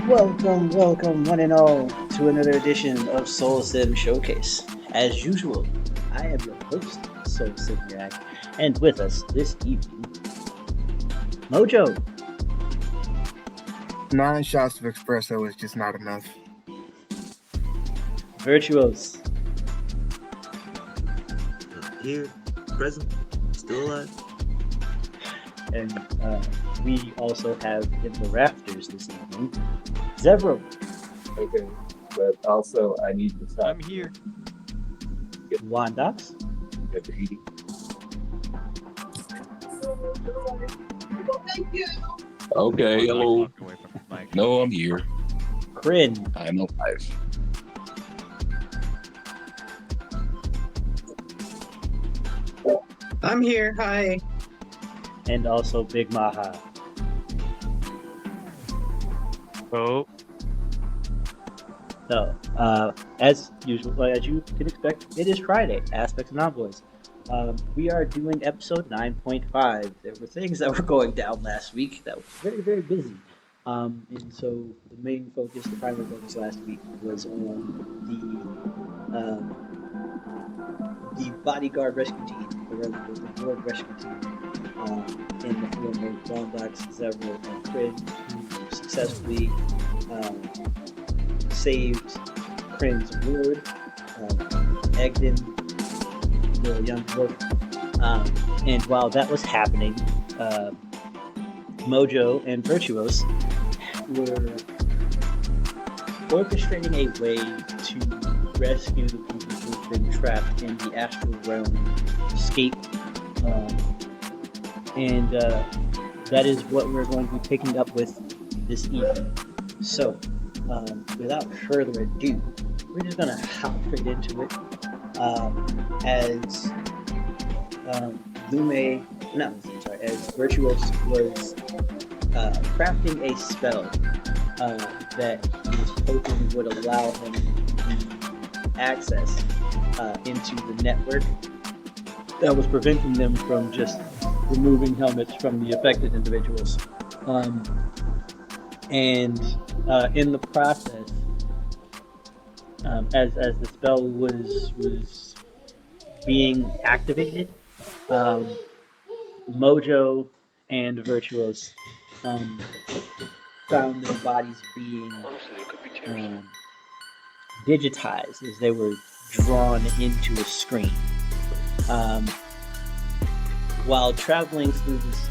Welcome, one and all, to another edition of SoulSym Showcase. As usual, I am your host, SoulSym Mirak, and with us this evening, Mojo, 9 shots of espresso is just not enough. Virtuous, Here, present, still alive. and we also have in the rafters this evening, Zevril. Okay, but also I need to stop. I'm here. Wondox, Get the eating. Okay, hello. Walk away from the mic. No, I'm here. Krin, I'm alive. I'm here. Hi. and also Big Maha. Oh, So, as usual, as you can expect, it is Friday, Aspects and Envoys. We are doing episode 9.5. There were things that were going down last week that was very, very busy. And so the main focus, the primary focus last week was on the bodyguard rescue team, or rather the Ward Rescue team, in the form of Wondox, Zevril, and Krin, who successfully saved Krin's ward, Egden, the young dwarf. And while that was happening, Mojo and Vyrtuous were orchestrating a way to rescue the people who've been trapped in the astral realm escape. And that is what we're going to be picking up with this evening. So, without further ado, we're just gonna hop straight into it. As as Virtuous was crafting a spell that he was hoping would allow him access into the network that was preventing them from just removing helmets from the affected individuals. And in the process, as the spell was being activated, Mojo and Vyrtuous found their bodies being digitized as they were drawn into a screen. While traveling through this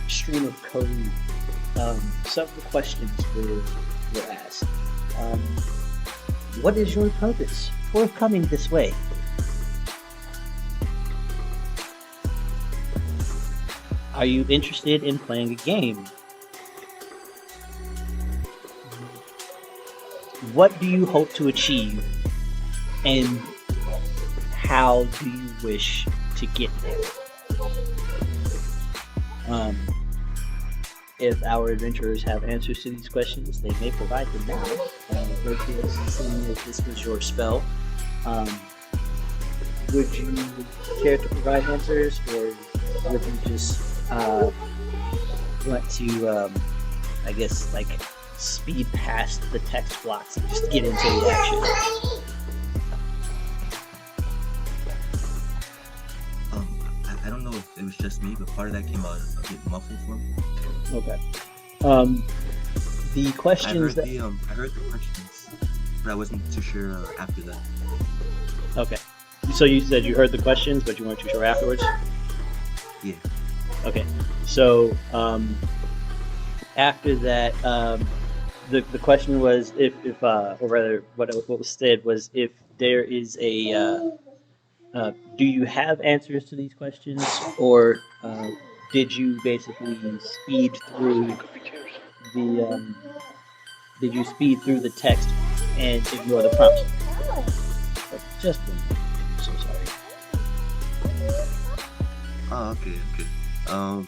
stream of code, several questions were asked. What is your purpose for coming this way? Are you interested in playing a game? What do you hope to achieve, and how do you wish to get there? If our adventurers have answers to these questions, they may provide them now. Virtuous, seeing as this was your spell, would you care to provide answers, or would you just want to, I guess, like, speed past the text blocks and just get into the action? I don't know if it was just me, but part of that came out a bit muffled for me. Okay. The questions I heard the questions, but I wasn't too sure after that. Okay. So you said you heard the questions, but you weren't too sure afterwards? Yeah. Okay. So after that, the question was if or rather, what was said was if there is a do you have answers to these questions, or did you basically speed through the text and ignore the prompts? Just one moment. I'm so sorry. Oh, okay.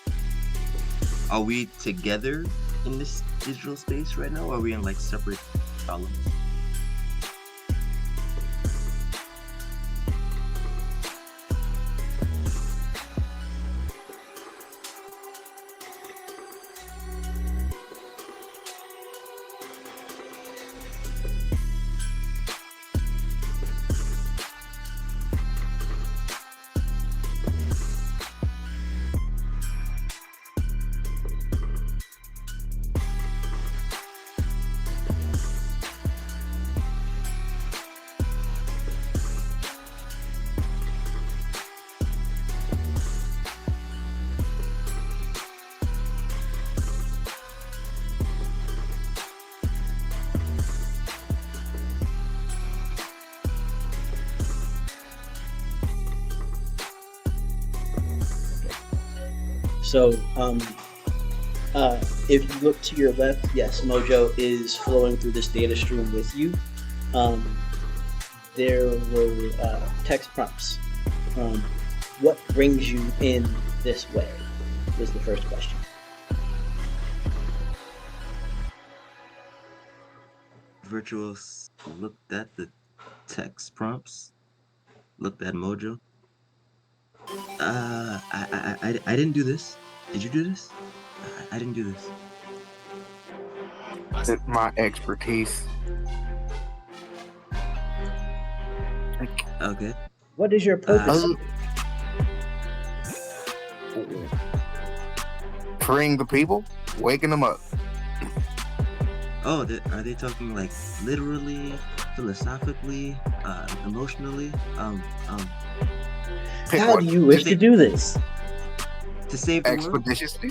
Are we together in this digital space right now, or are we in like separate columns? So, if you look to your left, yes, Mojo is flowing through this data stream with you. There were text prompts. What brings you in this way? Was the first question. Virtuous looked at the text prompts, looked at Mojo. I didn't do this. Did you do this? I didn't do this. That's my expertise. Okay. What is your purpose? Freeing the people, waking them up. Oh, are they talking like literally, philosophically, emotionally? Pick How one. do you wish to do this? To save the world? Expeditiously?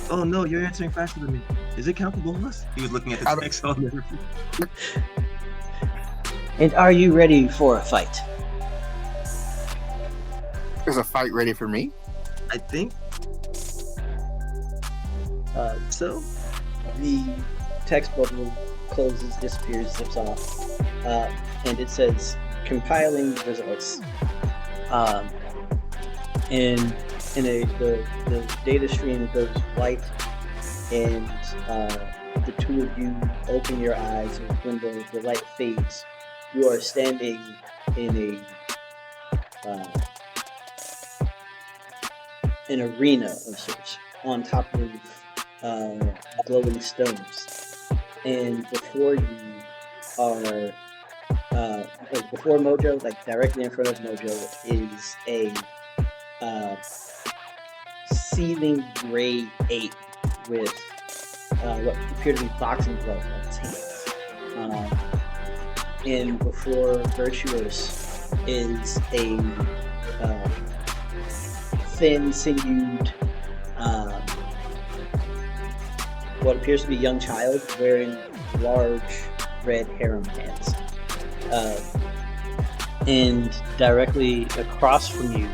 Oh no, you're answering faster than me. Is it count for both of us? He was looking at the text on there. And are you ready for a fight? Is a fight ready for me? I think so. The text bubble closes, disappears, zips off, and it says compiling results. And the data stream goes white, and the two of you open your eyes, and when the light fades, you are standing in an arena of sorts on top of glowing stones, and before you are before Mojo, like directly in front of Mojo, is a seething gray ape with what appear to be boxing gloves on its hands. And before Vyrtuous is a thin, sinewed, what appears to be a young child wearing large red harem pants. And directly across from you,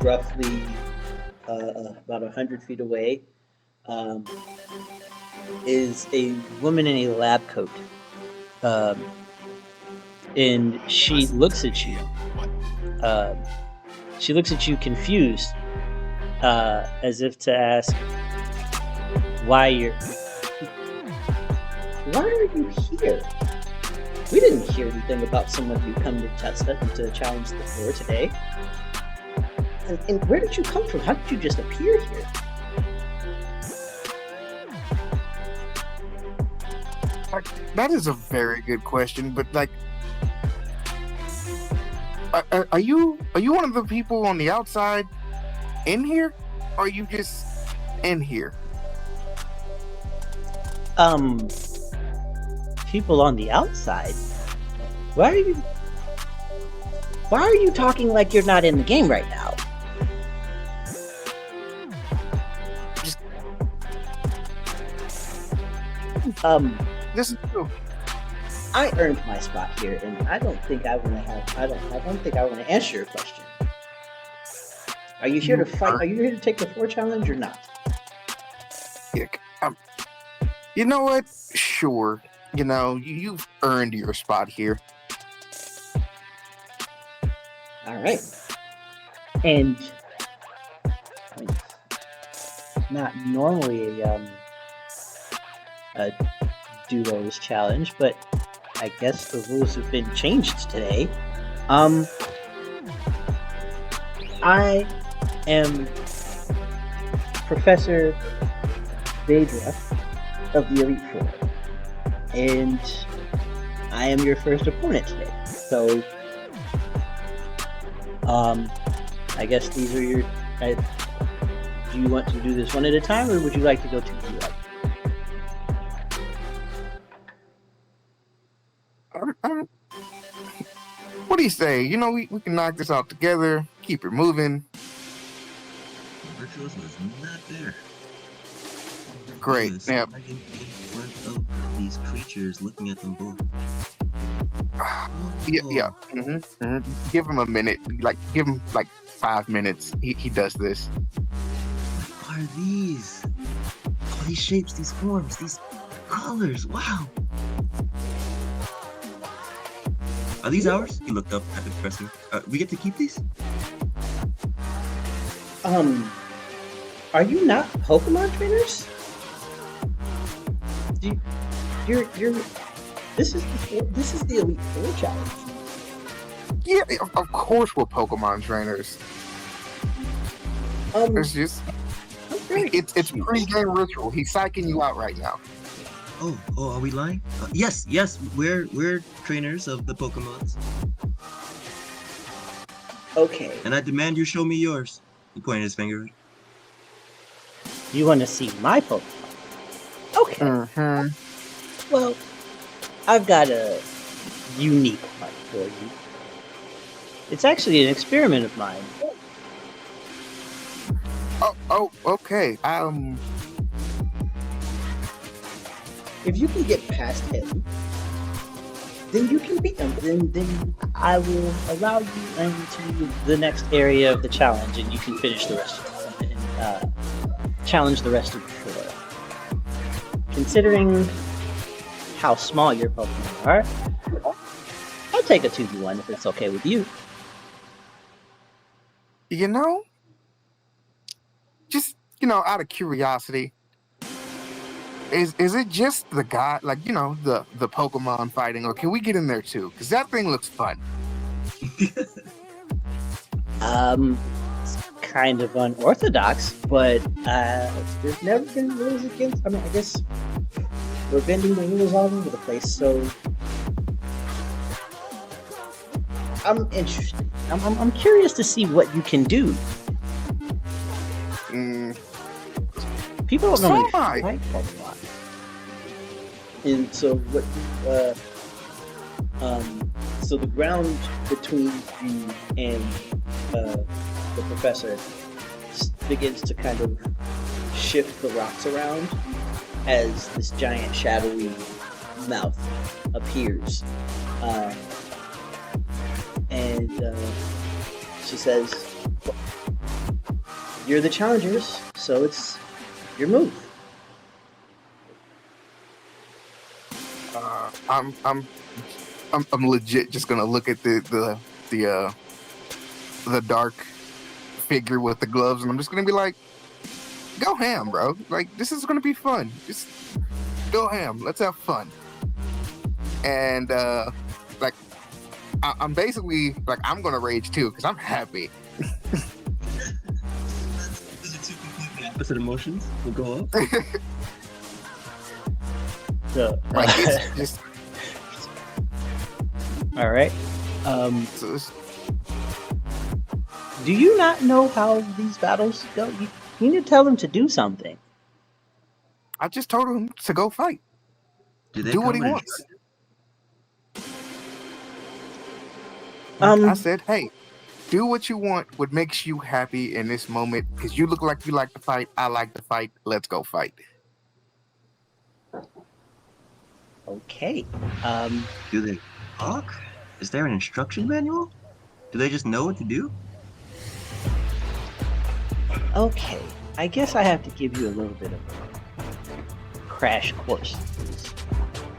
roughly about 100 feet away, is a woman in a lab coat. And she looks at you. She looks at you confused, as if to ask why are you here? We didn't hear anything about someone who come to test us and to challenge the floor today. And where did you come from? How did you just appear here? That is a very good question, but like, are you one of the people on the outside in here, or are you just in here? People on the outside? Why are you talking like you're not in the game right now? This is true. I earned my spot here, and I don't think I want to answer your question. Are you here to fight? Are you here to take the floor challenge or not? Yeah, you know what? Sure. You know, you've earned your spot here. All right. And I mean, not normally a duos challenge, but I guess the rules have been changed today. I am Professor Vedra of the Elite Four, and I am your first opponent today. So, I guess these are your. Do you want to do this one at a time, or would you like to go 2v1? What do you say? You know, we can knock this out together, keep it moving. Virtuous was not there. Great. Was Now, in front of these creatures, looking at them both. Yeah. Give him a minute. Like, give him like 5 minutes. He does this. What are these? All these shapes, these forms, these colors. Wow. Are these ours? He looked up at the professor. We get to keep these? Are you not Pokemon trainers? You're. This is the Elite Four challenge. Yeah, of course we're Pokemon trainers. It's just it's pre-game ritual. He's psyching you out right now. Oh, are we lying? Yes, we're trainers of the Pokemons. Okay. And I demand you show me yours. He pointed his finger. You want to see my Pokemon? Okay. Well, I've got a unique one for you. It's actually an experiment of mine. Oh, okay. If you can get past him, then you can beat him. Then I will allow you into the next area of the challenge, and you can finish the rest of it and challenge the rest of the floor. Considering how small your Pokemon are, I'll take a 2v1 if it's okay with you. You know, just out of curiosity, is it just the guy, like the Pokemon fighting, or can we get in there too? Because that thing looks fun. It's kind of unorthodox, but there's never been rules against. I mean, I guess we're bending the rules all over the place, so I'm interested. I'm curious to see what you can do. People don't normally fight Pokemon, and so what? So the ground between you and the professor begins to kind of shift the rocks around as this giant shadowy mouth appears. And she says, "You're the challengers, so it's your move." I'm legit just gonna look at the dark figure with the gloves, and I'm just gonna be like, "Go ham, bro! Like, this is gonna be fun. Just go ham. Let's have fun." And like, I'm basically like, I'm gonna rage too because I'm happy. Those are two completely opposite emotions. We'll go up. So, Like, it's just all right. so it's- Do you not know how these battles go? You need to tell them to do something. I just told him to go fight. Do what he wants. I said, hey, do what you want, what makes you happy in this moment, because you look like you like to fight, I like to fight, let's go fight. Okay. Do they talk? Is there an instruction manual? Do they just know what to do? Okay. I guess I have to give you a little bit of a crash course. It's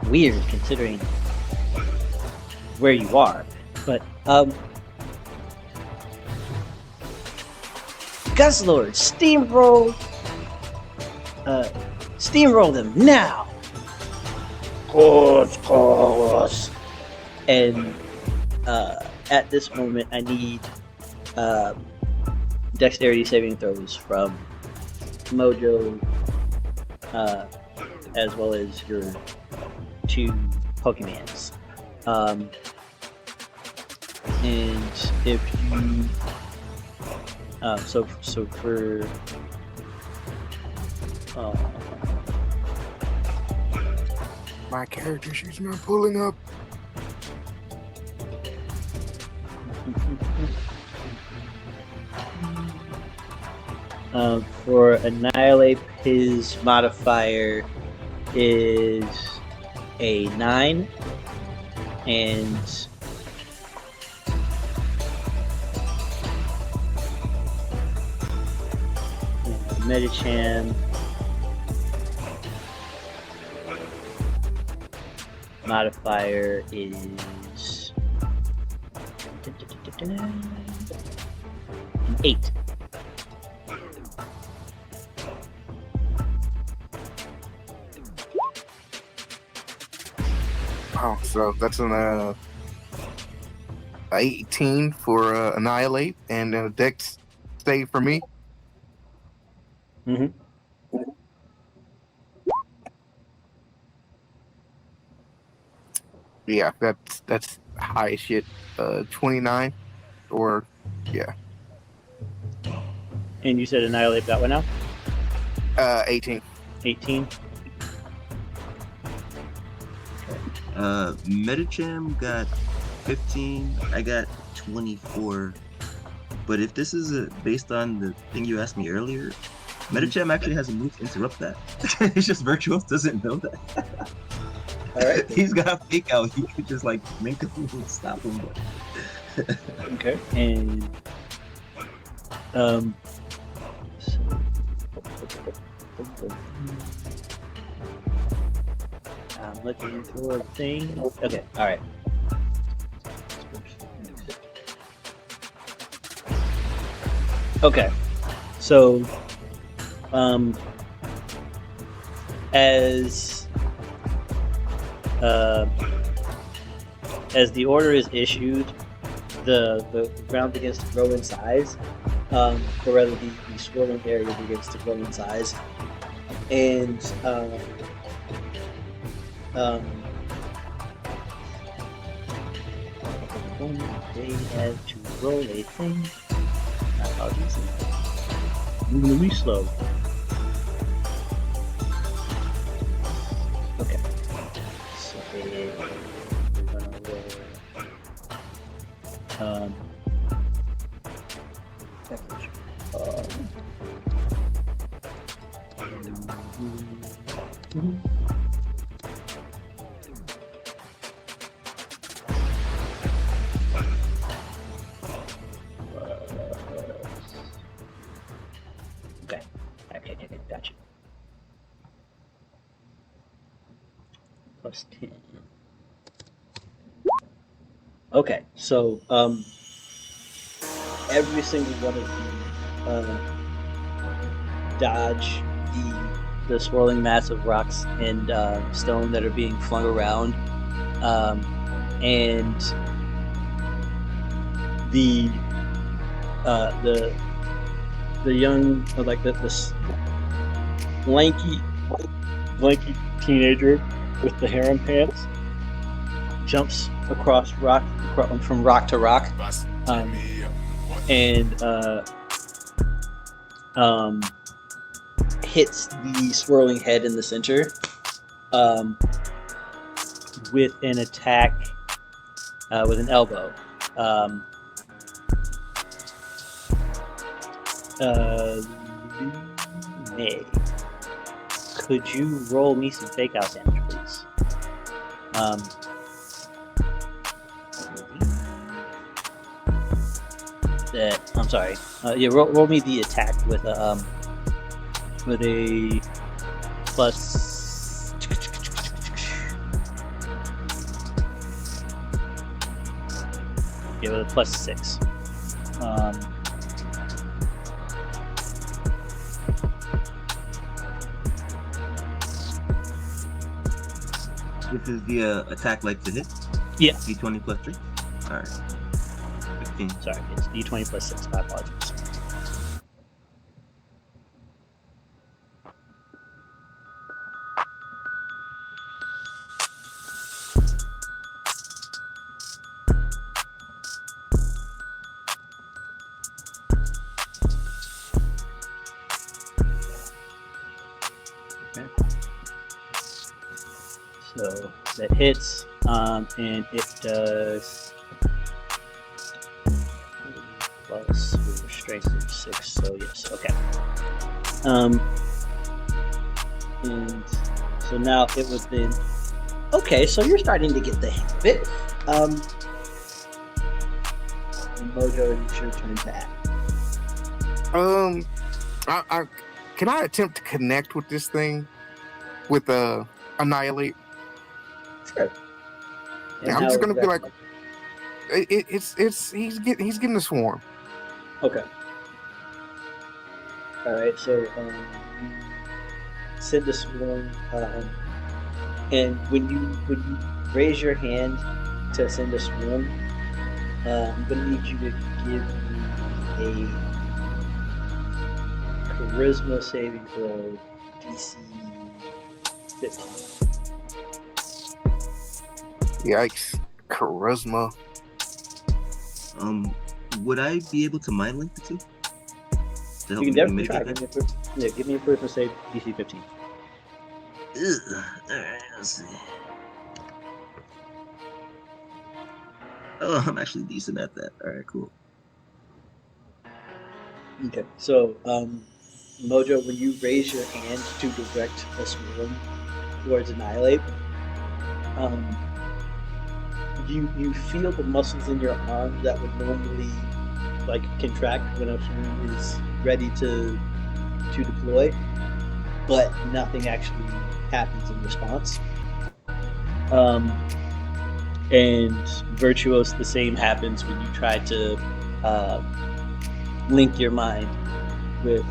weird considering where you are. But, Guzzlord, steamroll them now! Course. And, at this moment, I need, dexterity saving throws from Mojo, as well as your two Pokemons. And if you, so for, My character sheet's not pulling up. for Annihilate, his modifier is a 9. And Medicham modifier is an 8. Oh, so that's an 18 for Annihilate and a Dex save for me. Mm-hmm. Yeah, that's high as shit. 29 or yeah, And you said Annihilate that one now? 18. 18. Medicham got 15. I got 24. But if this is based on the thing you asked me earlier, Medicham actually has a move to interrupt that. It's just Virtuous doesn't know that. Alright. He's got a fake out. He could just like make a move and stop him. But... Okay. And I'm looking for a thing. Okay, alright. Okay. So as the order is issued, the ground begins to grow in size, or rather the swirling area begins to grow in size, and they have to roll a thing. My apologies. Moving really slow. Okay. So we're gonna roll. Okay, gotcha. Plus 10. Okay, so every single one of you dodge the swirling mass of rocks and stone that are being flung around, and the young, like this lanky teenager with the harem pants jumps across from rock to rock, and hits the swirling head in the center with an attack with an elbow. May, could you roll me some fake out damage, please? I'm sorry. Yeah, roll me the attack with a plus. Yeah, with a plus 6. This is the attack like to hit? Yeah. D20 plus 3? Alright. 15. Sorry, it's D20 plus 6. My apologies. So that hits, and it does plus strength of 6. So yes, okay. And so now it would then. Okay, so you're starting to get the hang of it. Mojo, it's your turn to act. I can I attempt to connect with this thing with annihilate? Sure. And I'm how just gonna is be that- like, he's getting a swarm. Okay. All right. So send a swarm, and when you raise your hand to send a swarm, I'm gonna need you to give me a charisma saving throw, DC 15. Yikes! Charisma. Would I be able to mind link the two? To help You can me definitely try. mitigate Give me a charisma save, DC 15. that? Alright, let's see. Oh, I'm actually decent at that. Alright, cool. Okay. So, Mojo, when you raise your hand to direct a swarm towards Annihilate, you feel the muscles in your arm that would normally like contract when a swarm is ready to deploy, but nothing actually happens in response. And Virtuous, the same happens when you try to link your mind with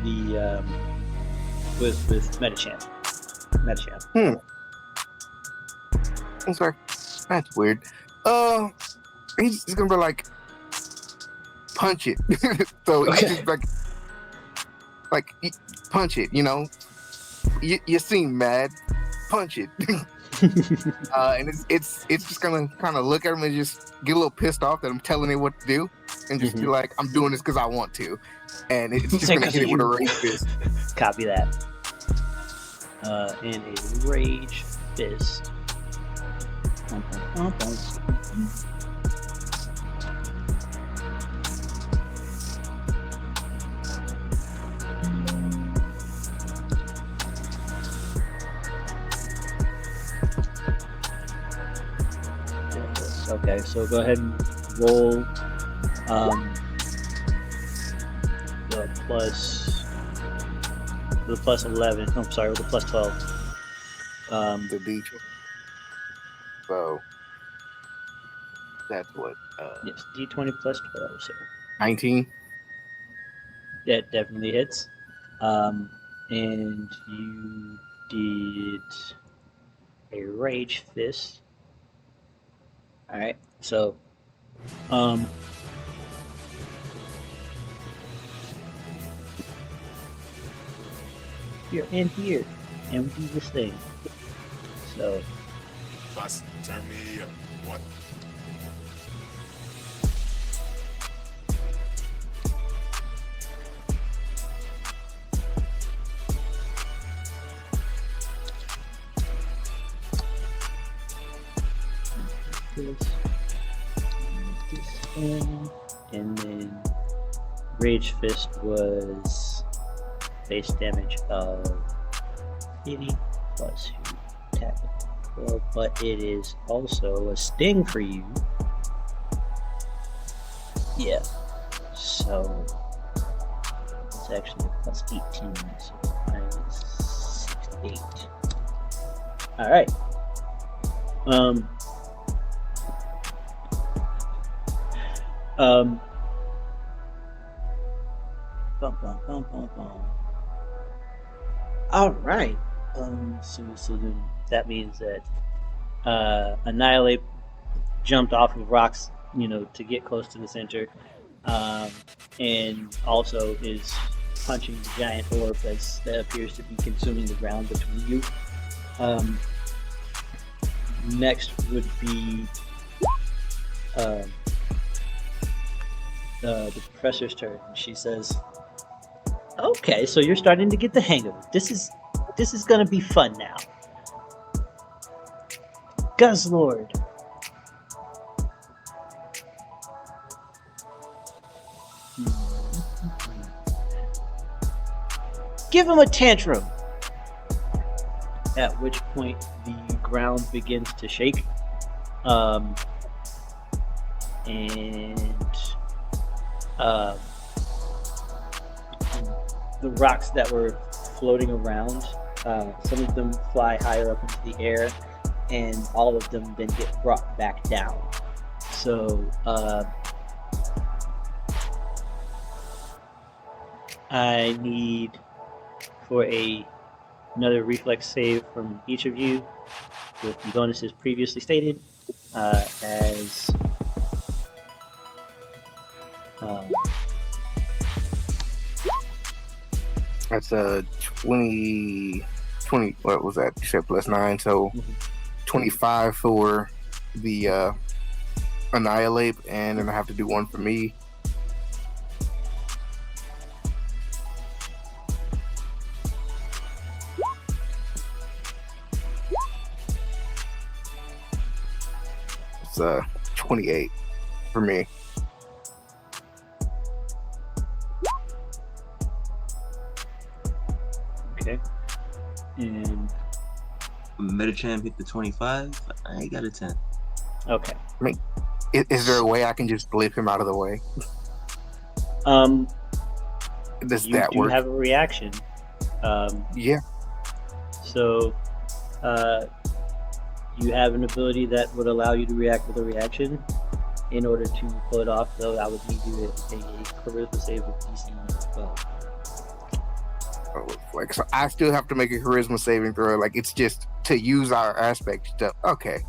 the with Metacham. I'm sorry. That's weird. He's gonna be like, punch it. So Okay. he's just like punch it. You know, you seem mad. Punch it. And it's just gonna kind of look at him and just get a little pissed off that I'm telling it what to do, and just be like, I'm doing this because I want to, and it's just gonna hit it with a rage fist. Copy that. And a rage fist. Okay, so go ahead and roll the plus 11. Oh, I'm sorry, the plus 12. The D. So that's what Yes, D20 plus 12. So 19. that definitely hits. And you did a rage fist. All right, so you're in here, and we do this thing. So Bus, turn me up. What? this one, and then rage fist was base damage of 80 plus attack of 12, but it is also a sting for you. Yeah, so it's actually a plus 18, so minus 68. All right. All right. So then that means that Annihilate jumped off of rocks, to get close to the center, and also is punching the giant orb that appears to be consuming the ground between you. Next would be the professor's turn. She says, "Okay, so you're starting to get the hang of it. This is gonna be fun now. Guzzlord, give him a tantrum." At which point the ground begins to shake. and the rocks that were floating around, some of them fly higher up into the air, and all of them then get brought back down. So I need for another reflex save from each of you with the bonuses previously stated, as That's a 20, what was that? You said +9, so 25 for the annihilate, and then I have to do one for me. It's 28 for me. okay, and Metacham hit the 25. I got a 10. okay. Is there a way I can just blip him out of the way? Does You that do work? have a reaction. Yeah. So, you have an ability that would allow you to react with a reaction. In order to pull it off, though, I would need you to take a charisma save with DC 12. Like, so I still have to make a charisma saving throw. Like, it's just to use our aspect stuff. Okay.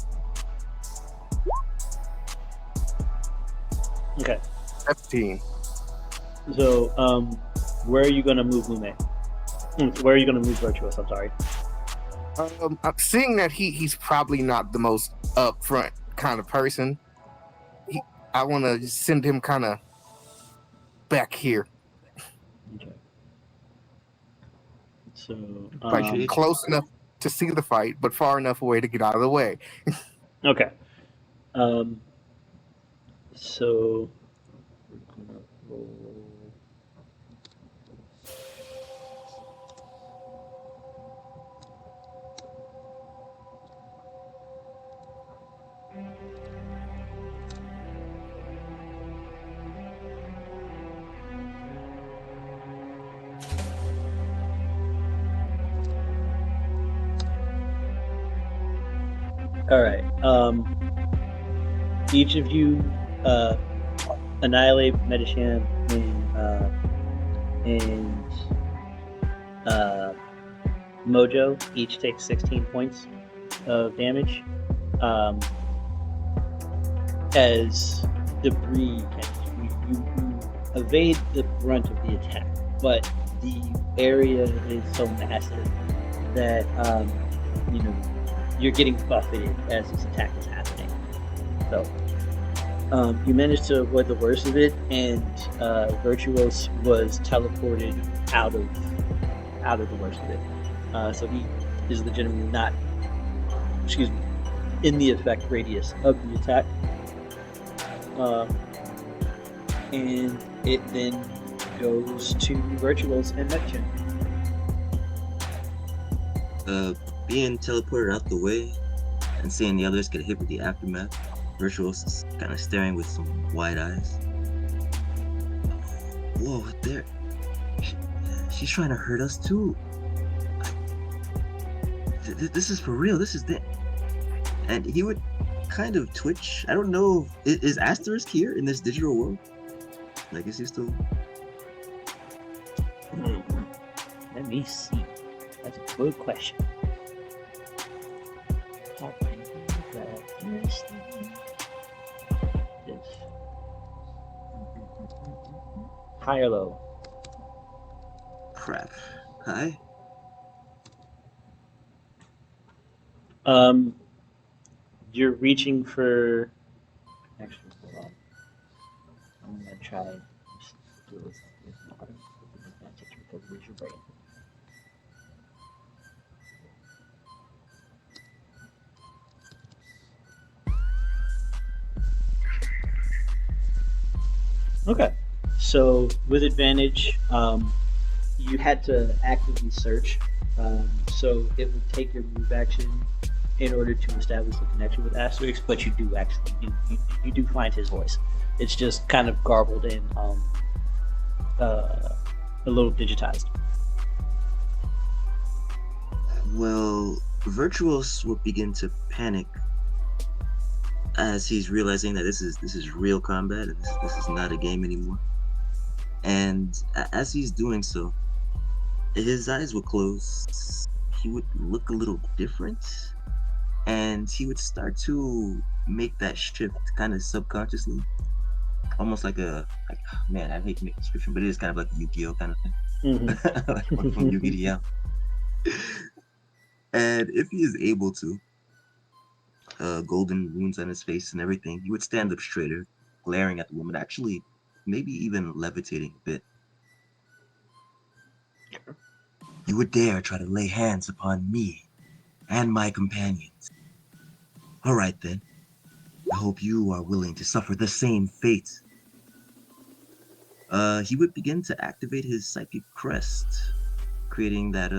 Okay. 17. So, where are you going to move Lume? Where are you going to move Virtuous? I'm sorry. I'm seeing that he's probably not the most upfront kind of person. I want to send him kind of back here, Okay. So, like close enough to see the fight, but far enough away to get out of the way. okay. So, we're gonna roll. All right. Each of you annihilate Metasham and Mojo. Each takes 16 points of damage as debris. You evade the brunt of the attack, but the area is so massive that you're getting buffeted as this attack is happening. So you managed to avoid the worst of it, and Vyrtuous was teleported out of the worst of it. So he is legitimately not, in the effect radius of the attack. And it then goes to Vyrtuous and Neptune. Being teleported out the way and seeing the others get hit with the aftermath, Vyrtuous is kind of staring with some wide eyes. Whoa, there. She's trying to hurt us too. This is for real. This is the. And he would kind of twitch. I don't know. Is Asterisk here in this digital world? Like, is he still? Let me see. That's a good question. High or low? Crap. Hi. You're reaching for. Actually, hold on. I'm gonna try and just do this with my advantage because it is your brain. Okay, so with advantage, you had to actively search, so it would take your move action in order to establish the connection with Asterix, but you do actually you do find his voice. It's just kind of garbled and a little digitized. Well, Virtuous will begin to panic as he's realizing that this is real combat and this is not a game anymore. And as he's doing so, his eyes will close. He would look a little different, and he would start to make that shift kind of subconsciously, almost like man, I hate to make a description, but it is kind of like a Yu-Gi-Oh kind of thing. Mm-hmm. Like one from Yu-Gi-Oh. And if he is able to, golden runes on his face and everything, he would stand up straighter, glaring at the woman, actually maybe even levitating a bit. You would dare try to lay hands upon me and my companions. All right then. I hope you are willing to suffer the same fate. He would begin to activate his psychic crest, creating that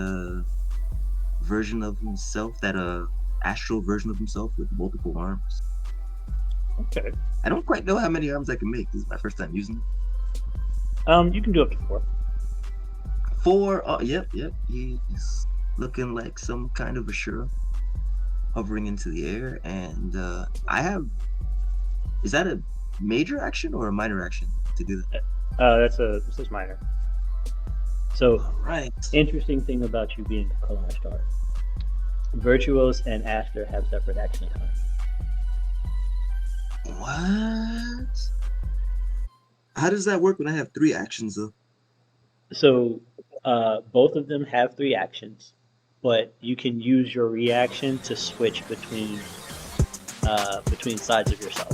version of himself, that astral version of himself with multiple arms. Okay. I don't quite know how many arms I can make. This is my first time using it. You can do up to 4. 4. Oh, yep. He's looking like some kind of Ashura, hovering into the air. And I have. Is that a major action or a minor action to do that? This is minor. So, Right. interesting thing about you being a Collage Star. Virtuos and Aster have separate action time. What? How does that work when I have 3 actions though? So, both of them have 3 actions, but you can use your reaction to switch between sides of yourself.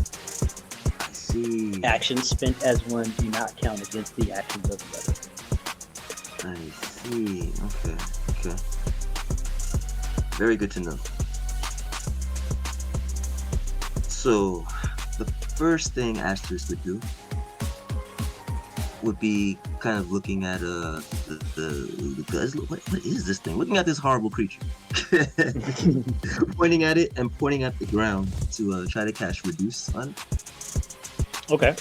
I see. Actions spent as one do not count against the actions of the other. I see. Okay. Very good to know. So, the first thing Asterix would do would be kind of looking at the what is this thing? Looking at this horrible creature, pointing at it and pointing at the ground to try to cast reduce on it. Okay.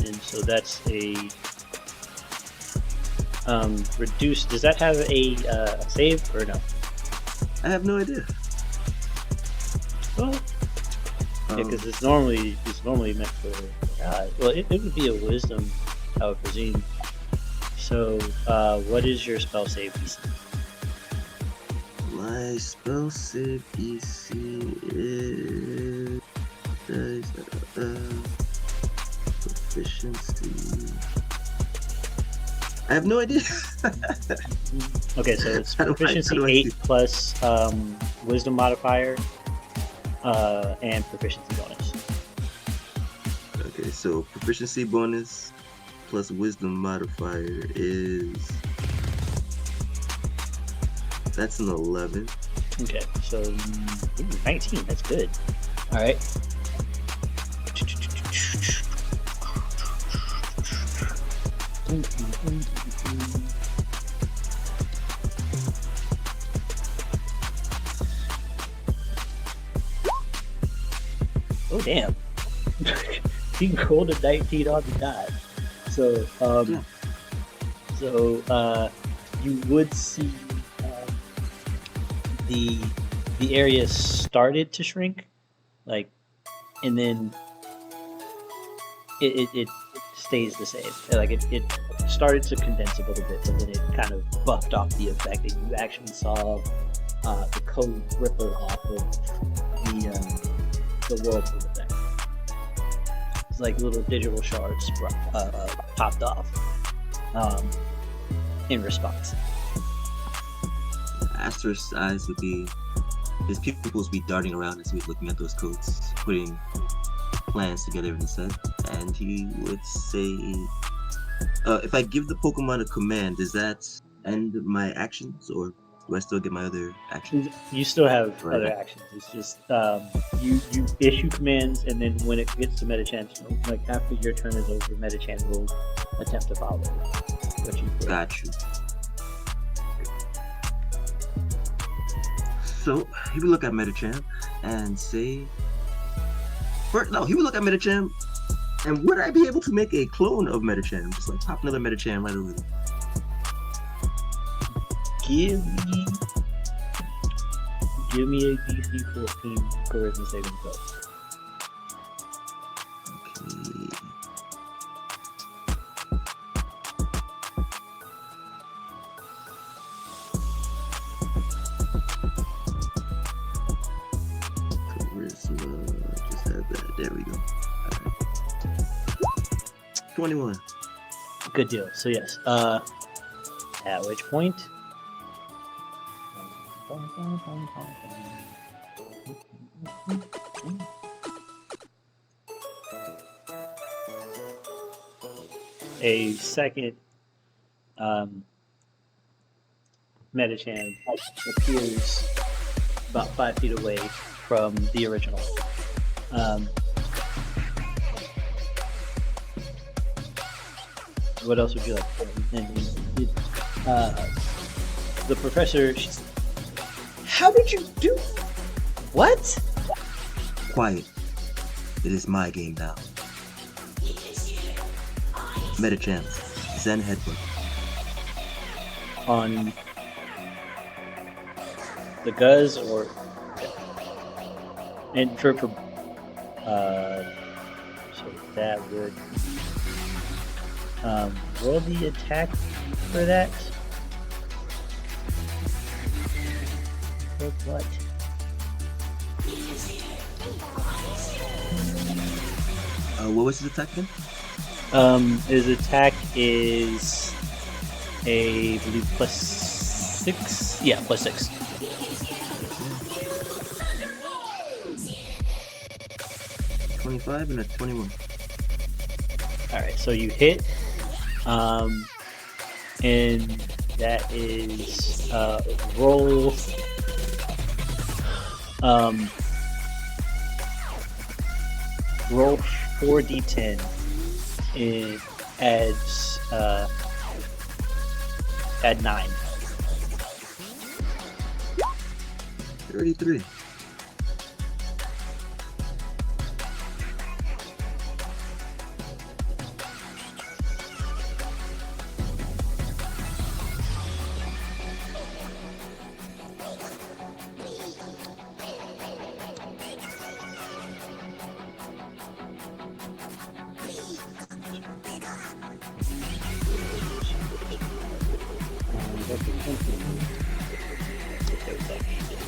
And so that's a reduce. Does that have a save or no? I have no idea. Well, yeah, because it's normally meant for. Well, it would be a wisdom, I would presume. So, what is your spell save DC? My spell save DC is proficiency. I have no idea. Okay, so it's How do I proficiency do 8 plus wisdom modifier and proficiency bonus. Okay, so proficiency bonus plus wisdom modifier is that's an 11. Okay, so 19. That's good. All right. Oh damn! He rolled a 19 on the die. So you would see the area started to shrink, like, and then it stays the same. Like it started to condense a little bit, but then it kind of buffed off the effect, and you actually saw the code ripple off of the whirlpool effect. It's like little digital shards popped off in response. Aster's eyes would be, his pupils would be darting around as he was looking at those codes, putting plans together in his head, and he would say, if I give the Pokemon a command, does that end my actions, or do I still get my other actions? You still have Right. other actions. It's just you issue commands, and then when it gets to Metachan, like after your turn is over, Metachan will attempt to follow what you put. Got you. So he would look at Metacham and say, he would look at Metacham, and would I be able to make a clone of Metacham? Just like pop another Metacham right over there. Give me a DC 14 charisma saving throw. Okay. Charisma, just had that. There we go. All right. 21. Good deal. So yes, at which point a second Metacham appears about 5 feet away from the original. What else would you like? The professor. How did you do? What? Quiet. It is my game now. Metacham. Zen headbutt. On the Guz or and for so that would roll the attack for that. For what? What was his attack again? His attack is I believe +6. Yeah, +6. $25 and a 21. All right, so you hit, and that is roll. Roll 4d10. It adds add 9. 33.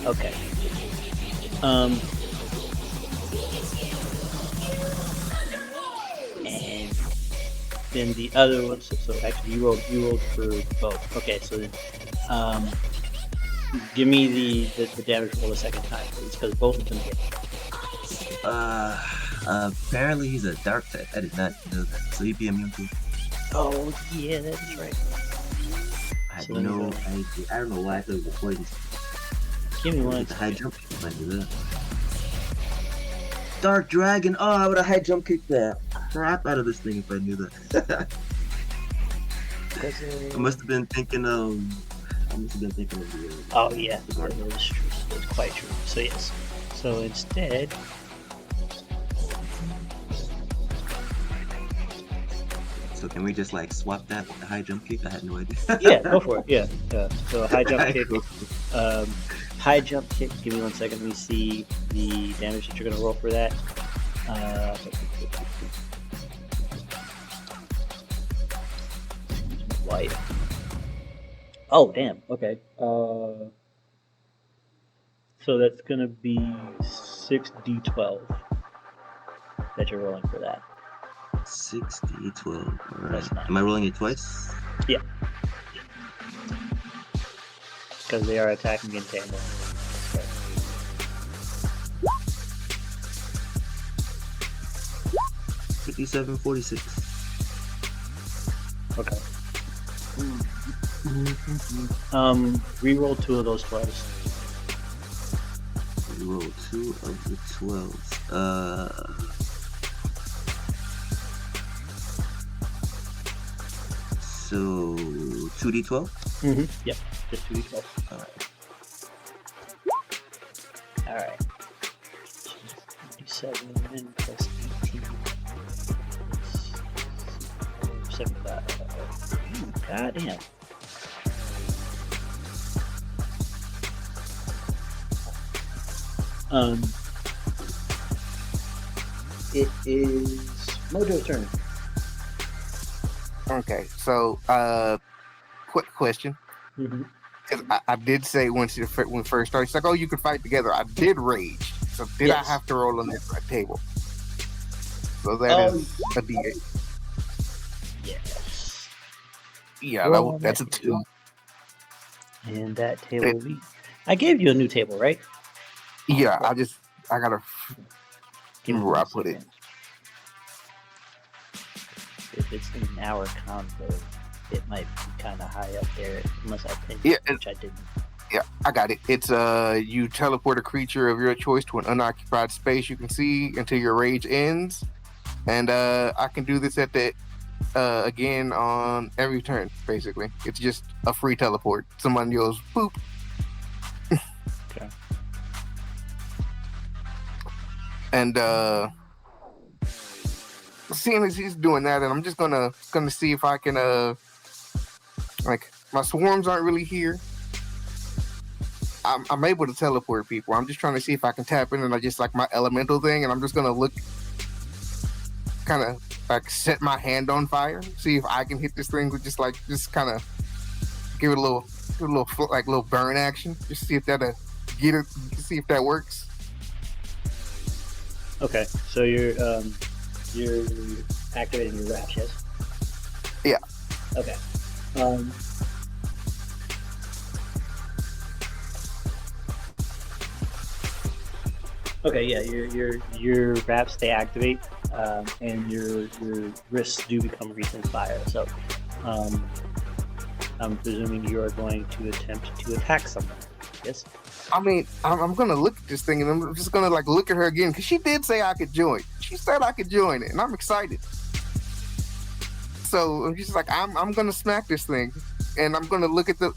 Okay. And then the other one. So actually, you rolled for both. Okay, so then, give me the damage roll a second time, please, because both of them hit. Apparently he's a dark type. I did not know that. So he'd be immune to it. Oh yeah, that is right. I So had no idea. I don't know why I thought it was a poison. Give me one. With the high jump kick, if I do that. Dark Dragon. Oh, I would have high jump kicked the crap out of this thing if I knew that. I must have been thinking of. the. Oh yeah, that is true. That's quite true. So yes. So instead. So can we just like swap that with the high jump kick? I had no idea. Yeah, go for it. Yeah. So high jump kick. High jump kick. Give me 1 second. Let me see the damage that you're gonna roll for that. White. Oh damn. Okay. So that's gonna be 6d12 that you're rolling for that. 6d12. Alright. That's nice. Am I rolling it twice? Yeah. Because they are attacking in tandem. 57, 46. Okay. Reroll 2 of those 12s. Roll 2 of the 12s. So 2d12? Yep, just 2d12. Alright. Alright. 27 plus 18. 75. Goddamn. It is Mojo's turn. Okay, so quick question. Mm-hmm. 'Cause I did say when we first started, she's like, "Oh, you could fight together." I did rage, so did Yes. I have to roll on that table? So that is a D8. Yes. Yeah, Roll that's a that 2. And that table will be. I gave you a new table, right? Yeah, I gotta remember where I put it. If it's in our combo, it might be kind of high up there, unless I pinned Yeah, it, which I didn't. Yeah, I got it. It's you teleport a creature of your choice to an unoccupied space you can see until your rage ends, and I can do this at the again on every turn. Basically, it's just a free teleport. Someone goes boop. Okay. And seeing as he's doing that, and I'm just gonna see if I can like my swarms aren't really here. I'm able to teleport people. I'm just trying to see if I can tap in and I just like my elemental thing, and I'm just gonna look, kind of like set my hand on fire, see if I can hit this thing with just kind of give it a little like little burn action, just see if that'll get it, see if that works. Okay, so you're activating your wraps, yes? Yeah. Okay. Okay, yeah, your wraps they activate, and your wrists do become recent fire. So, I'm presuming you are going to attempt to attack someone. Yes. I mean, I'm gonna look at this thing and I'm just gonna like look at her again because she did say I could join. She said I could join it, and I'm excited. So I'm just like I'm gonna smack this thing, and I'm gonna look at the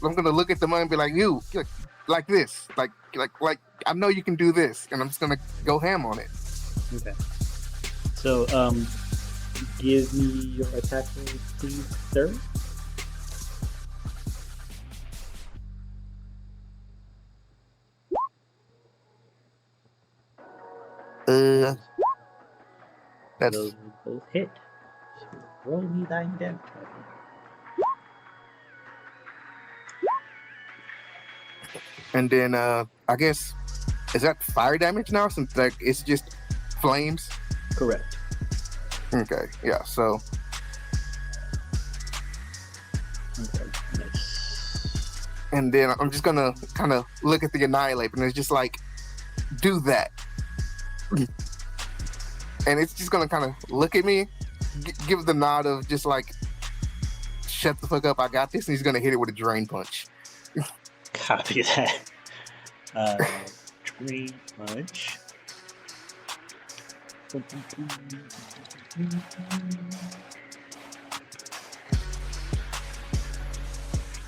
money and be like, you like this, like I know you can do this, and I'm just gonna go ham on it. Okay. So, give me your attack roll, please, sir. That's Those will both hit. So roll me thine damage. and then I guess is that fire damage now since like it's just flames? Correct. Okay, yeah. So Okay. Nice. and then I'm just gonna kind of look at the annihilate, and it's just like do that. And it's just gonna kind of look at me, give the nod of just like, shut the fuck up, I got this, and he's gonna hit it with a drain punch. Copy that. Drain punch.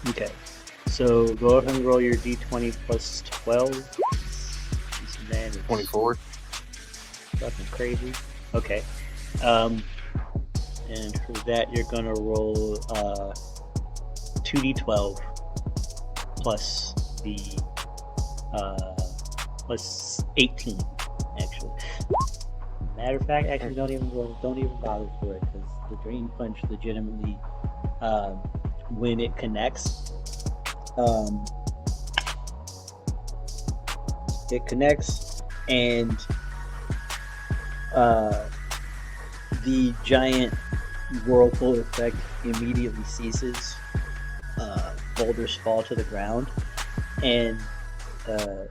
Okay, so go ahead and roll your d20 plus 12. Man, it's 24. fucking crazy. Okay. And for that, you're gonna roll 2d12 plus the plus 18, actually. Matter of fact, actually, don't even bother for it, because the drain punch legitimately, when it connects, and the giant whirlpool effect immediately ceases. Boulders fall to the ground, and the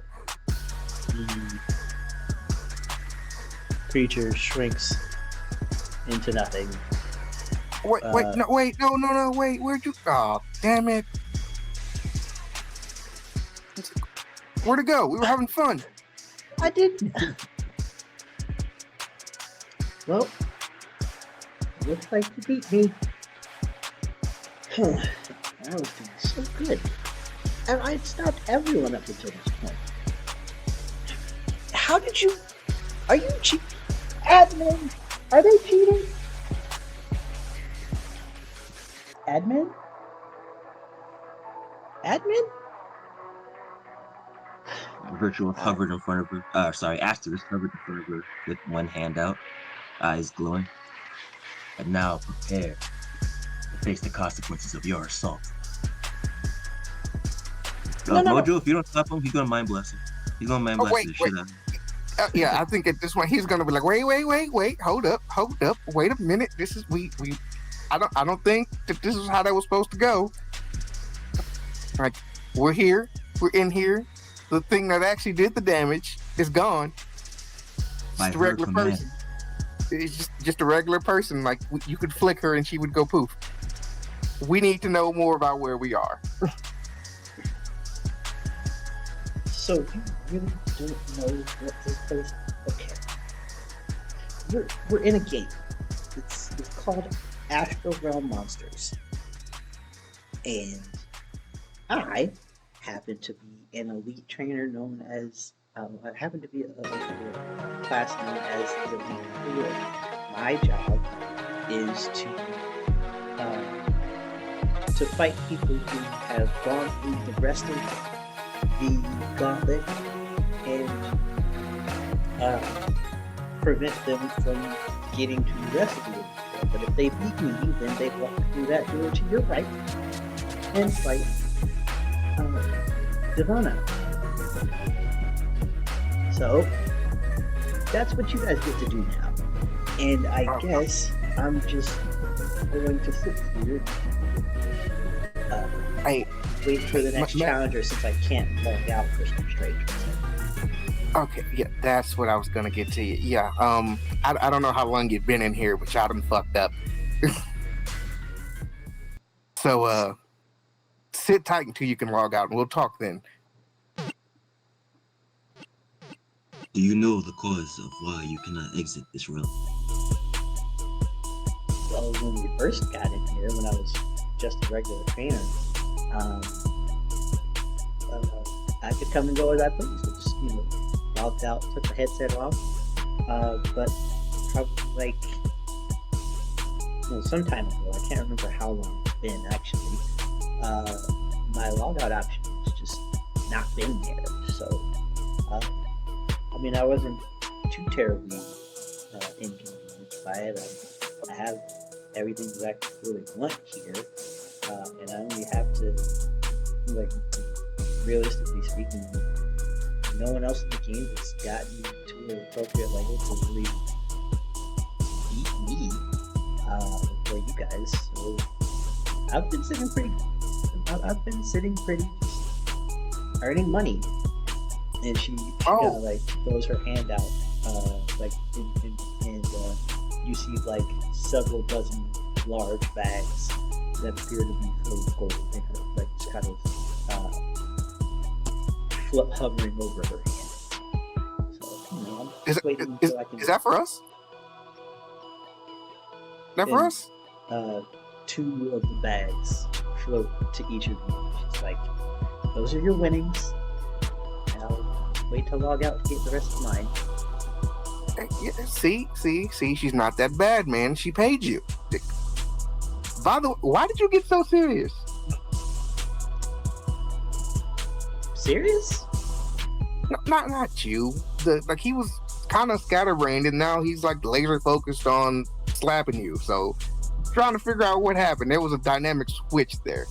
creature shrinks into nothing. Wait, no, where'd you? Oh, damn it! Where'd it go? We were having fun. I didn't. Well, looks like you beat me. I was doing so good. And I stopped everyone up until this point. How did you? Are you cheating? Admin? Are they cheating? Admin? Admin? Virtual hovered in front of her. Sorry, Asterisk hovered in front of her with one hand out, eyes glowing. And now prepare to face the consequences of your assault. No. Mojo, if you don't stop him, he's gonna mind blast him. He's gonna mind blast the shit out of him. Yeah, I think at this point he's gonna be like, wait, hold up, wait a minute. This is we. I don't think that this is how that was supposed to go. Like, we're here, we're in here. The thing that actually did the damage is gone. Just a regular person. It's just a regular person. Like, you could flick her and she would go poof. We need to know more about where we are. So you really don't know what this place? Okay. We're in a game. It's called Astral Realm Monsters, and I happen to be an elite trainer known as. I happen to be a class known as the Elite Warrior. My job is to fight people who have gone through the rest of the gauntlet and prevent them from getting to the rest of the world. But if they beat me, then they walk through that door to your right and fight Divana. So that's what you guys get to do now. And I guess I'm just going to sit here. Wait for the next challenger since I can't log out for some strange reason. Okay, yeah, that's what I was gonna get to you. Yeah, I don't know how long you've been in here, but y'all done fucked up. So, sit tight until you can log out, and we'll talk then. Do you know the cause of why you cannot exit this realm? Well, when we first got in here, when I was just a regular trainer, I could come and go as I pleased. I just, logged out, took the headset off. But probably some time ago, I can't remember how long it's been actually. My logout option has just not been there. So, I wasn't too terribly inconvenienced by it. I have everything that I really want here, and I only have to, realistically speaking, no one else in the game has gotten to an appropriate level to really beat me, or you guys. So I've been sitting pretty, just earning money. And she throws her hand out, and you see several dozen large bags that appear to be full of gold in her, just kind of hovering over her hand. So, I'm just waiting until I can. Is that for us? That for us? 2 of the bags float to each of you. She's like, "Those are your winnings. I'll wait to log out to get the rest of mine." Yeah, see, she's not that bad, man. She paid you. By the way, why did you get so serious? Serious? No, not you. He was kind of scatterbrained, and now he's laser focused on slapping you. So, trying to figure out what happened. There was a dynamic switch there.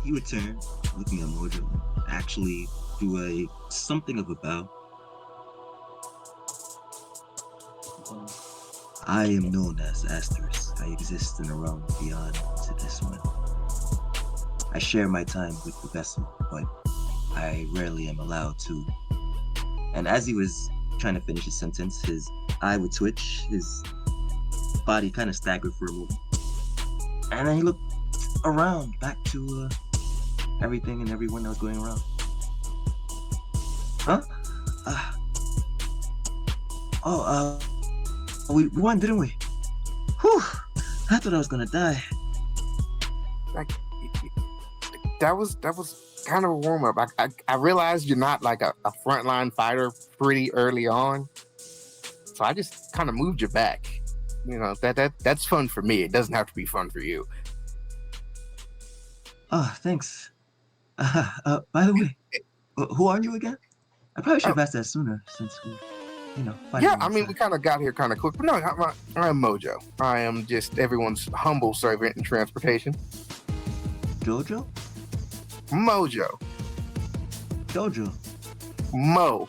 He would turn, looking at Mojo, actually do something of a bow. I am known as Asterisk. I exist in a realm beyond to this one. I share my time with the vessel, but I rarely am allowed to. And as he was trying to finish his sentence, his eye would twitch, his body kind of staggered for a moment. And then he looked around, back to everything and everyone that was going around. Huh? We won, didn't we? Whew! I thought I was gonna die. that was kind of a warm up. I realized you're not like a frontline fighter pretty early on, so I just kind of moved you back. You know, that's fun for me. It doesn't have to be fun for you. Oh, thanks. By the way, who are you again? I probably should have asked that sooner since we, fighting Yeah, I mean, we outside. kind of got here kind of quick. But no, I'm Mojo. I am just everyone's humble servant in transportation. Jojo? Mojo. Jojo. Mo.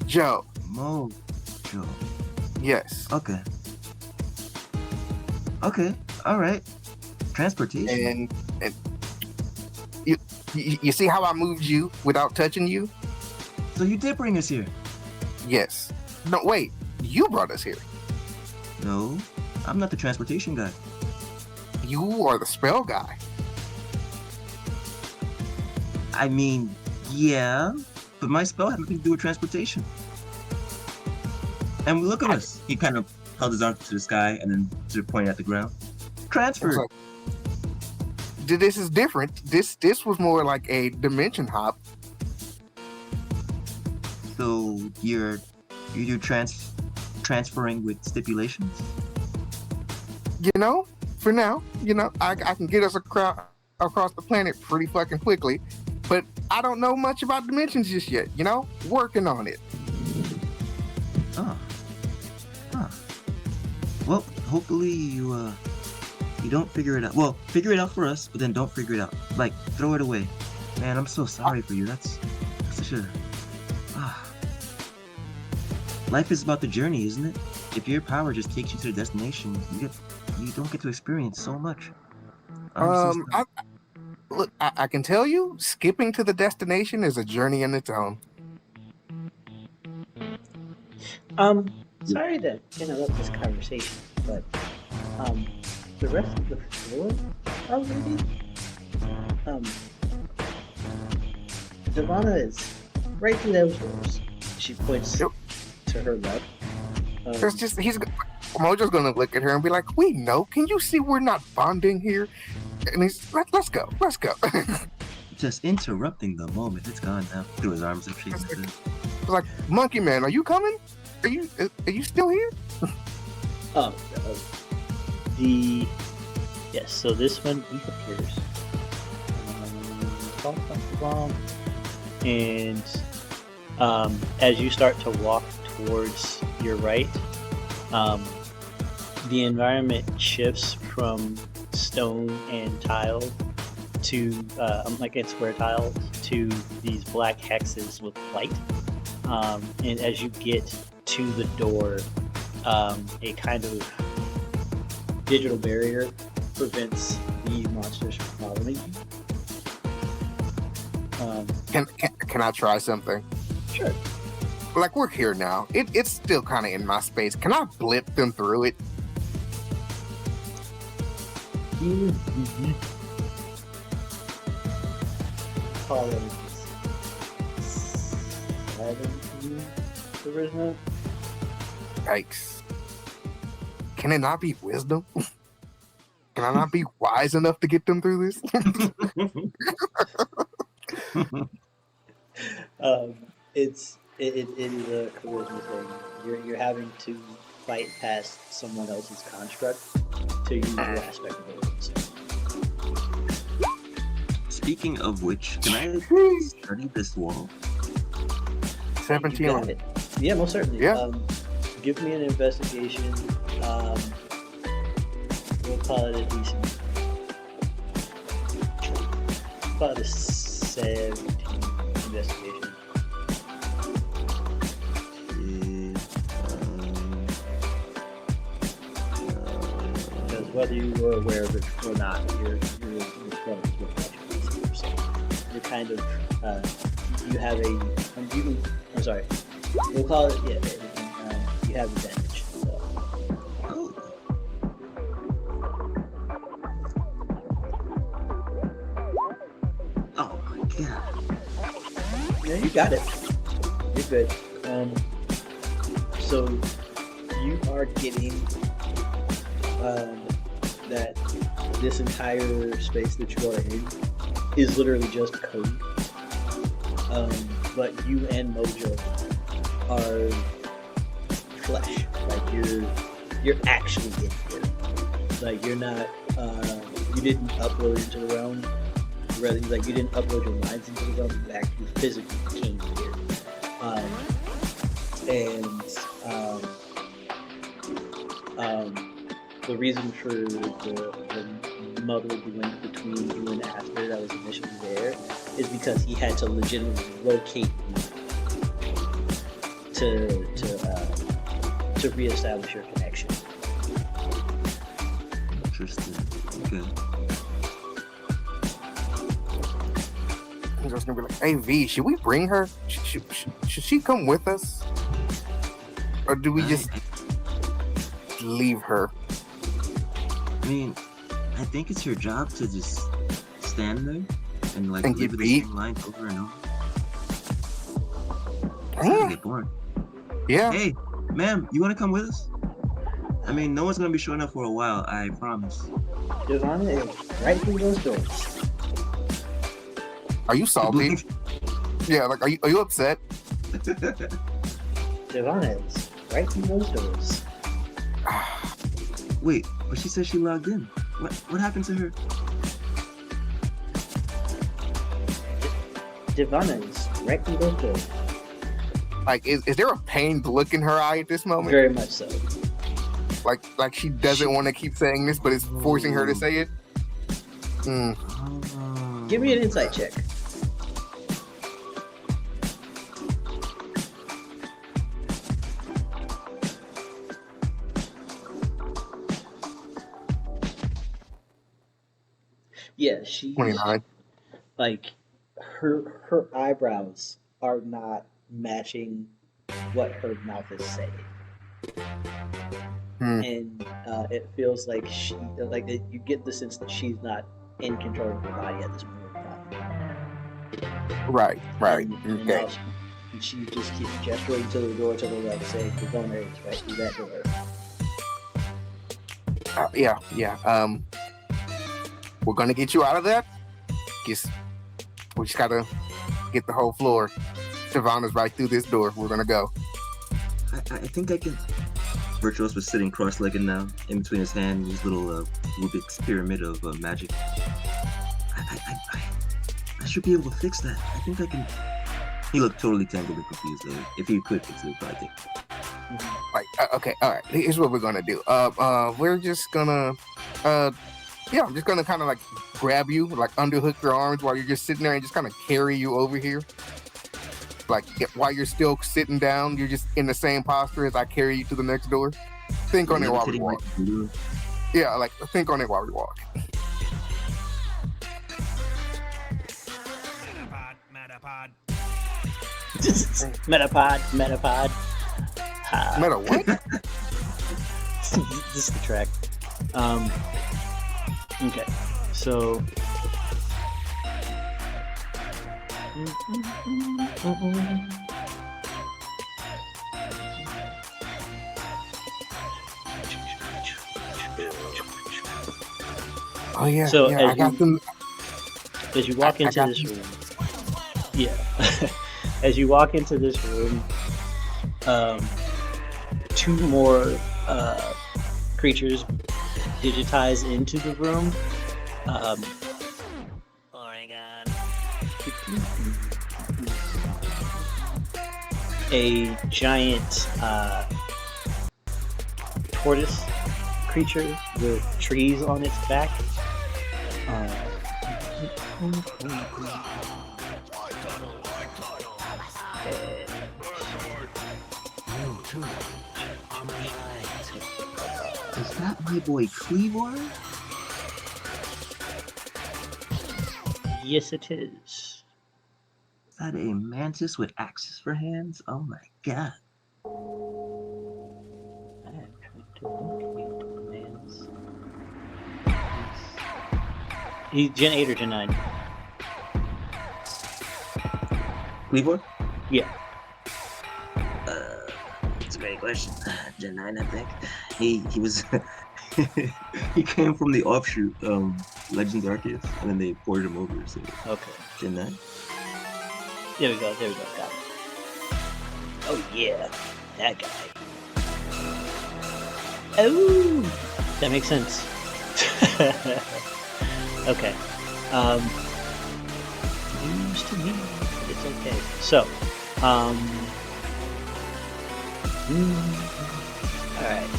Joe. Mojo. Yes. Okay. Okay. All right. Transportation. And you see how I moved you without touching you? So you did bring us here? Yes. No, wait. You brought us here. No, I'm not the transportation guy. You are the spell guy. I mean, yeah, but my spell had nothing to do with transportation. And look at us. He kind of held his arm to the sky and then sort of pointed at the ground. Transferred. Like, this is different. This was more like a dimension hop. So you do transferring with stipulations? You know, for now, I can get us across the planet pretty fucking quickly, but I don't know much about dimensions just yet. Working on it. Oh. Huh. Well, hopefully you don't figure it out. Well, figure it out for us, but then don't figure it out. Like, throw it away. Man, I'm so sorry for you. That's such a... Life is about the journey, isn't it? If your power just takes you to the destination, you don't get to experience so much. I can tell you, skipping to the destination is a journey in its own. Sorry to interrupt this conversation, but the rest of the floor already. Savannah is right through those doors. She points to her left. There's just Mojo's gonna look at her and be like, "We know. Can you see we're not bonding here?" And he's let's go. Just interrupting the moment. It's gone now. Threw his arms up, shaking his head. Like, Monkey Man, are you coming? Are you still here? Yes. So this one he appears. And as you start to walk towards your right, the environment shifts from stone and tile to like in square tiles to these black hexes with light. And as you get to the door, a kind of digital barrier prevents the monsters from following you. Can I try something? Sure. Like, we're here now. It's still kind of in my space. Can I blip them through it? Call it 17 charisma. Yikes. Can it not be wisdom? Can I not be wise enough to get them through this? It is a charisma thing. You're having to fight past someone else's construct to use your aspect abilities. Speaking of which, can I study this wall? 17. You got it. Yeah, most certainly. Yeah. Give me an investigation. We'll call it a decent. About a 17 investigation. Because whether you were aware of it or not, you're kind of you have I'm sorry. We'll call it you have advantage. So. Oh my god. Yeah, you got it. You're good. So you are getting that this entire space that you are in is literally just code. But you and Mojo are flesh. Like you're actually in here. Like you're not. You didn't upload into the realm. Rather, like you didn't upload your minds into the realm. You actually physically came here. The reason for the muddled link between you and Aster that was initially there is because he had to legitimately locate you to reestablish your connection. Interesting. Okay. I'm just gonna be like, hey V, should we bring her? Should she come with us? Or do we just leave her? I mean, I think it's your job to just stand there and like And get deliver the beat? same lines over and over. It's Yeah. gonna get boring. Yeah. Hey, ma'am, you wanna come with us? I mean, no one's gonna be showing up for a while, I promise. Devon is right through those doors. Are you salty? Yeah, like, are you upset? Devon is right through those doors. Wait, but she said she logged in. What happened to her? Devon is right through those doors. Like, is there a pained look in her eye at this moment? Very much so. Like she doesn't want to keep saying this, but it's forcing her to say it. Mm. Give me an insight check. Yeah, she 29. like her eyebrows are not matching what her mouth is saying. And it feels like you get the sense that she's not in control of her body at this point in time. Right. And Okay. now she just keeps gesturing to the door to the left, saying, "We're going there, it's right through that door." Yeah. We're gonna get you out of that. We just gotta get the whole floor. Savannah's right through this door. We're gonna go. I think I can. Virtuous was sitting cross-legged now, in between his hand, his little Rubik's pyramid of magic. I should be able to fix that. I think I can. He looked totally tangled and confused. If he could fix it, he'd probably take it. Like, okay, all right. Here's what we're gonna do. We're just gonna, I'm just gonna kind of like grab you, like underhook your arms while you're just sitting there, and just kind of carry you over here. Like while you're still sitting down, you're just in the same posture as I carry you to the next door. Think on it while we walk. Yeah, like think on it while we walk. Metapod. Meta what? This is the track. Okay, so. Oh yeah. So yeah, I got them. As you walk into this room, as you walk into this room, two more creatures digitize into the room. Oh my god. A giant tortoise creature with trees on its back. Is that my boy Cleavor? Yes, it is. Is that a mantis with axes for hands? Oh my god. I'm trying to locate the man's. He's Gen 8 or Gen 9? Cleavor? Yeah. That's a great question. Gen 9, I think. He was he came from the offshoot Legends Arceus, and then they ported him over. So Okay. Gen 9. There we go. Got it. Oh yeah, that guy. Oh, that makes sense. Okay. News to me. It's okay. So, alright.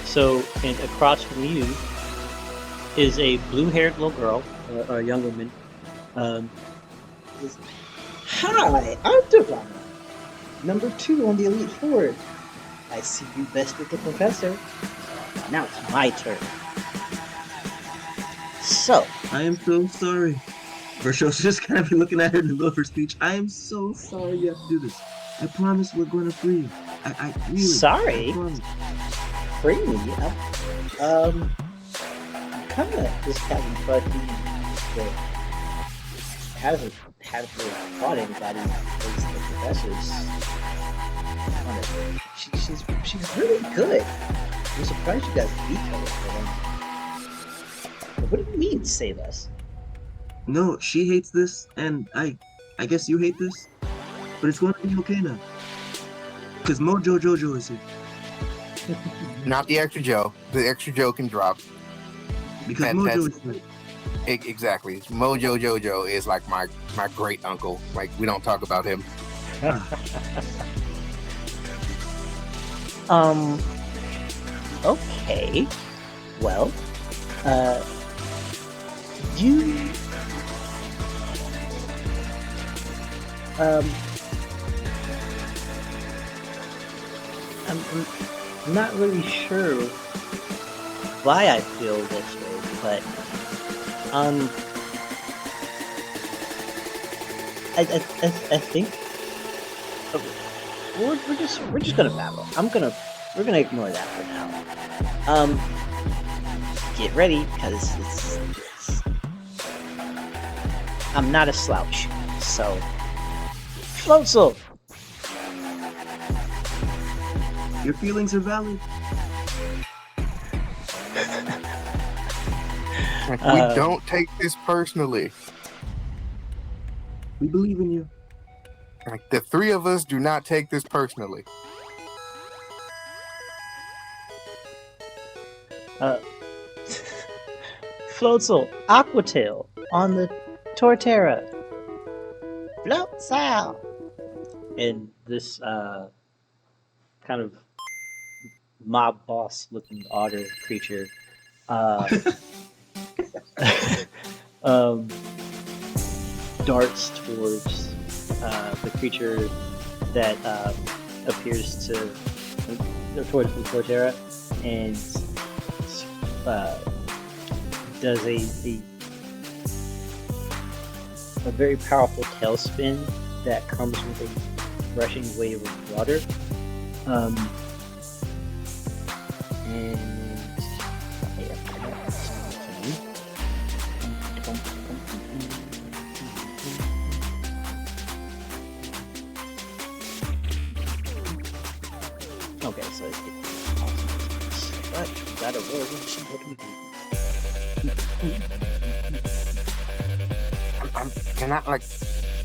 So, and across from you is a blue-haired little girl, or a young woman. Hi, I'm Devon. Number 2 on the Elite Four. I see you bested the professor. Now it's my turn. So, I am so sorry. Virtuo's just kind of looking at her in the middle of her speech. I am so sorry you have to do this. I promise we're going to free you. I really. Sorry? I promise. free me. I'm kind of just having fun that hasn't really fought anybody against the professors. She's really good. I'm surprised you guys beat her. But what do you mean, say less? No, she hates this, and I guess you hate this, but it's going to be okay now. Because Mojo Jojo is here. Not the extra Joe. The extra Joe can drop. Because That- Mojo that's- is here. Exactly. Mojo Jojo is like my great uncle. Like, we don't talk about him. Okay. Well, you I'm not really sure why I feel this way, but I think we're just gonna battle. We're gonna ignore that for now. Get ready, because I'm not a slouch. So, Floatzel. Your feelings are valid. Like, we don't take this personally. We believe in you. Like, the three of us do not take this personally. Floatzel, Aquatail on the Torterra. Floatzel. And this kind of mob boss looking otter creature darts towards the creature that appears to towards the Torterra and does a very powerful tailspin that comes with a rushing wave of water. Okay, so it's awesome. But we gotta roll and see what we do. I'm cannot like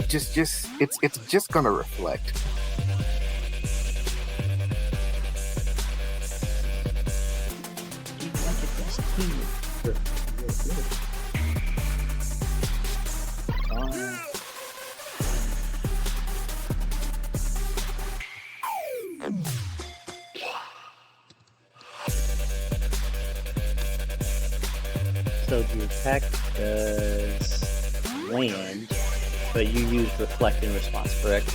just it's just gonna reflect. Do you like it best here? So the attack does land, but you use reflect in response, correct?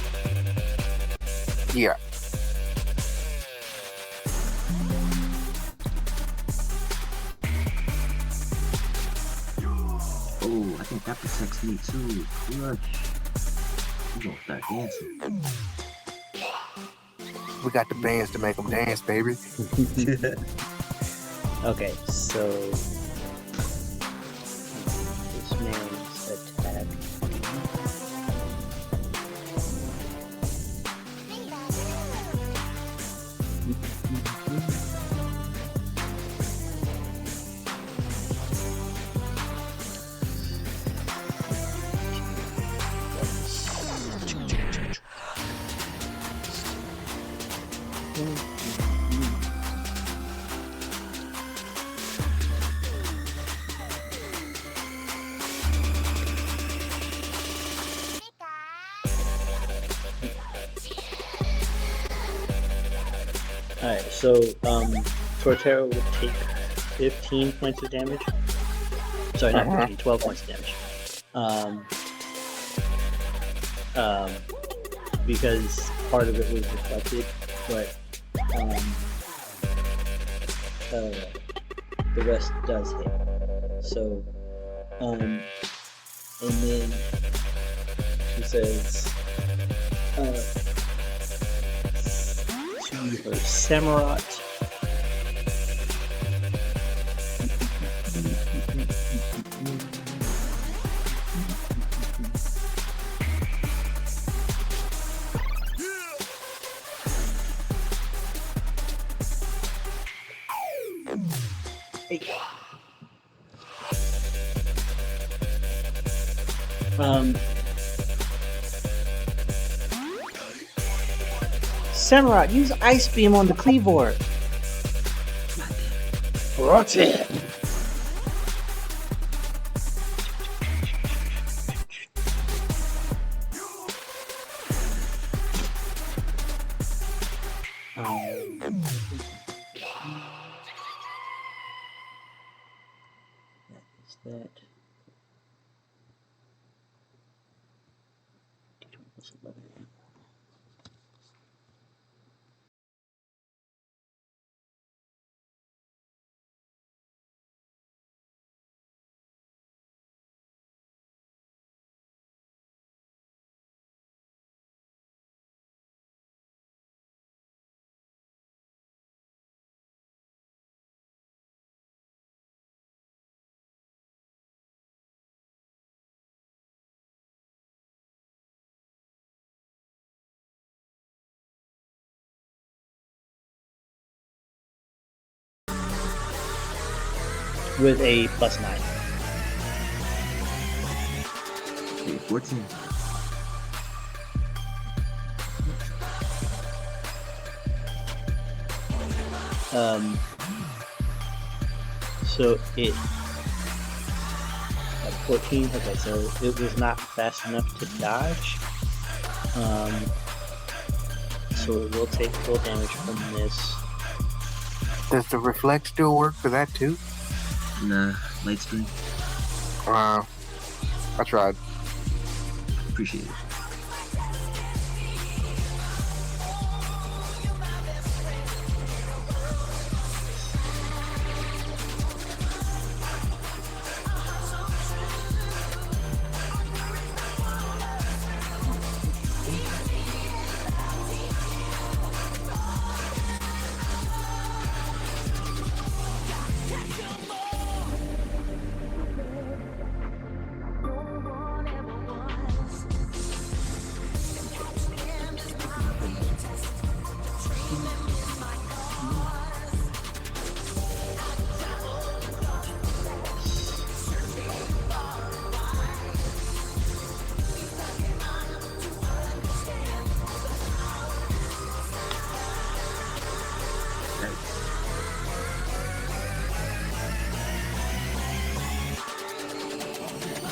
Yeah. Oh, I think that protects me too. Clutch. You gonna start dancing. We got the bands to make them dance, baby. Okay, so this man's attack. Alright, so Torterra would take 15 points of damage. Sorry, not 15, 12 points of damage. Because part of it was reflected, but the rest does hit. So, and then she says to her Samurott. Samurott, use Ice Beam on the Cleavor. Rotate. That. With a +9. Okay, 14. So it at 14. Okay, so it was not fast enough to dodge. So it will take full damage from this. Does the reflect still work for that too? Nah, light screen. I tried. Appreciate it.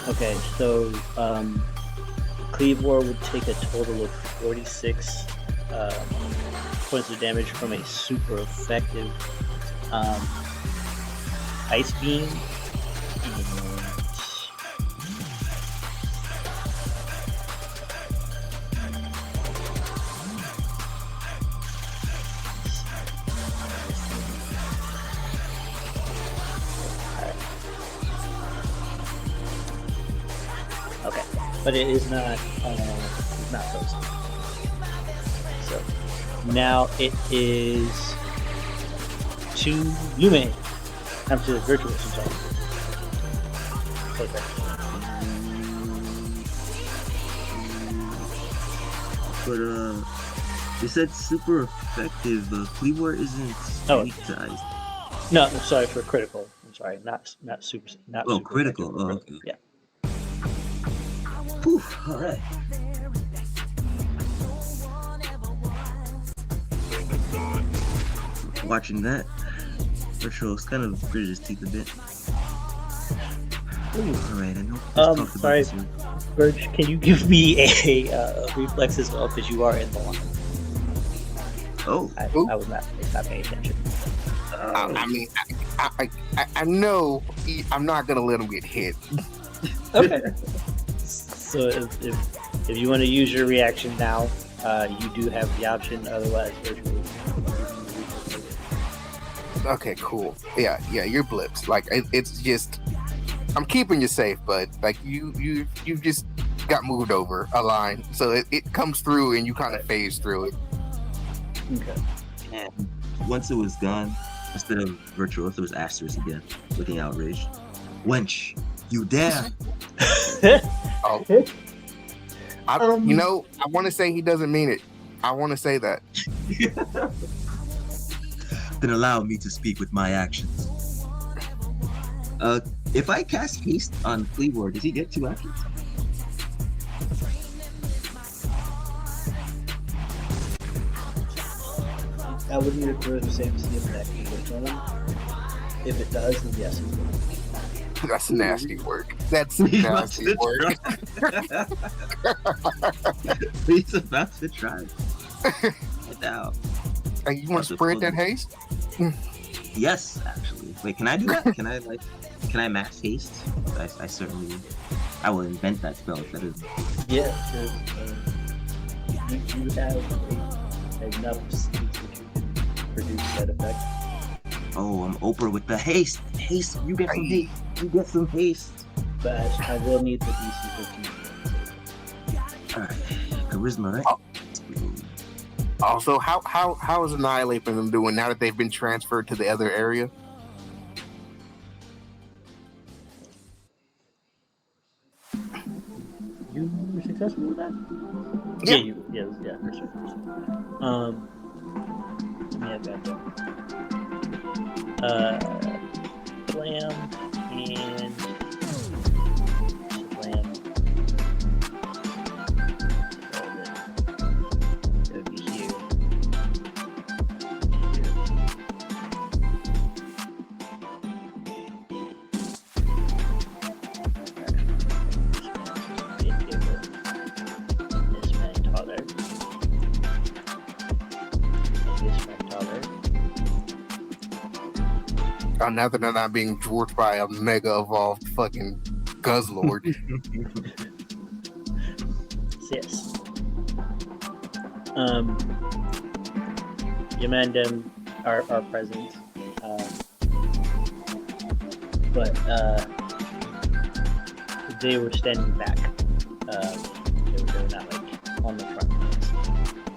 Okay, so Cleavor would take a total of 46 points of damage from a super effective Ice Beam. Okay, but it is not frozen. So now it is to Lume. I'm to Vyrtuous, I'm sorry. Okay. But you said super effective. Cleavor isn't weak to ice. No, I'm sorry for critical. I'm sorry, not super. Not Oh, super critical. effective. Oh, okay. Yeah. Whew, all right. Watching that, Virtual's kind of gritted his teeth a bit. All right, I know. we just talked about Sorry, this one. Verge, can you give me a reflex as well, because you are in the line. Oh, I was not paying attention. I mean, I know I'm not gonna let him get hit. Okay. So if you want to use your reaction now, you do have the option. Otherwise, virtually. Okay, cool. Yeah, you're blips. Like it's just, I'm keeping you safe, but like you just got moved over a line, so it comes through and you kind of phase through it. Okay. and once it was gone, instead of Virtuous, it was Asterisk again, looking outraged. Wench, you dare! Oh, I want to say he doesn't mean it. I want to say that. Then allow me to speak with my actions. If I cast haste on Fleabor, does he get 2 actions? I would need to throw the same see if that can work on him. If it does, then yes. That's nasty work. That's nasty work. He's about to try. Get out. Hey, you want to sprint that haste? Yes, actually. Wait, can I do that? Can I max haste? I certainly, I will invent that spell if that is. Yeah, you have enough speed that you can produce that effect. Oh, I'm Oprah with the haste. Haste, you get some haste. You get some haste. But I will need the DC 15. Alright, charisma, right? Also, how is Annihilating them doing now that they've been transferred to the other area? You were successful with that? Yeah. Yeah, for sure. Let me have that down. Slam and slam. It would be here. This man taller. Oh, now that they're not being dwarfed by a mega evolved fucking Guzzlord. Yes. Yamandem are present, but they were standing back. They were not like on the front.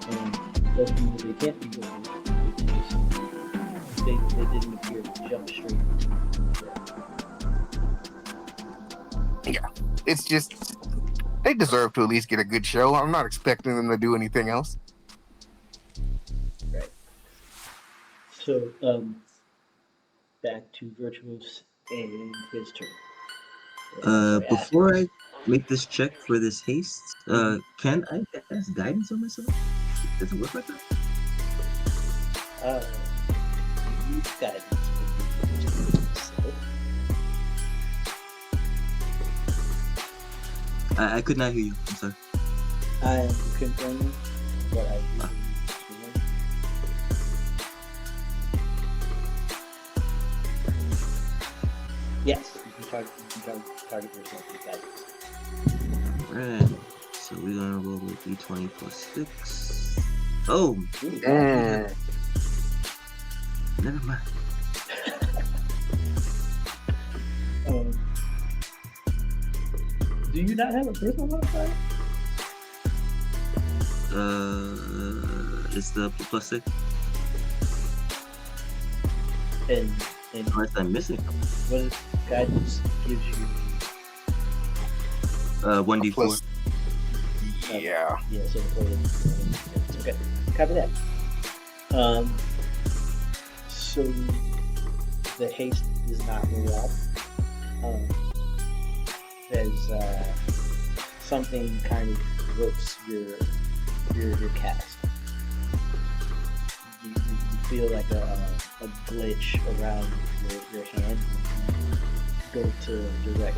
And they can't be going. They didn't appear to jump straight. Yeah, it's just they deserve to at least get a good show. I'm not expecting them to do anything else. Right. So, back to Virtuous and his turn. Before I make this check for this haste, can I cast guidance on myself? Does it work like that? Guidance. I could not hear you. I'm sorry. I am confirming what I do. Yes, you can target yourself with guidance. Alright. So we're gonna roll with d20 plus 6. Oh! Never mind. Do you not have a personal modifier? It's the plus 6. And Unless I'm missing. what is guidance gives you? 1d4. Plus- Yeah. Yeah, so okay, copy that. So the haste does not roll out. There's something kind of ropes your cast. You feel like a glitch around your hand. Go to direct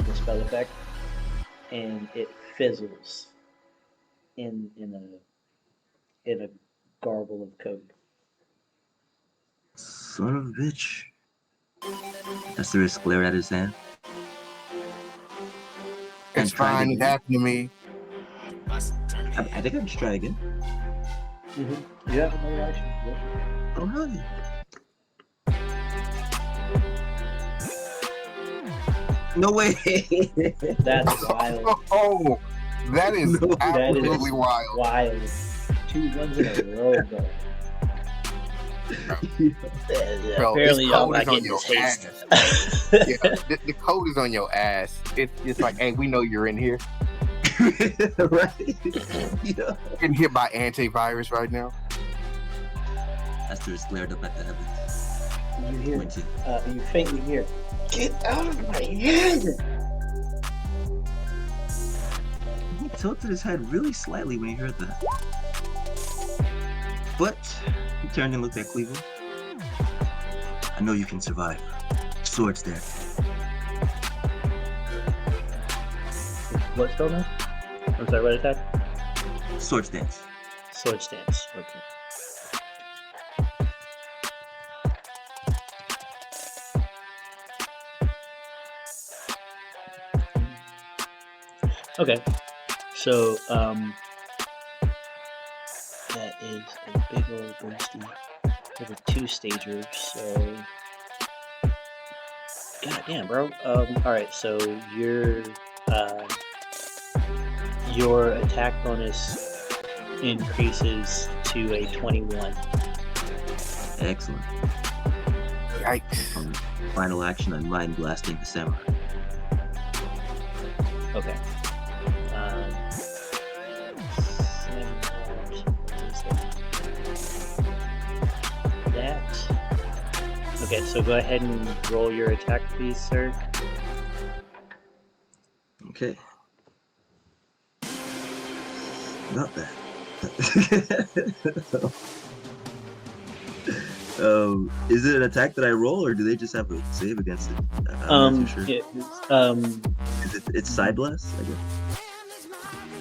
the spell effect, and it fizzles in a in a garble of code. Son of a bitch. Asterisk glared at his hand. It's And tried fine. It again. happened to me. I think I'll just try again. Mm-hmm. You have another action. Yeah. Oh, hell yeah. No way. That's wild. Oh, that is No, that is absolutely wild. Wild. 2 runs in a row, bro. Yeah, Bro, apparently this y'all code not is on getting your this haste. Yeah, the code is on your ass. It's like, hey, we know you're in here. Right? Yeah. Getting hit by antivirus right now. Asterisk glared up at the heavens. You hear, Pointed. you faintly hear, "Get out of my head!" He tilted his head really slightly when he heard that. But he turned and looked at Cleveland. I know you can survive. Swords there. What spell now? I'm sorry, what attack? Sword stance. Sword stance. Okay. Okay. So, that is a big old boosty with a 2-stager, so goddamn, bro. Alright, so your attack bonus increases to a 21. Excellent. Yikes. Final action on mind blasting the samurai. Okay. That. Okay, so go ahead and roll your attack, please, sir. Okay. Not that. Is it an attack that I roll, or do they just have a save against it? I'm not too sure. It's side blast, I guess.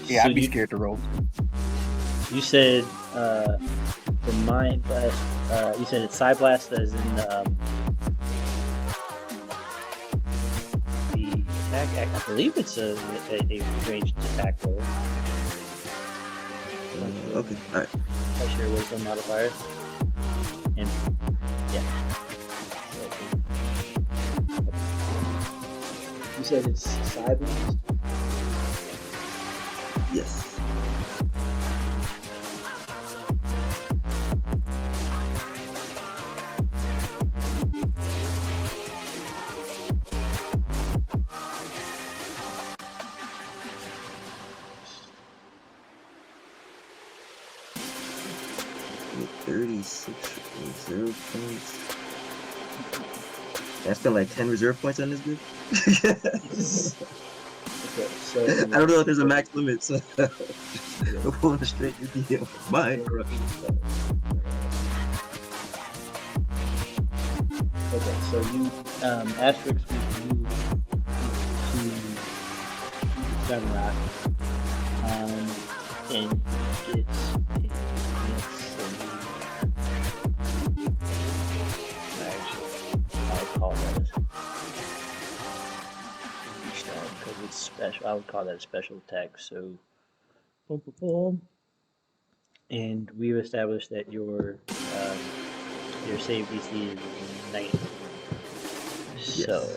Yeah, So I'd be you- scared to roll. You said the mind blast. You said it's side blast, as in the attack. I believe it's a ranged attack roll. Okay, alright. That's your wisdom modifier. And yeah. You said it's side blast. Yes. Wait, 36 reserve points. I spent like 10 reserve points on this dude. Okay, so I don't know if there's a max limit, so I'm pulling a straight UPM. Mine. Okay, so you asterisk with you to Sunrock, and you get I'll call that because it's special. I would call that a special attack. So, boom, boom, boom. And we've established that your save DC is 19. So.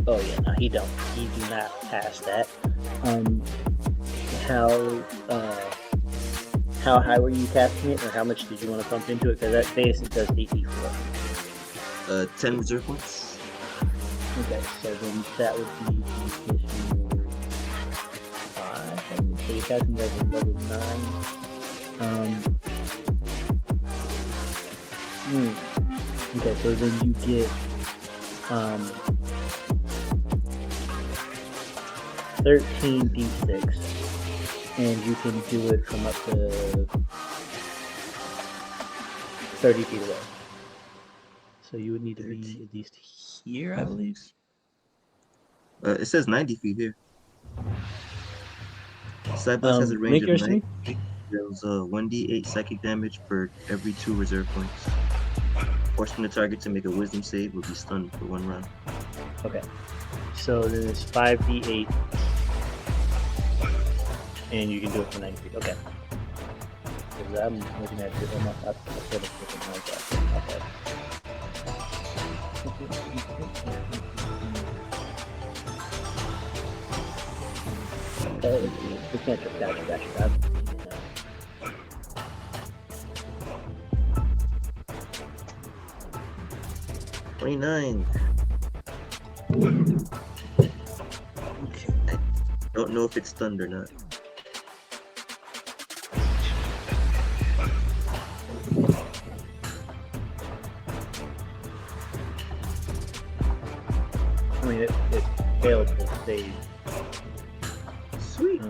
Oh yeah, no, he don't. He do not pass that. How high were you casting it, or how much did you want to pump into it? Because that basically does DD4. 10 reserve points. Okay, so then that would be additional 5. So you're casting that at level 9. Okay, so then you get 13d6, and you can do it from up to 30 feet away. So you would need to be at least here, I believe. It says 90 feet here. Side Blast has a range Link of yours to 90 me. feet. Deals 1d8 psychic damage for every 2 reserve points. Forcing the target to make a wisdom save will be stunned for 1 round. Okay. So then it's 5d8. And you can do it for 90 feet. Okay. Because I'm looking at it. I'm not looking like that. Okay. We can't just dash. 29. Okay. I don't know if it's stunned or not. I mean, it failed to save. Sweet.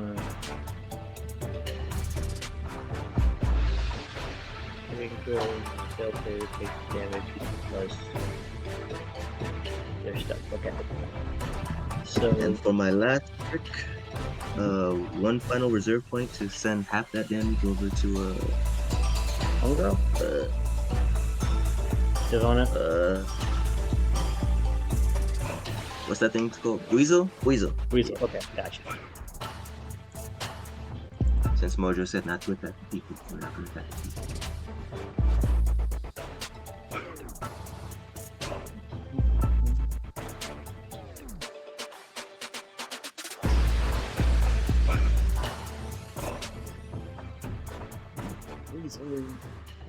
Failed to take damage plus their stuff. Okay. So And for my last trick, 1 final reserve point to send half that damage over to Homegirl? Devona? what's that thing called? Weasel? Weasel. Okay, gotcha. Since Mojo said not to attack the people, we're not going to attack the people.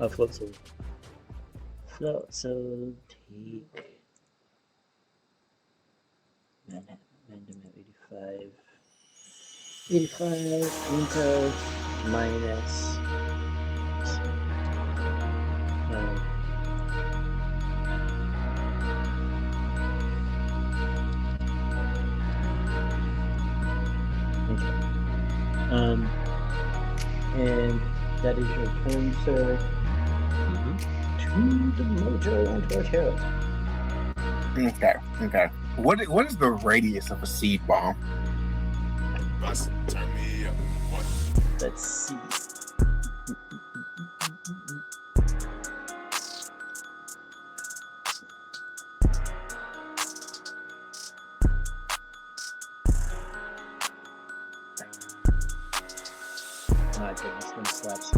Float soul. Float soul, take. Random at 85. 85 into minus. Okay. And that is your turn, sir. To the Mojo and Vyrtuous. Okay. What is the radius of a seed bomb? Bus, turn me up. What? Let's see. My goodness, one slaps.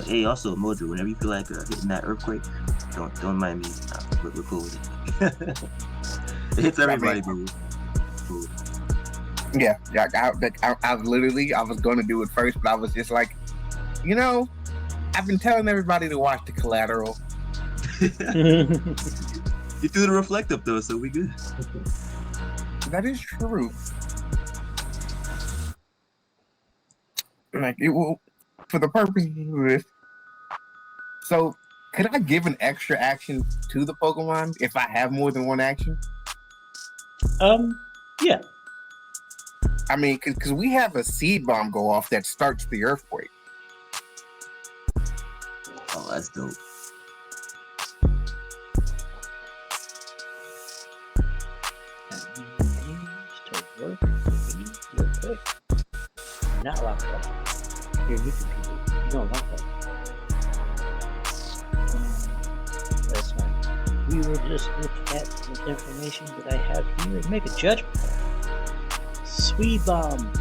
Hey, also Mojo, whenever you feel like hitting that earthquake, don't mind me. We're cool with it. It hits everybody, but we're cool. Yeah. I literally, I was going to do it first, but I was just like, I've been telling everybody to watch The Collateral. You threw the reflect up though, so we good. That is true. Like, it will, for the purpose of this. So, could I give an extra action to the Pokemon if I have more than one action? Yeah. I mean, because we have a seed bomb go off that starts the earthquake. Oh, that's dope. To work real quick. Not locked up. You're new to people. You don't lock up. That's fine. We will just look at the information that I have here and make a judgment. Sweet bomb.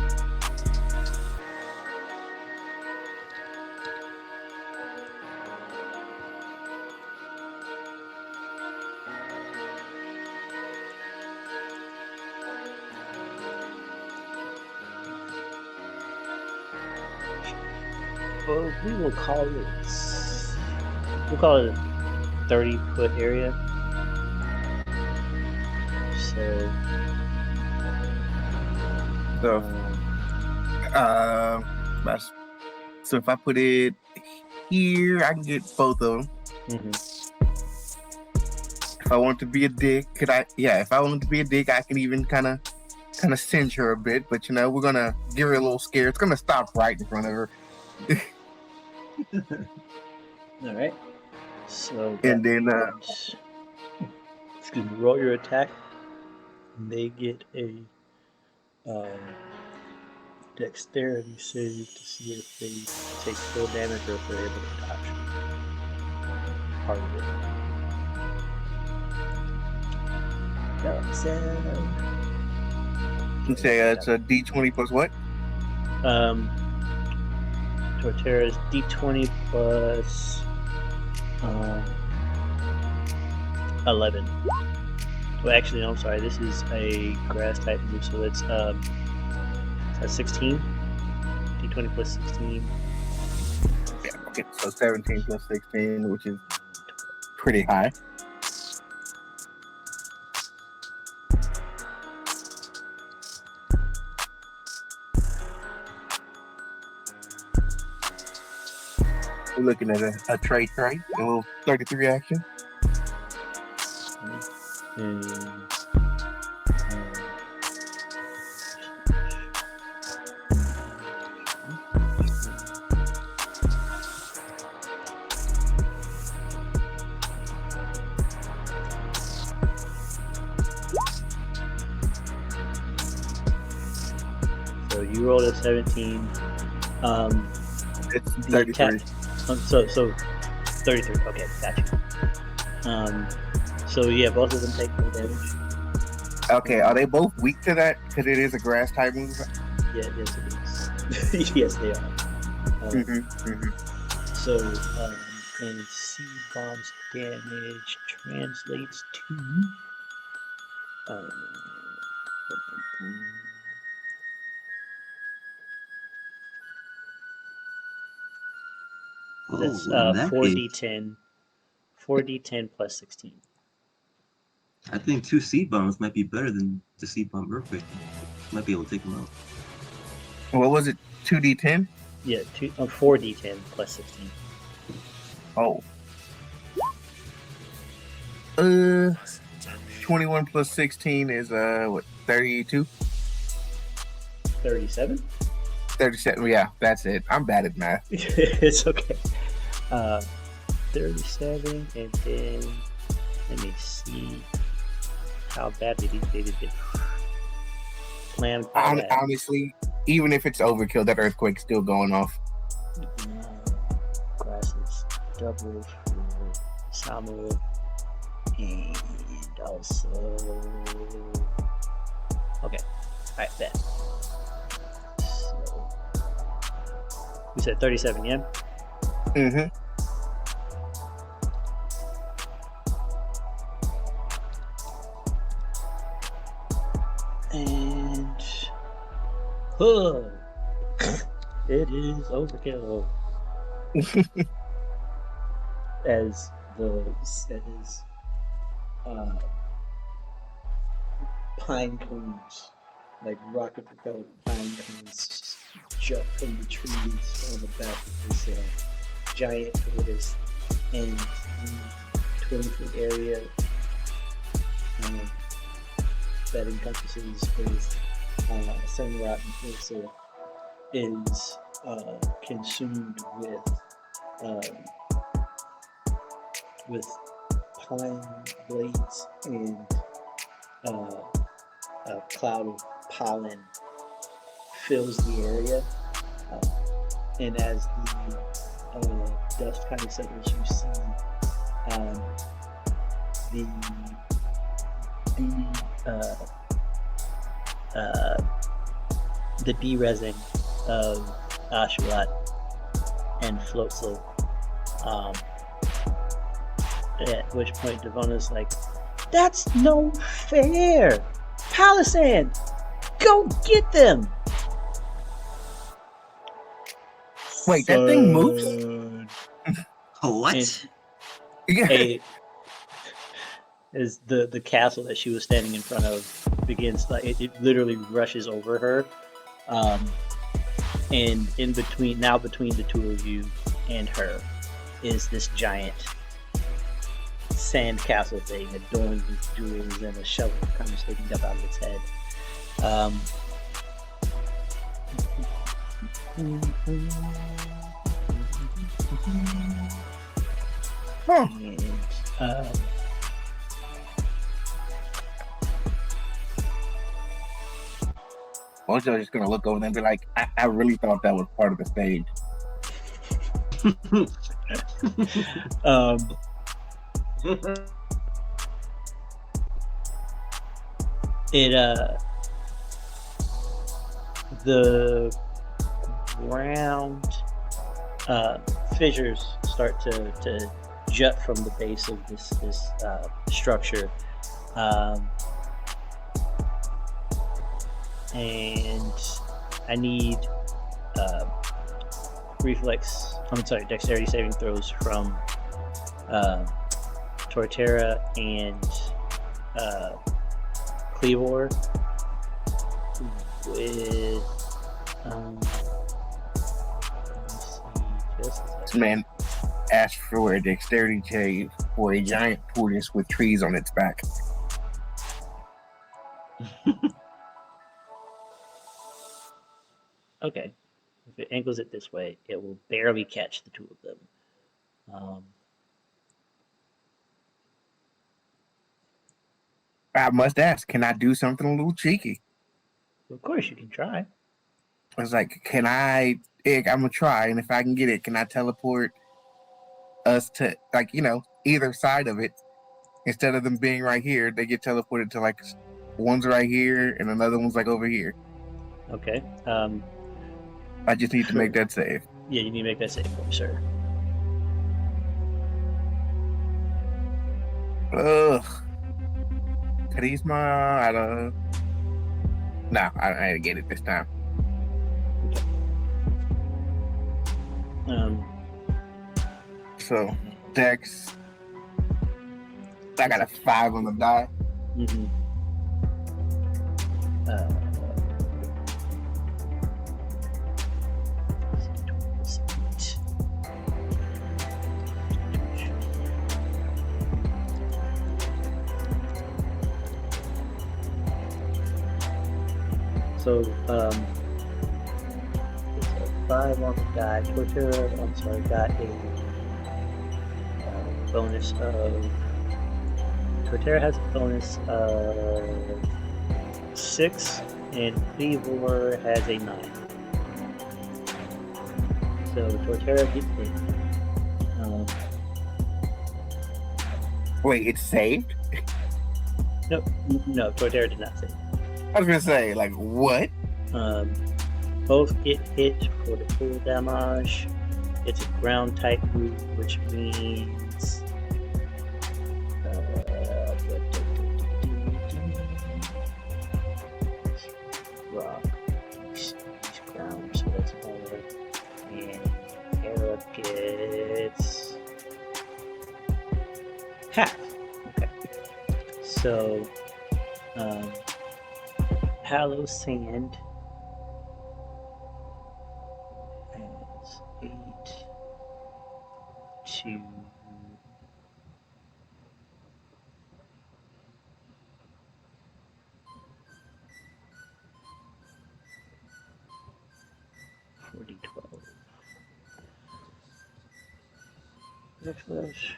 Well, we will call it. We'll call it a 30-foot area. So if I put it here, I can get both of them. If I want to be a dick, could I? Yeah, if I want to be a dick, I can even kind of cinch her a bit. But you know, we're gonna give her a little scare. It's gonna stop right in front of her, All right. So and then excuse me, roll your attack. They get a dexterity save to see if they take full damage or if they're able to dodge part of it. So, you say it's a D20 plus what? Torterra's D20 plus 11. Well, actually, no, I'm sorry. This is a grass type move, so it's 16. D20 plus 16. Yeah, okay, so 17 plus 16, which is pretty high. We're looking at a trade, a little 33 action. And, so you rolled a 17. It's The 33. attack. So 33. Okay, gotcha. So yeah, both of them take full damage. Okay, are they both weak to that? Because it is a grass type move. Yeah, yes it is. Yes, they are. So, and C bombs damage translates to. That's in that case, 4d10. 4d10 plus 16. I think 2 seed bombs might be better than the seed bomb earthquake. Might be able to take them out. What was it? 2d10? Yeah, 4d10 plus 16. Oh. 21 plus 16 is what? 32? 37? 37. Yeah, that's it. I'm bad at math. It's okay. 37, and then let me see how badly they did it. Plan. Honestly, even if it's overkill, that earthquake's still going off. Glasses double for Samu, and also okay. Alright, bet. So we said 37, yeah? Mm-hmm. And it is overkill. as pine cones, like rocket propelled pine cones, jump from the trees on the back of this giant tortoise, and the 20-foot area that encompasses both sunrock and pixel is consumed with pine blades and a cloud of pollen fills the area, and as the dust kind of settles, you see the de-resin of Ashulat and Floatzel. At which point Devona's like, "That's no fair! Palisand, go get them!" Wait, that thing moves? What? Yeah. As the castle that she was standing in front of begins, like it literally rushes over her, And in between, now between the two of you and her, is this giant sand castle thing adorned with jewels and a shovel kind of sticking up out of its head. And, Mojo just gonna look over there and be like, I really thought that was part of the stage. The ground fissures start to jut from the base of this structure, and I need dexterity saving throws from Torterra and Cleavor with This man asked for a dexterity save for a giant tortoise with trees on its back. Okay. If it angles it this way, it will barely catch the two of them. I must ask, can I do something a little cheeky? Of course, you can try. I was like, I'm gonna try, and if I can get it, can I teleport us to, either side of it? Instead of them being right here, they get teleported to, one's right here, and another one's, over here. Okay. I just need to make that save. Yeah, you need to make that save for me, sir. Ugh. Charisma, No, I didn't get it this time. So, Dex, I got a 5 on the die. Mm-hmm. So, it's a 5 on the die. Torterra, got a bonus of. Torterra has a bonus of 6, and Cleavor has a 9. So, Torterra gets in. Wait, it's saved? No, Torterra did not save. I was gonna say, what? Both get hit for the full damage. It's a ground type move, which means rock, he's ground, so that's all. And Hera gets half. Okay, so Hallow Sand has 8 to 40-12. Next flash.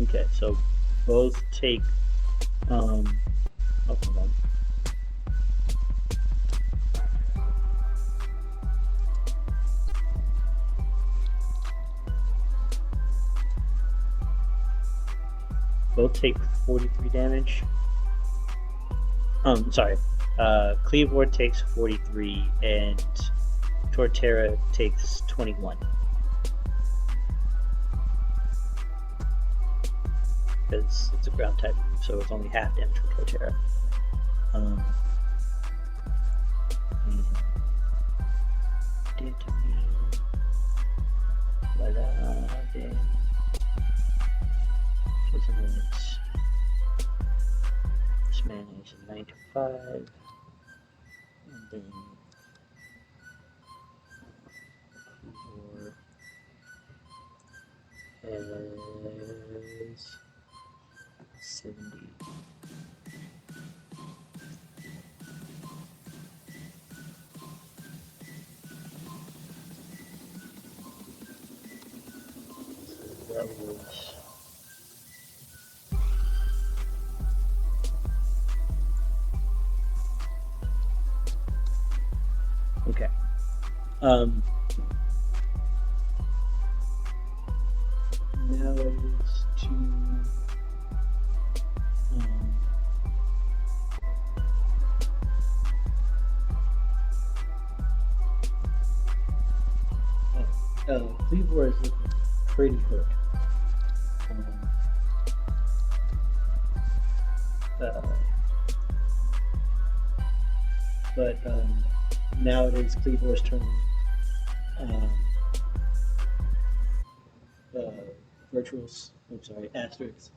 Okay, so both take hold on. Both take 43 damage. Sorry. Cleavor takes 43 and Torterra takes 21. Because it's a ground type move, so it's only half damage for Torterra. Did to me. What's in this? This man is a 9 to 5. And then 4 has 70. That was okay. Now it is to Cleveland is looking pretty hurt. But now it is Cleveland's turn. Virtuous, I'm sorry, Asterix.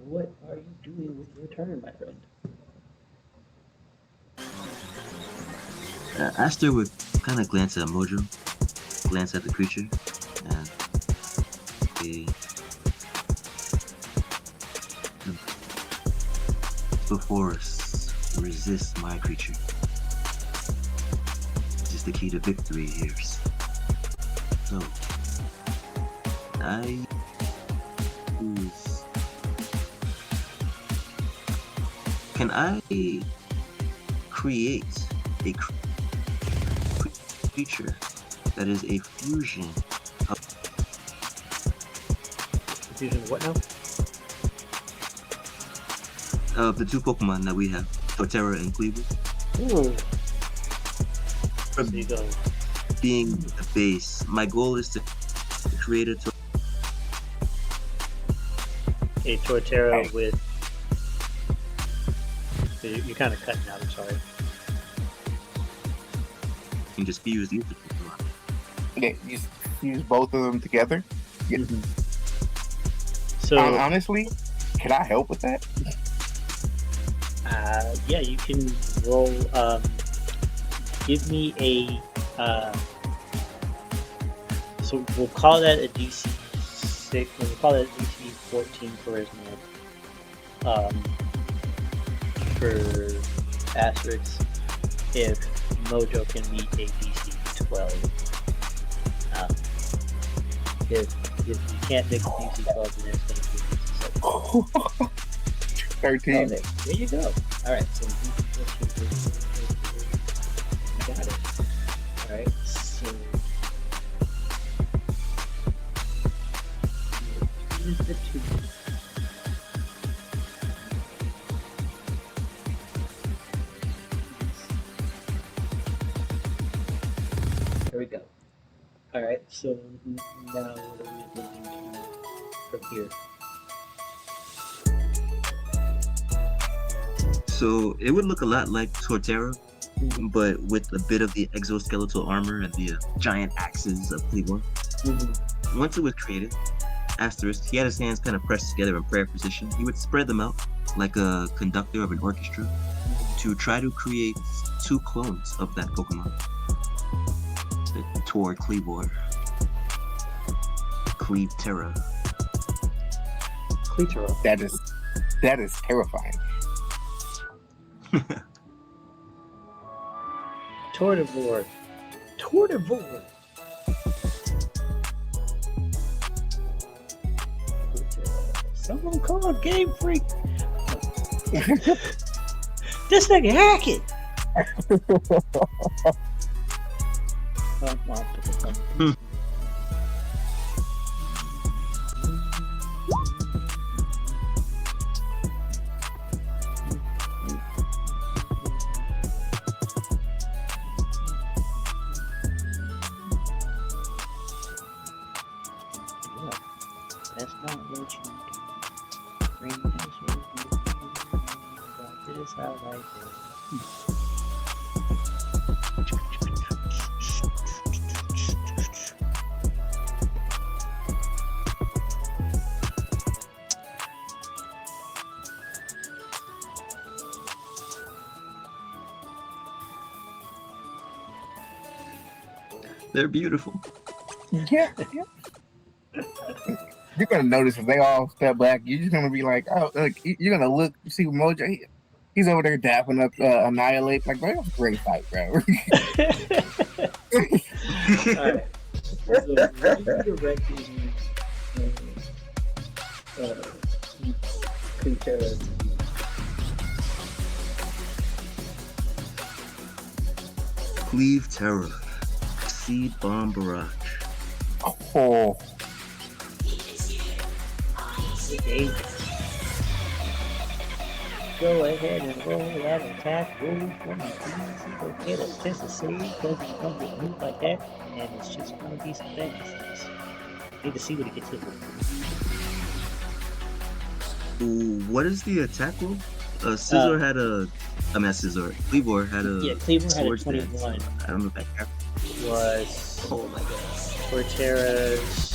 What are you doing with your turn, my friend? Aster would kind of glance at Mojo, glance at the creature, and before us, resist my creature. This is the key to victory here. So, I use. Can I create a creature that is a fusion of Fusion of what now? of the two Pokemon that we have, Torterra and Cleveland? Ooh. So you go. Being the base, my goal is to create a A Torterra with. You're kind of cutting out, I'm sorry. and just fuse the other Pokemon. Yeah, you use both of them together. Yeah. Mm-hmm. So honestly, can I help with that? yeah, you can roll. Give me a. So we'll call that a DC 6. We'll call that a DC 14 charisma. For Asterix, if Mojo can meet a DC 12. If you can't make a DC 12, then it's going to be a DC 7. 13. Oh, there you go. Alright, so you got it. Alright, so use the 2. There we go. Alright, so now what are we looking to from here? So it would look a lot like Torterra, but with a bit of the exoskeletal armor and the giant axes of Cleveland. Mm-hmm. Once it was created, Asterisk, he had his hands kind of pressed together in prayer position. He would spread them out like a conductor of an orchestra to try to create 2 clones of that Pokemon. The Tor Cleavor. Cleavterra. Cleavterra. That is terrifying. Tortivore. Tortivore. Someone call Game Freak. This thing hacking. That's not what you do. Bring this with you. This is how I do. They're beautiful. Yeah. You're gonna notice if they all step back. You're just gonna be like, oh, like you're gonna look, see Mojo. He's over there dapping up Annihilate. Like, bro, that was a great fight, bro. Alright. So, what is directing Quintera to do? Cleave Terror. Seed Bomb Barrage. Oh, Okay. Go ahead and roll that attack. Roll for me, please. You don't get a chance to save because he's going to get moved like that, and it's just going to be some things. Need to see what he gets hit with. Ooh, what is the attack roll? Scizor had a. I mean, Scizor. Cleavor had a. Yeah, Cleveland had a Swords Dance. 21. I don't know if I care. Was Oh my god. Torterra's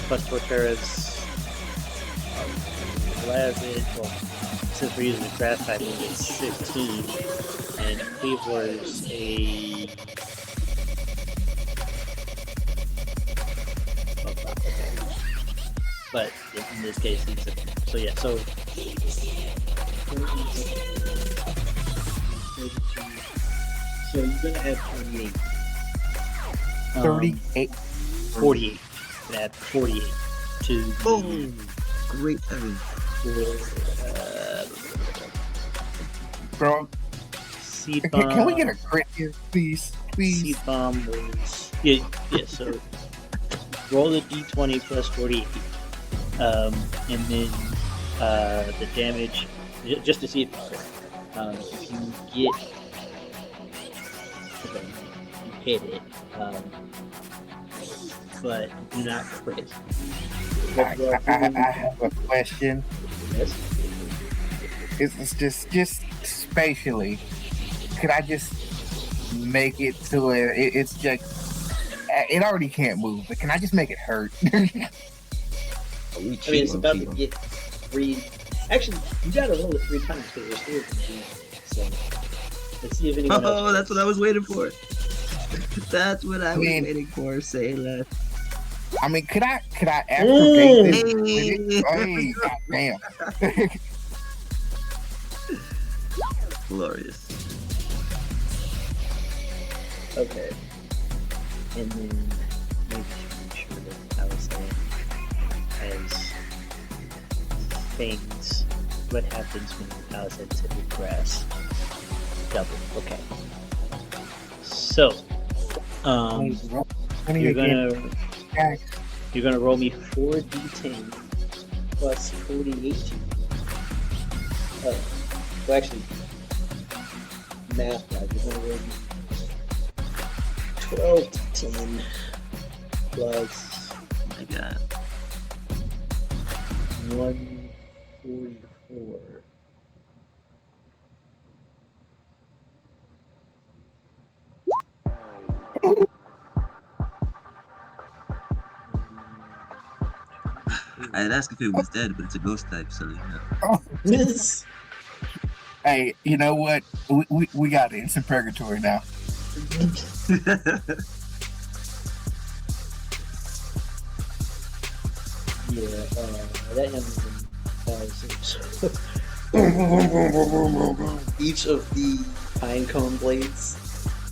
plus Torterra's 11. Well, since we're using the grass type, it's 15, and Cleavor's a. But in this case, he's a, so yeah. So. So you're gonna have 28. 38. 48. You're gonna have 48 to Oh, great heaven. Bro, Seed can Bomb. we get a crit here, please? Please. Seed Bomb was yeah. So roll the d20 plus 48, and then the damage just to see if you get. Okay, you hit it, but do not crit. I have a question. Yes. It's just spatially. Could I just make it to where it's just it already can't move, but can I just make it hurt? We I mean, it's about to get 3. Actually, you gotta roll it 3 times because there's 3 of them. So let's see if anyone else. Oh, that's what I was waiting for. That's what I was Man. waiting for. Say less. I mean, could I abrogate this? Hey. Hey, goddamn. Glorious. Okay. And then maybe make sure that I was saying as things what happens when I was into the grass. Double. Okay. So you're gonna roll me 4d10 plus 48. Well actually math wise, you're gonna roll me 12d10 plus My god. 144. I'd ask if it was dead, but it's a ghost type, so you know. This Hey, you know what? We got it. It's in purgatory now. yeah, that each of the pine cone blades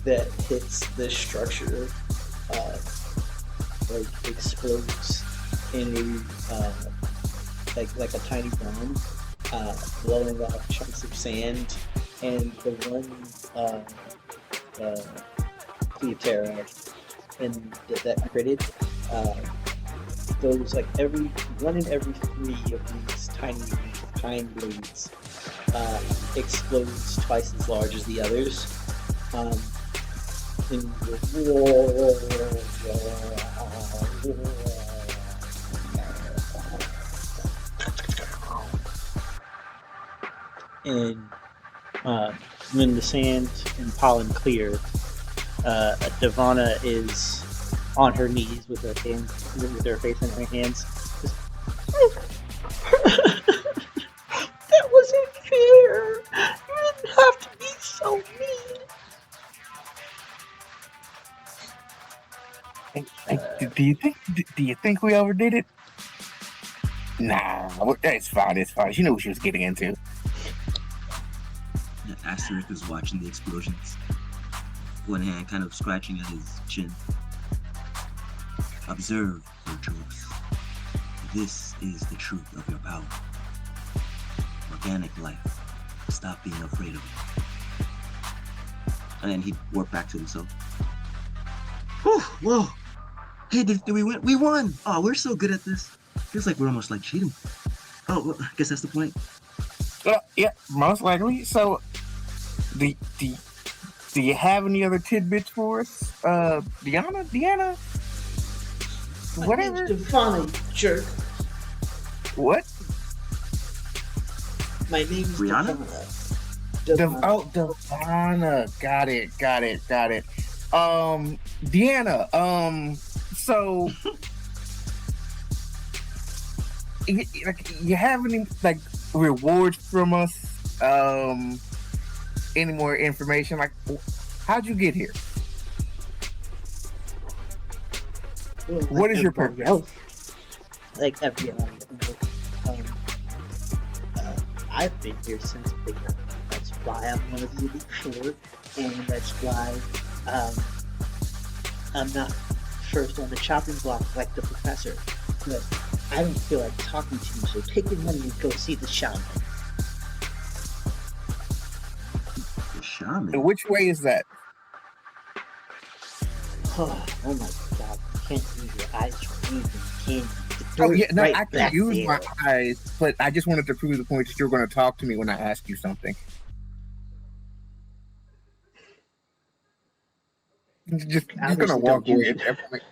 that hits this structure like explodes in like a tiny bomb, blowing off chunks of sand, and the one Cleotera and that critted those like every 1 in every 3 of these tiny pine blades explodes twice as large as the others. And when the sand and pollen clear, Devana is on her knees with her hands, with her face in her hands. That wasn't fair. You didn't have to be so mean. Do you think? Do you think we overdid it? Nah, it's fine. It's fine. She knew what she was getting into. Asterisk is watching the explosions. One hand kind of scratching at his chin. Observe, Vyrtuous. This is the truth of your power. Organic life. Stop being afraid of it. And then he warped back to himself. Whew, whoa! Hey, did we win? We won! Oh, we're so good at this. Feels like we're almost like cheating. Oh, well, I guess that's the point. Yeah, most likely. So, do you have any other tidbits for us? Deanna? Whatever. Devana, you jerk. What? My name's Rihanna? Devana. Devana. Got it. Deanna, so you have any like rewards from us? Any more information? Like, how'd you get here? Well, like What is your everybody purpose? else. Like everyone. I've been here since bigger. That's why I'm one of the Elite Four, and that's why I'm not first on the chopping block like the professor. But I don't feel like talking to you, so take your money and go see the shaman. The shaman. And which way is that? Oh my god, you can't use your eyes for anything, can you? The Oh door's yeah, no, right I can back use there. my eyes, but I just wanted to prove the point that you're going to talk to me when I ask you something. Just Obviously gonna walk don't away use at it. that point.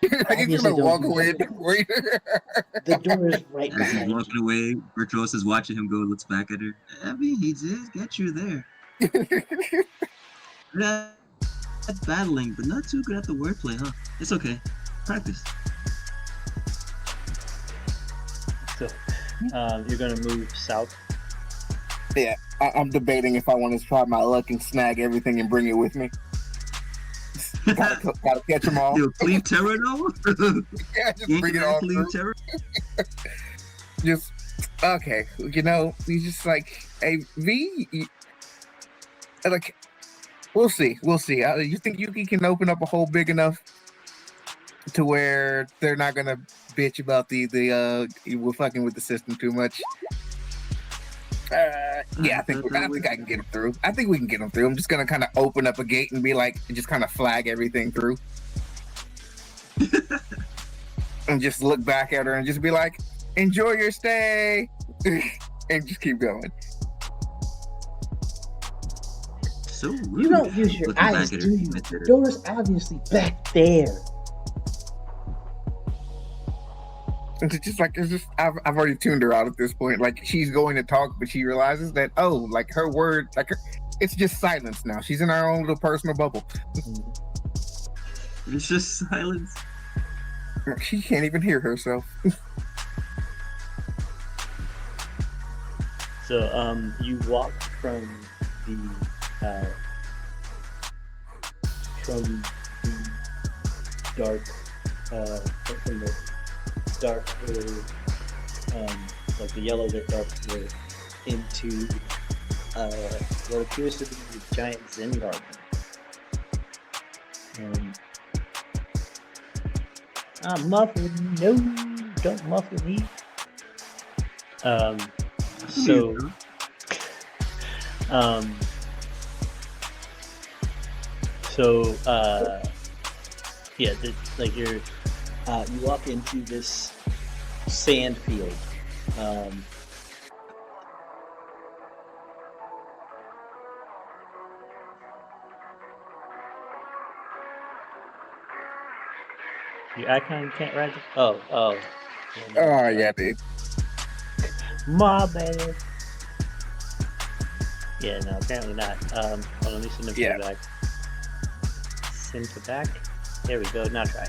Like he's Obviously gonna don't walk use away it. at that point. The door is right As he's behind you. walking away, Vyrtuous is watching him go, looks back at her. I mean, he did get you there. Yeah, that's battling, but not too good at the wordplay, huh? It's okay. Practice. So, you're gonna move south. Yeah, I'm debating if I want to try my luck and snag everything and bring it with me. Gotta catch them all. Yo, clean terror though? Yeah, just Yank bring it that all clean through. terror? Just okay. You know, he's just like, hey, V. Like, we'll see. You think Yuki can open up a hole big enough to where they're not gonna bitch about we're fucking with the system too much? Yeah, I think I can get him through. I think we can get him through. I'm just gonna kind of open up a gate and be like, just kind of flag everything through, and just look back at her and just be like, "Enjoy your stay," and just keep going. So rude. You don't use your Looking back eyes, at do her, you? admit The that- door's obviously back there. It's just like I've already tuned her out at this point. Like she's going to talk, but she realizes that like her word, it's just silence now. She's in her own little personal bubble. It's just silence. She can't even hear herself. So, you walk from the dark, from the dark blue, like the yellow lit dark blue, into what appears to be a giant Zen garden. Muffle, no, don't muffle me. So, yeah, like you walk into this sand field. Your icon can't ride this? Oh. Oh yeah, dude. My bad. Yeah, no, apparently not. Hold on, let me send them Yeah. back. Send to back. There we go. Now try.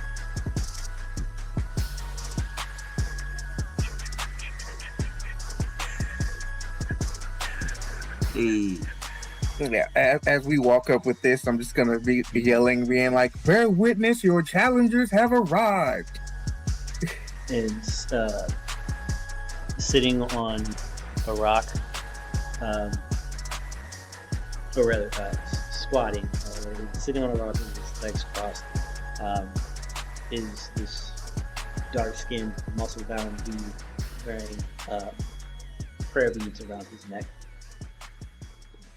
Hey, Yeah, as we walk up with this, I'm just gonna be yelling, being like, "Bear witness, your challengers have arrived." And sitting on a rock, or rather squatting, sitting on a rock with his legs crossed, is this dark-skinned, muscle-bound dude wearing prayer beads around his neck.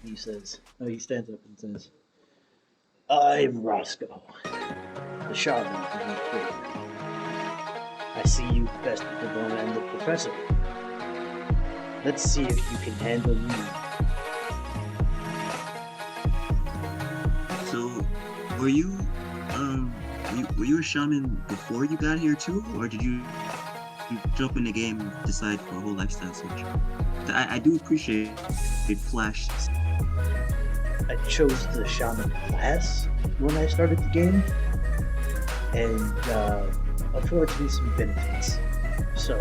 He says, he stands up and says, "I'm Roscoe, the shaman from the cave. I see you bested the one and the professor. Let's see if you can handle me." So, were you a shaman before you got here too, or did you jump in the game and decide for a whole lifestyle switch? I do appreciate it flashed. I chose the shaman class when I started the game, and affords me some benefits. So,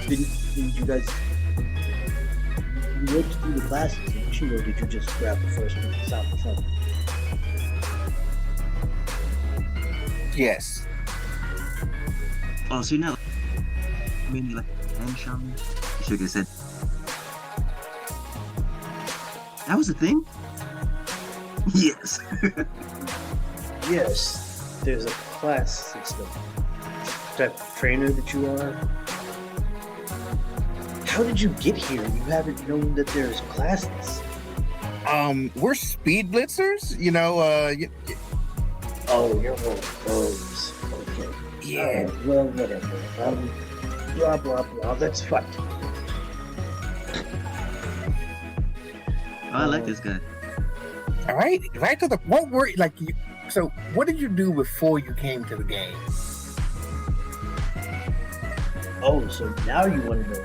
didn't you guys? You looked through the classes, didn't you, or did you just grab the first one that's out in front? Yes. Oh, so you're not maybe like an shaman? You should have said that was a thing. Yes. Yes, there's a class system. Type of trainer that you are. How did you get here? You haven't known that there's classes. We're speed blitzers, you know. Oh, you're one of those. Okay. Yeah. Well, whatever. Blah blah blah. That's fine. Oh, I like this guy. All right, right to the what were like you. So, what did you do before you came to the game? Oh, so now you want to know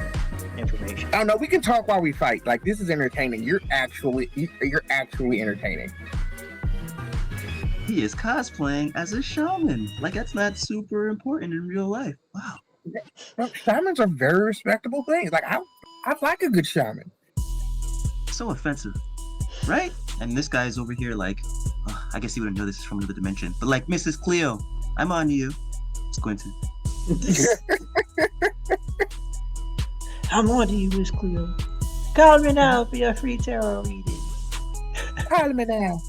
information. Oh no, we can talk while we fight. Like this is entertaining. You're actually entertaining. He is cosplaying as a shaman. Like that's not super important in real life. Wow. Well, shamans are very respectable things. Like I like a good shaman. So offensive, right? And this guy's over here like, I guess he wouldn't know this is from another dimension. But like, Mrs. Cleo, I'm on to you. Squinting. I'm on to you, Miss Cleo. Call me now for your free tarot reading. Call me now.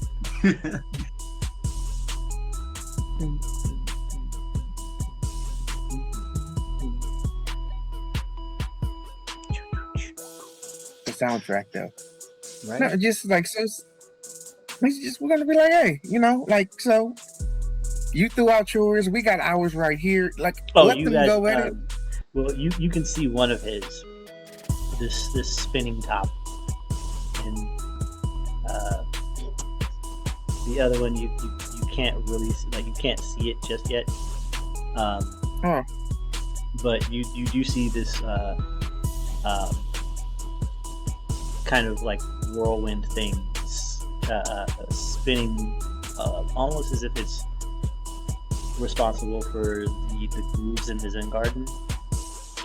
The soundtrack though. Right? No, just like so. We're gonna be like, hey, you know, like so. You threw out yours. We got ours right here. Like, let you them guys, go at it. well, you can see one of his, this spinning top, and the other one you can't really see, like you can't see it just yet. But you do see this kind of like whirlwind thing spinning, almost as if it's responsible for the grooves in the Zen garden,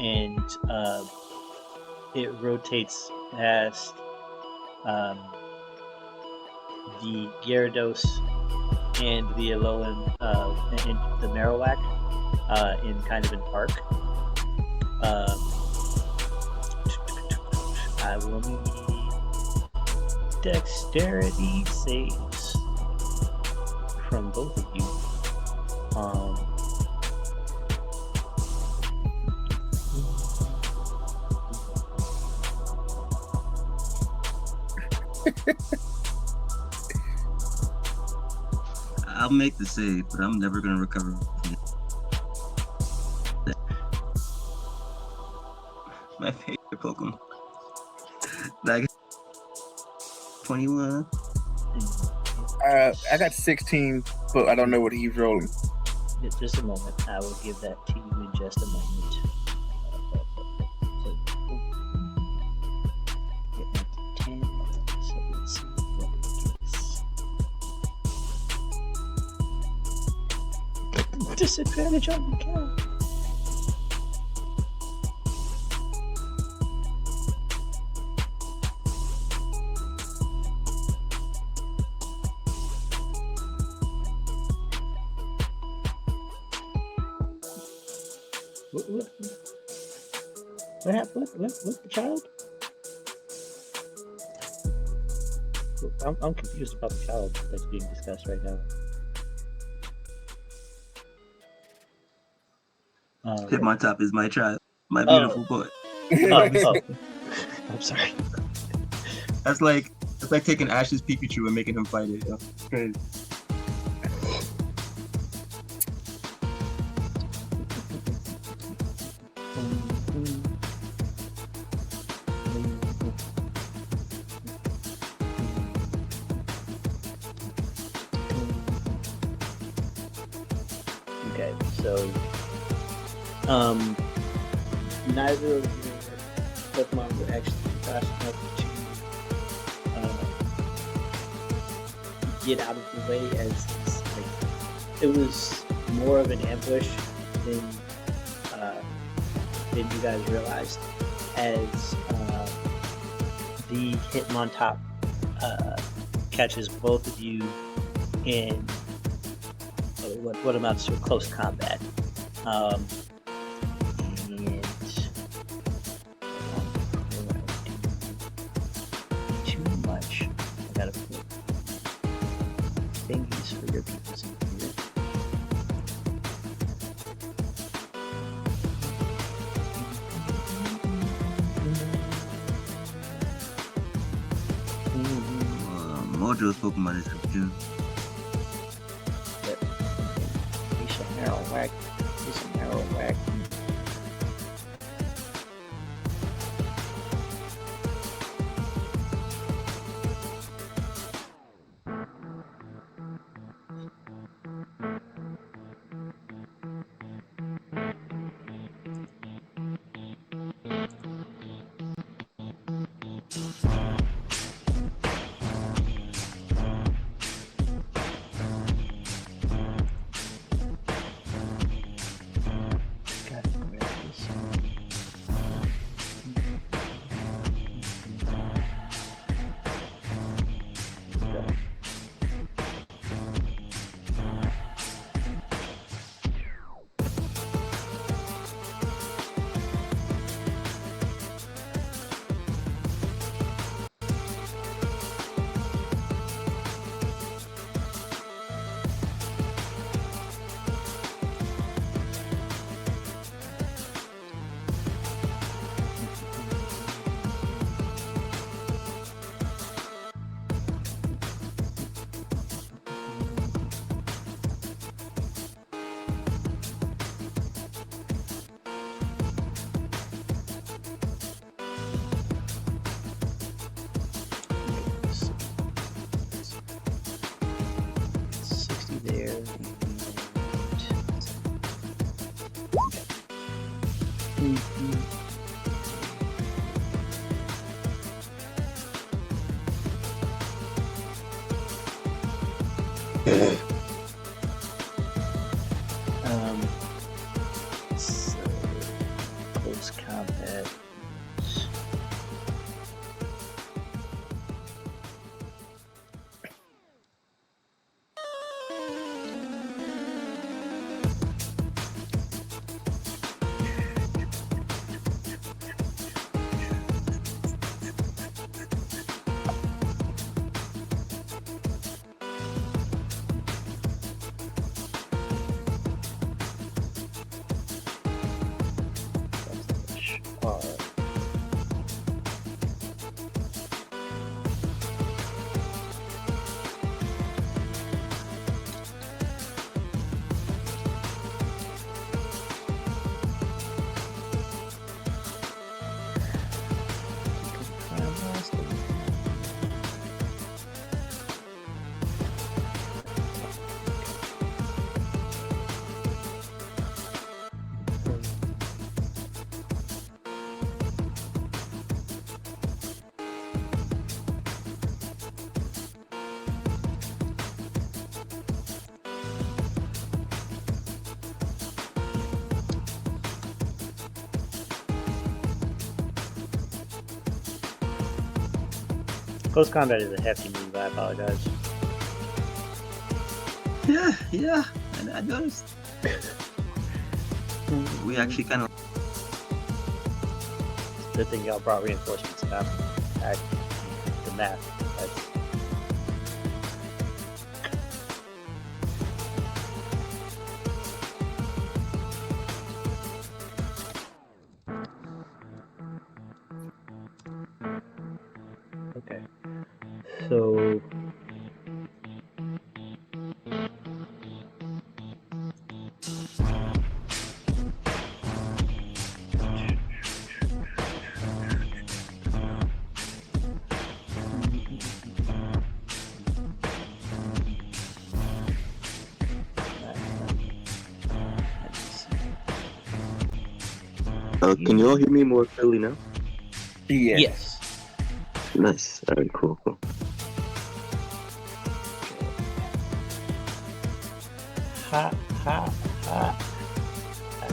and it rotates past the Gyarados and the Alolan and the Marowak in kind of an arc. I will need dexterity saves from both of you. I'll make the save, but I'm never gonna recover from it. My favorite Pokemon. Like 21. I got 16, but I don't know what he's rolling. Just a moment. I will give that to you in just a moment. Get back to 10. So let's see what it gets. Disadvantage on the count. What happened? What the child? I'm confused about the child that's being discussed right now. Hitmontop is my child, my beautiful boy. Oh, I'm sorry. That's like taking Ash's Pikachu and making him fight it. Yo. It's crazy. Okay, so neither of your Pokemon were actually fast enough to get out of the way, as like it was more of an ambush than you guys realized, as the Hitmontop catches both of you in what amounts to a close combat. And too much. I gotta put thingies for your peoples in here. Mojo's Pokemon is June. He's a Marowak. He's a Marowak. So close combat. Close combat is a hefty move, I apologize. Yeah, I noticed. We actually kind of. Good thing y'all brought reinforcements about the map. That's, okay. So Can you all hear me more clearly now? Yeah. yes. Nice. All right, cool. Ha ha ha. I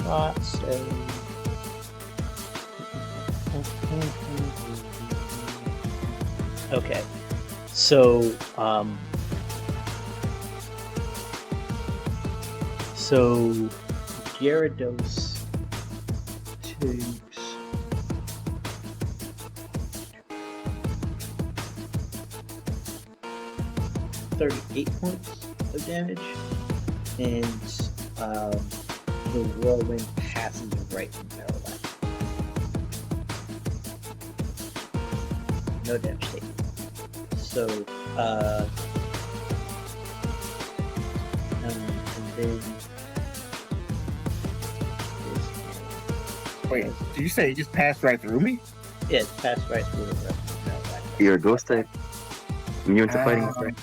thought so. Okay. So Gyarados takes 38 points of damage, and the whirlwind passes right in Maryland. No damage taken. So, and then Wait, did you say you just passed right through me? yeah, it passed right through the rest of Maryland. You're a ghost type. Immune to fighting.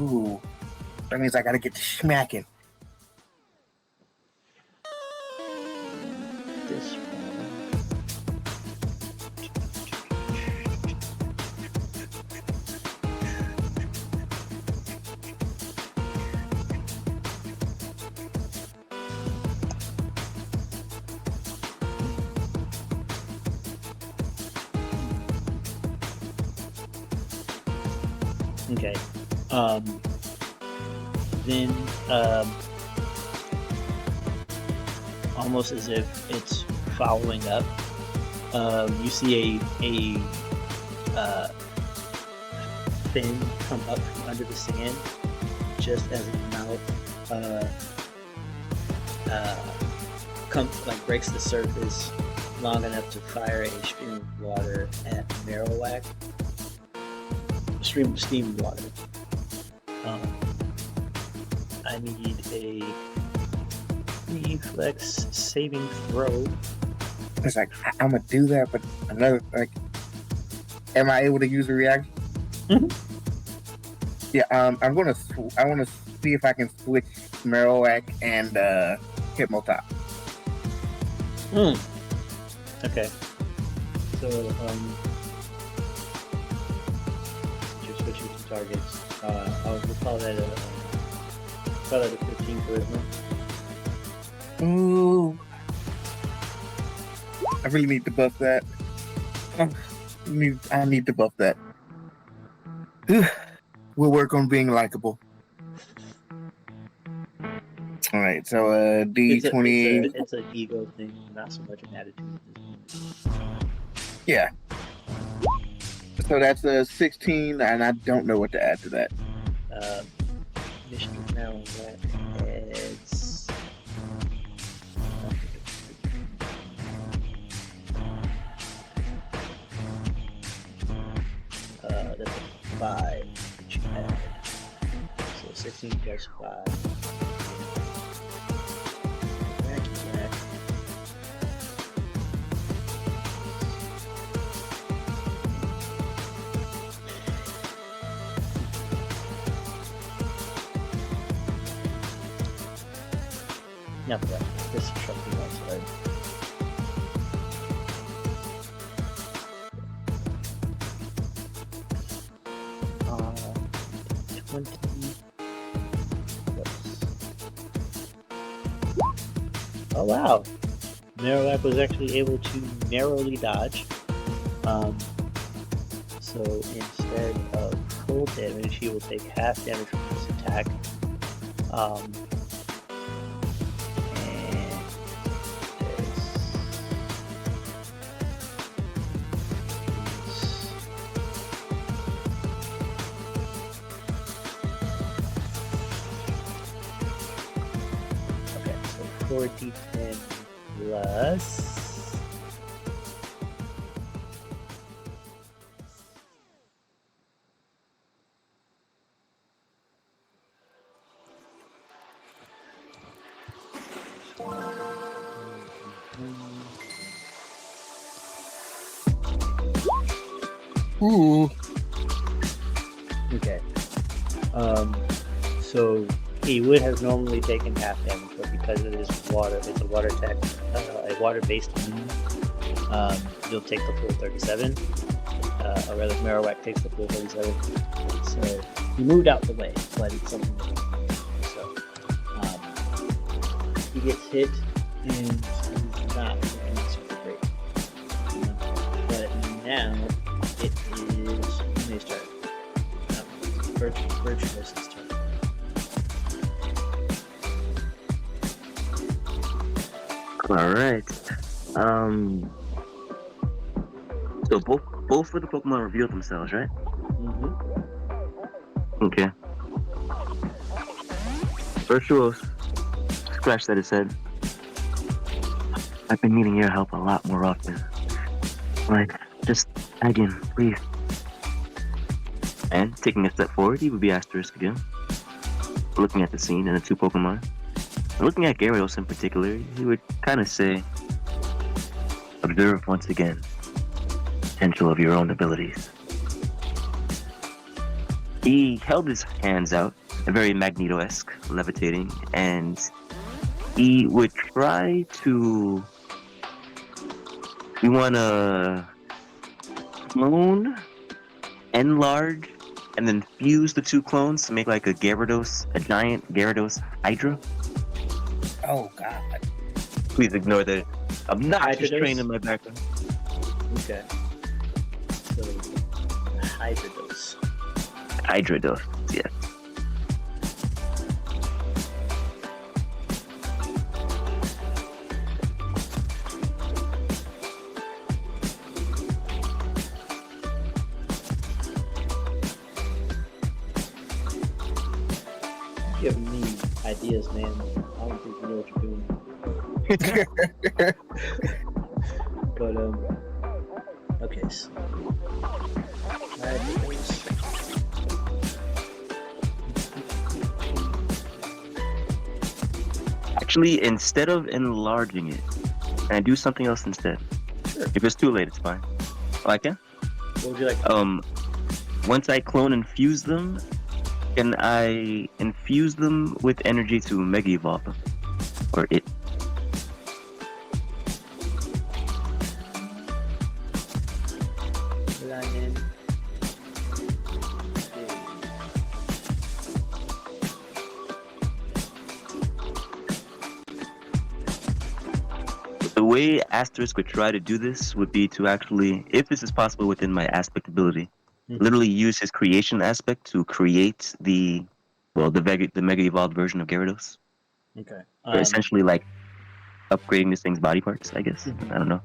Ooh, that means I gotta get to smacking. This one. Okay. Then almost as if it's following up, you see a fin come up from under the sand just as its mouth breaks the surface long enough to fire a stream of water at Marowak. Stream of steam water. I need a reflex saving throw. It's like I'm gonna do that, but another am I able to use a reaction? Mhm. Yeah. I want to see if I can switch Marowak and Hypnotop. Okay. So you're switching to targets. I'll call that a 15 charisma. Ooh. I really need to buff that. I need to buff that. We'll work on being likable. All right, so D20. It's an ego thing, not so much an attitude. Yeah. So that's a 16, and I don't know what to add to that. Mischief now on that adds. That's a 5 that you add. So 16 plus 5. Back. Not that. This is something else, right? 20 plus. Oh wow! Marowak was actually able to narrowly dodge. So instead of full damage, he will take half damage from this attack. And okay, so 4d10 plus. Ooh. Okay. So he would have normally taken half damage, but because it is water, it's a water tech, a water-based wound. You'll take the full 37. Or rather, Marowak takes the full 37. So he moved out the way, but it's something that so he gets hit, and he's not looking super great. But now it is May's turn. Vyrtuous' turn. All right. So both of the Pokemon revealed themselves, right? Mm-hmm. Okay. Vyrtuous scratched at his head. I've been needing your help a lot more often. Like, just tag in, please. And taking a step forward, he would be Asterisk again. Looking at the scene and the two Pokemon. And looking at Gyarados in particular, he would kind of say, observe once again the potential of your own abilities. He held his hands out, very Magneto-esque, levitating, and he would try to... You want to clone, enlarge, and then fuse the two clones to make like a Gyarados, a giant Gyarados Hydra? Oh God. Please ignore the obnoxious Hydrodos? train in my background. Okay. So, Hydrodos. Hydrados, yes. Giving me ideas, man. I don't think you know what you're doing. But, okay, so. Hydrodos. Actually, instead of enlarging it, can I do something else instead? Sure. If it's too late, it's fine. Oh, I can? What would you like? Once I clone and fuse them, can I infuse them with energy to Mega Evolve them? Or it? Lion. The way Asterisk would try to do this would be to actually, if this is possible within my aspect ability, literally use his creation aspect to create the Mega Evolved version of Gyarados. Okay. Or essentially like upgrading this thing's body parts, I guess. I don't know.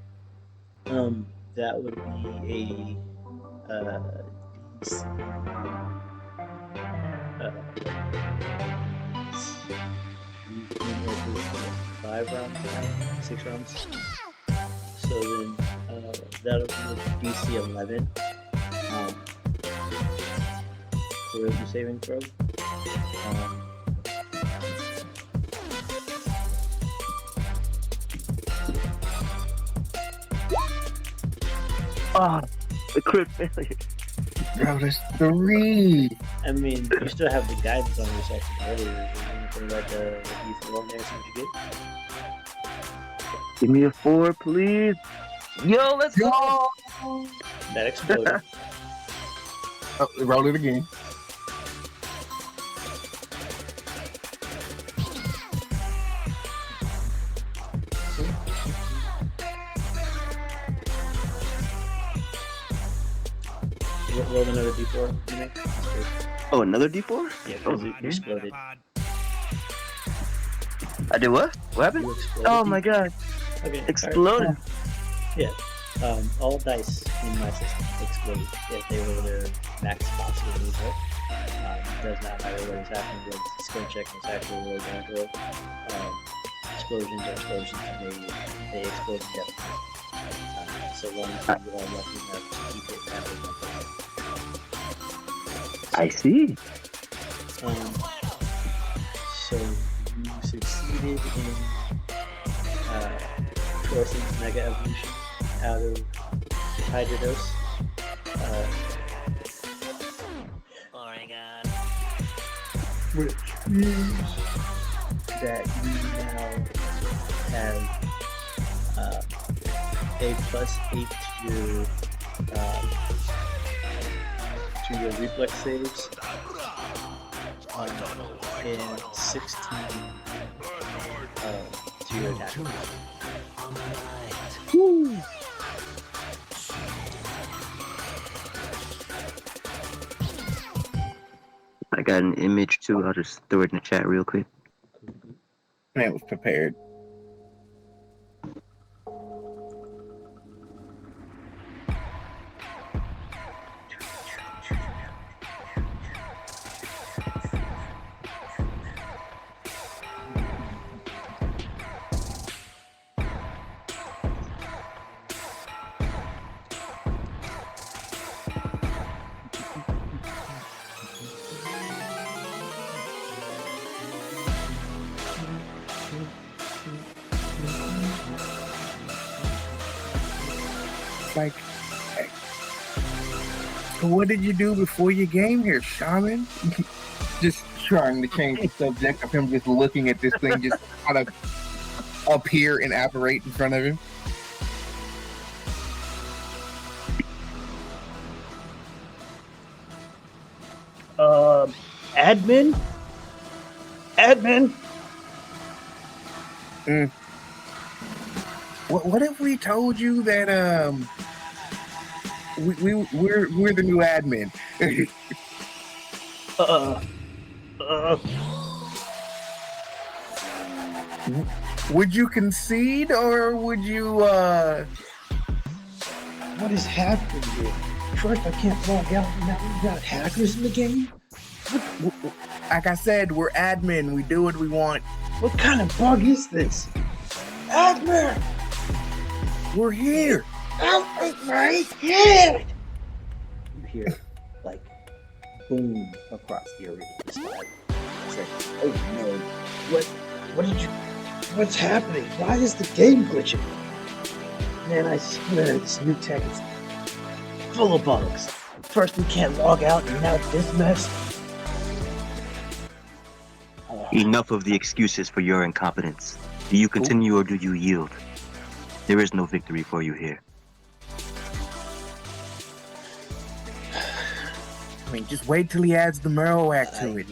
That would be a five rounds, 6 rounds. So then that'll be DC 11. Charisma saving throw. Ah, the crit failure. Bro, there's 3. I mean, you still have the guidance on yourself from earlier. Is there anything like the D4 there, so you get? Give me a 4, please. Yo, let's go. That exploded. Oh, roll it again. Roll another D4. You make? Oh, another D4? Yeah, because it okay. exploded. I did what? What happened? You exploded. Oh my god. Okay. Exploded. All dice in my system explode if they were their max possible result. Does not matter what is happening with skill check is actually really going to go. Explosions are explosions and they explode indefinitely. So long as you are lucky enough to keep it that way. I see. So you succeeded in forcing Mega Evolution out of Hydrodose. Oh my god. Which means that you now have a +8 to your reflex saves. And 16 to your attack. Woo. I got an image too. I'll just throw it in the chat real quick. Man was prepared. Like, what did you do before you came here, Shaman? Just trying to change the subject of him just looking at this thing just kind of appear and apparate in front of him. Admin? Admin? What if we told you that we're the new admin? Would you concede or would you What is happening here? First I can't log out, and now we got hackers in the game? like I said, we're admin, we do what we want. What kind of bug is this? Admin! We're here. Out with my head! You hear, like, boom across the arena. It's like, oh no, what's happening? Why is the game glitching? Man, I swear this new tech is full of bugs. First we can't log out, and now this mess. Enough of the excuses for your incompetence. Do you continue or do you yield? There is no victory for you here. I mean, just wait till he adds the Marowak to it.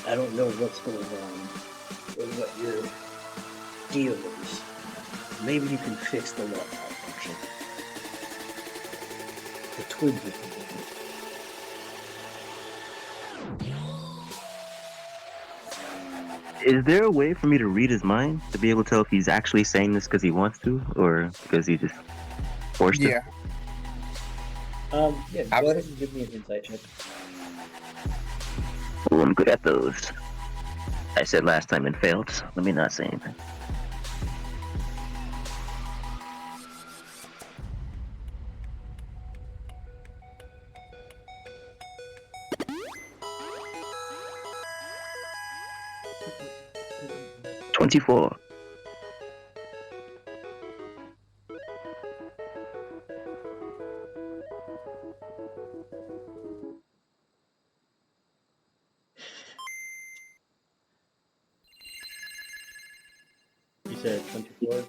I don't know what's going on or what your deal is. Maybe you can fix the log malfunction. The twins will come in. Is there a way for me to read his mind to be able to tell if he's actually saying this because he wants to or because he just forced it? Yeah, go ahead and give me an insight check. Oh, I'm good at those. I said last time and failed, so let me not say anything. $24. You said 24?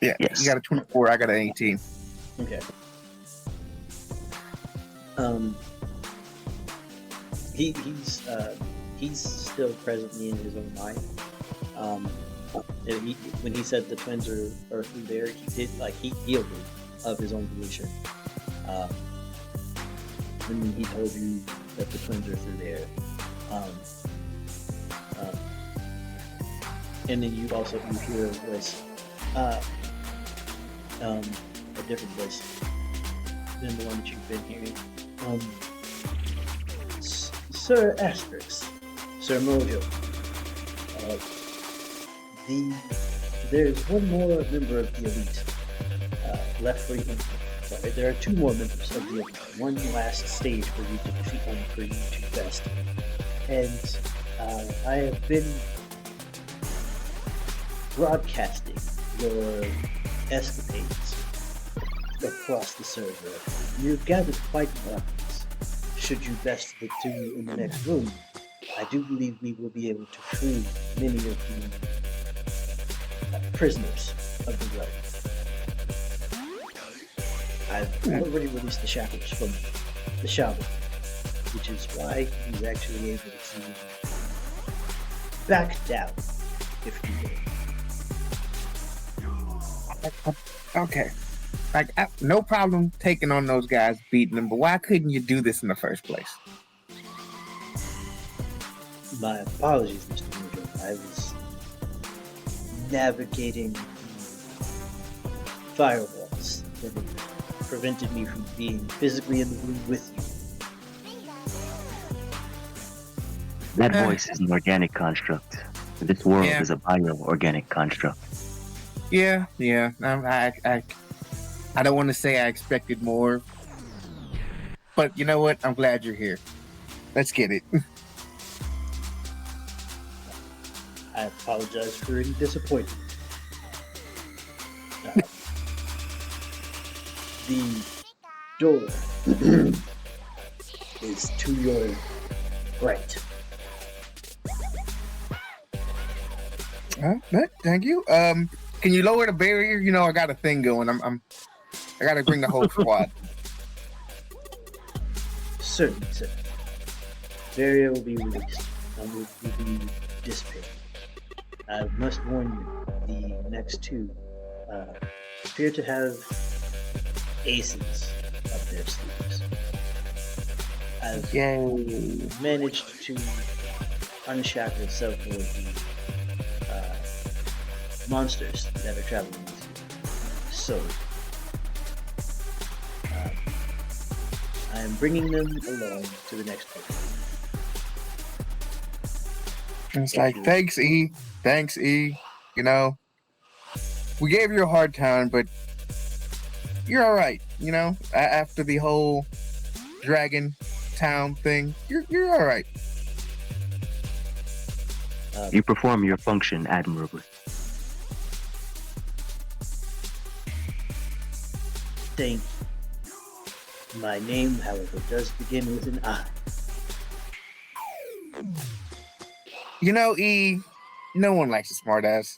Yeah, Yes. You got a 24, I got an 18. Okay. He's still presently in his own mind. When he said the twins are through there, he yielded of his own volition. And when he told you that the twins are through there. And then you hear a voice, a different voice than the one that you've been hearing. Sir Asterisk, Sir Mojo, there's one more member of the elite left for you. Sorry, there are two more members of the elite. One last stage for you to defeat them, for you to best. And I have been broadcasting your escapades across the server. You've gathered quite an audience. Should you best the two in the next room, I do believe we will be able to free many of the prisoners of the realm. I've already released the shackles from the shaman, which is why he's actually able to back down, if you will. Okay. No problem taking on those guys, beating them, but why couldn't you do this in the first place? My apologies, Mr. Mojo. I was navigating the firewalls that prevented me from being physically in the room with you. That voice is an organic construct. This world is a bio-organic construct. Yeah. I don't want to say I expected more, but you know what? I'm glad you're here. Let's get it. I apologize for any disappointment. The door is to your right. Thank you. Can you lower the barrier? You know, I got a thing going. I got to bring the whole squad. Certainly, sir. Barrier will be released and will be dissipated. I must warn you, the next two appear to have aces up their sleeves. I've managed to unshackle several of the monsters that are traveling with you. So, I am bringing them along to the next place. It's like, thanks, E. You know, we gave you a hard time, but you're all right. You know, after the whole Dragon Town thing, you're all right. You perform your function admirably. Thank you. My name, however, does begin with an I. You know, E, no one likes a smartass.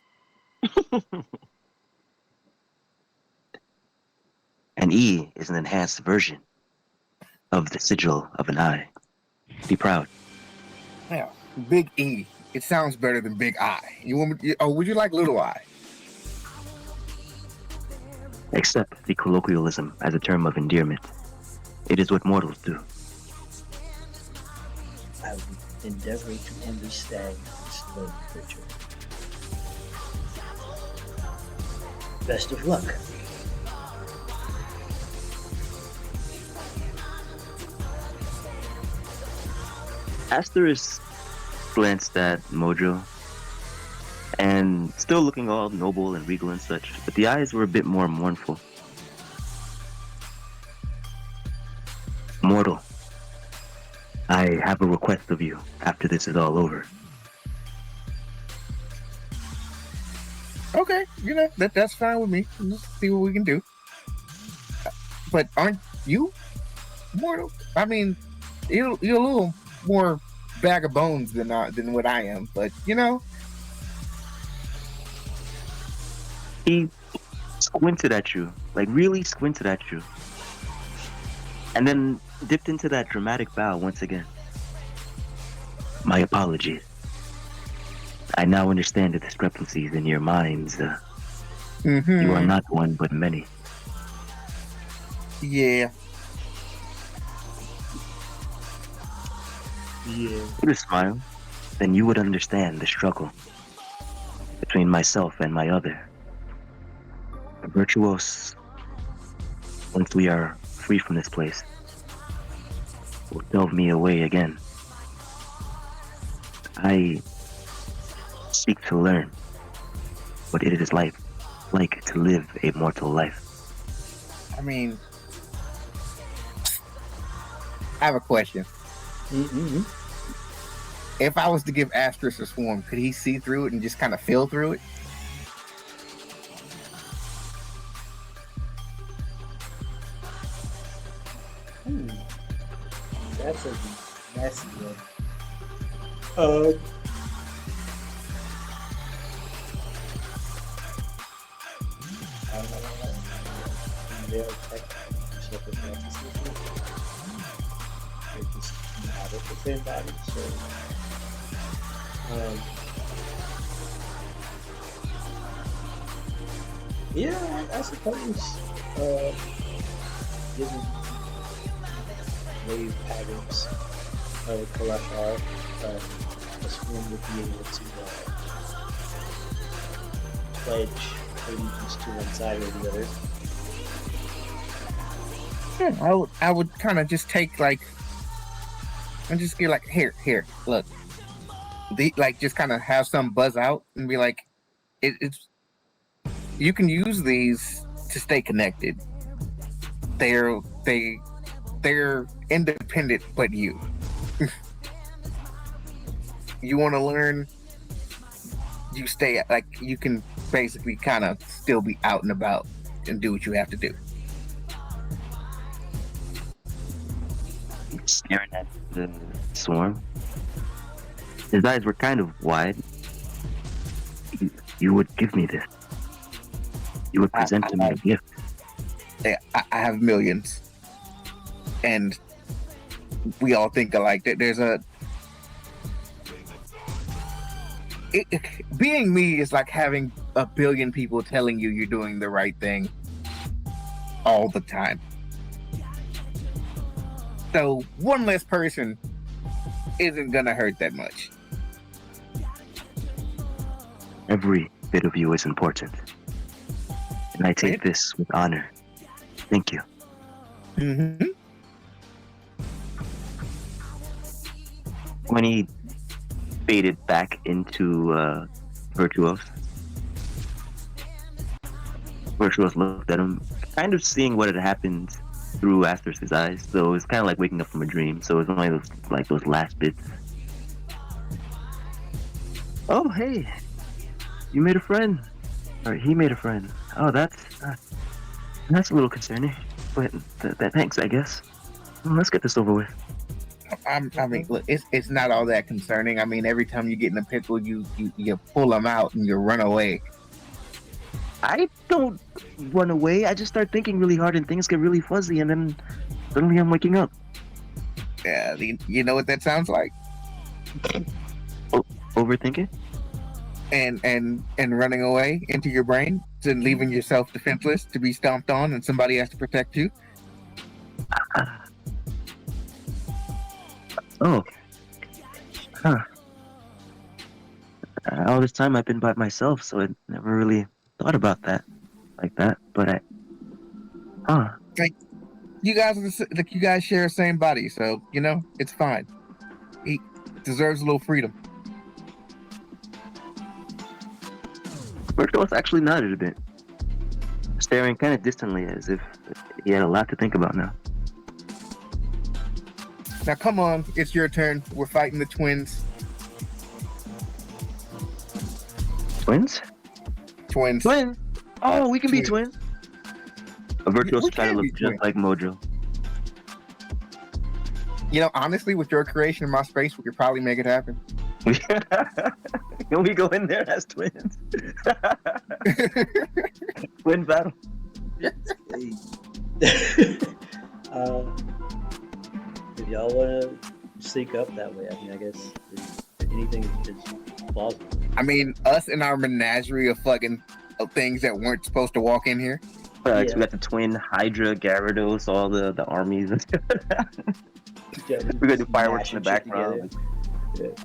An E is an enhanced version of the sigil of an I. Be proud. Yeah, Big E. It sounds better than Big I. You want me? Would you like Little I? Accept the colloquialism as a term of endearment. It is what mortals do. I will endeavor to understand this love creature. Best of luck. Asterisk glanced at Mojo, and still looking all noble and regal and such, but the eyes were a bit more mournful. Mortal, I have a request of you after this is all over. Okay, you know, that's fine with me. Let's see what we can do. But aren't you mortal? I mean, you're a little more bag of bones than what I am, but you know. He squinted at you, like really squinted at you, and then dipped into that dramatic bow once again. My apologies. I now understand the discrepancies in your minds. You are not one but many. Yeah. Yeah. If you would smile, then you would understand the struggle between myself and my other. Virtuous, once we are free from this place, will delve me away again. I seek to learn what it is like to live a mortal life. I mean, I have a question. Mm-hmm. If I was to give Asterisk a swarm, could he see through it and just kind of feel through it? That's a messy one. Yeah, just inhabit the same body, so yeah, I suppose given wave patterns of Kalashar, this one would be able to pledge allegiance to one side or the other. Yeah, I would kind of just take like, and just be like, here, look, just kind of have some buzz out and be like, it's you can use these to stay connected. They're independent, but you want to learn. You stay like you can basically kind of still be out and about and do what you have to do. Staring at the swarm. His eyes were kind of wide. You would give me this. You would present to me a gift. I have millions, and we all think alike. There's being me is like having a billion people telling you you're doing the right thing all the time. So one less person isn't gonna hurt that much. Every bit of you is important. And I take this with honor. Thank you. Mm-hmm. When he faded back into Virtuous looked at him, kind of seeing what had happened through Asterisk's eyes. So it's kind of like waking up from a dream. So it's only those last bits. Oh, hey, you made a friend, or he made a friend. Oh, that's a little concerning, but thanks, I guess. Let's get this over with. I mean, look, it's not all that concerning. I mean, every time you get in a pickle, you pull them out and you run away. I don't run away. I just start thinking really hard and things get really fuzzy, and then suddenly I'm waking up. Yeah, you know what that sounds like? Overthinking? And running away into your brain and leaving yourself defenseless to be stomped on, and somebody has to protect you. Oh. Huh. All this time I've been by myself, so I never really thought about that like that. But like you guys share the same body, so you know it's fine. He deserves a little freedom. Virtuous actually nodded a bit, staring kind of distantly as if he had a lot to think about now. Now come on, it's your turn. We're fighting the twins. Twins? Twins. Twins? Oh, we can be twins. A Virtuous We trying to can look be just twins. like Mojo. You know, honestly, with your creation in my space, we could probably make it happen. Can we go in there as twins? Twin battle. If y'all want to sync up that way, I mean, I guess anything is plausible. I mean, us and our menagerie of fucking things that weren't supposed to walk in here. We got the twin Hydra, Gyarados, all the armies. Yeah, We're gonna do fireworks in the mashing shit background. together.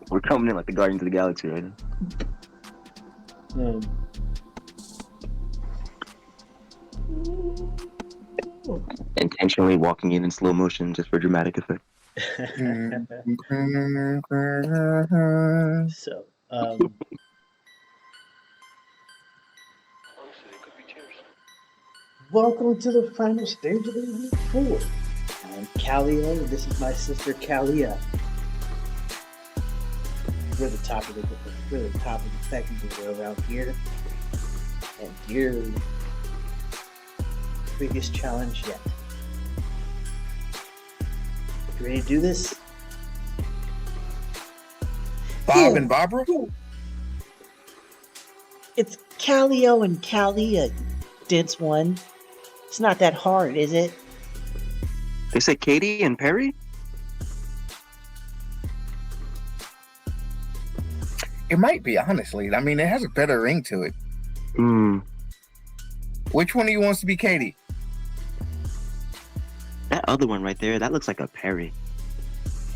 We're coming in like the Guardians of the Galaxy right now. Intentionally walking in slow motion just for dramatic effect. So, welcome to the final stage of the week 4. I'm Calio, and this is my sister Calia. We're the top of the pecking order around here, and your biggest challenge yet. You ready to do this? Bob and Barbara? It's Calio and Calia, dense one. It's not that hard, is it? They say Katie and Perry? It might be, honestly. I mean, it has a better ring to it. Which one of you wants to be Katie? That other one right there, that looks like a Perry.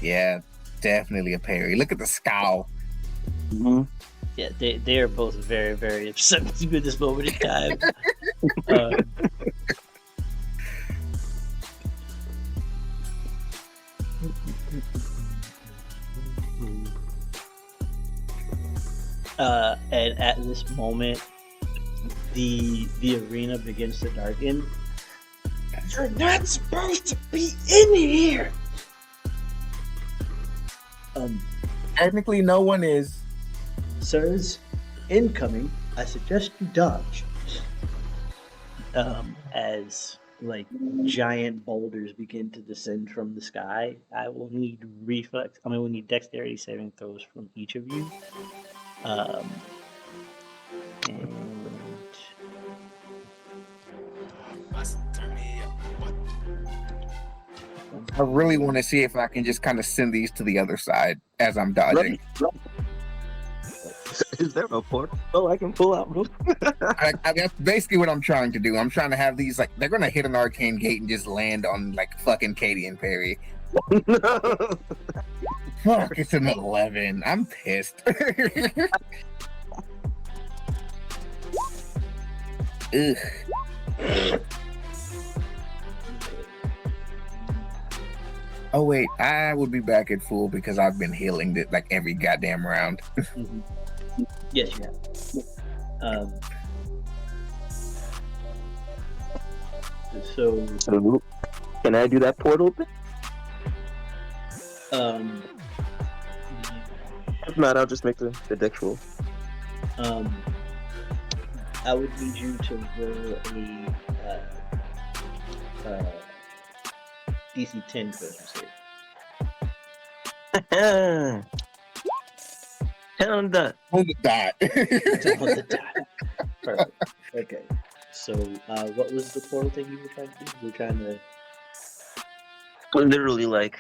Yeah, definitely a Perry. Look at the scowl. Mm-hmm. Yeah, they are both very, very upset with you at this moment in time. And at this moment, the arena begins to darken. You're not supposed to be in here. Technically, no one is. Sirs, incoming. I suggest you dodge. As like giant boulders begin to descend from the sky, I will need we'll need dexterity saving throws from each of you. And I really want to see if I can just kind of send these to the other side as I'm dodging. Is there a portal I can pull out? That's basically what I'm trying to do. I'm trying to have these, like, they're going to hit an arcane gate and just land on, like, fucking Katie and Perry. Fuck, it's an 11. I'm pissed. Ugh. Oh wait, I would be back at full because I've been healing it like every goddamn round. mm-hmm. Yes, you have. So, can I do that portal thing? If not, I'll just make the dex roll. I would need you to roll a DC 10 version save. Hell that. Hold the dot. Double the die. Perfect. Okay. So, what was the portal thing you were trying to do? You were trying to. Literally, like,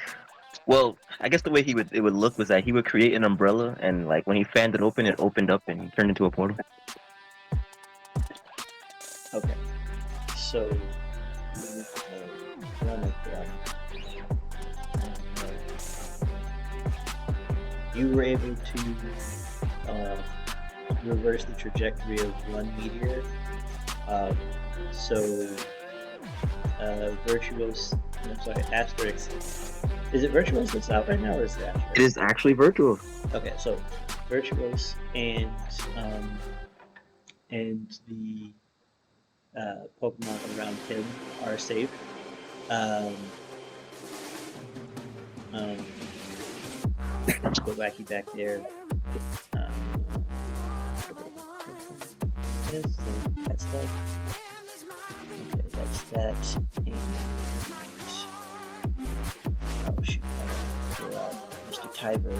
well, I guess the way it would look was that he would create an umbrella, and like when he fanned it opened up and turned into a portal. Okay. So. You were able to reverse the trajectory of one meteor. Virtuous. I'm sorry, Asterix. Is it Virtuous that's out right now, or is it Asterix? It is actually virtual. Okay, so Virtuous and the Pokemon around him are safe. Let's go back there. That's that. Okay, that's that. And oh shoot, I gotta throw out Mr. Tyber.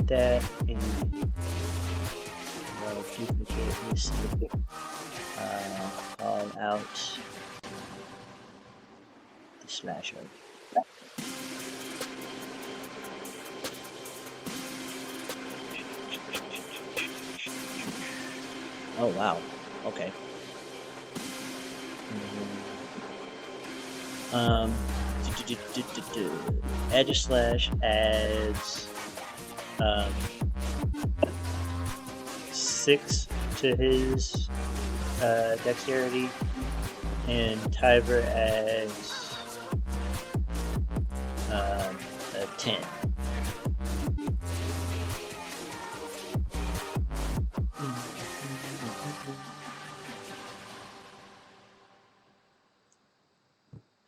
that and duplicate this. Call out the slasher. Oh wow. Okay. Add a slash adds 6 to his dexterity, and Tiber adds a 10.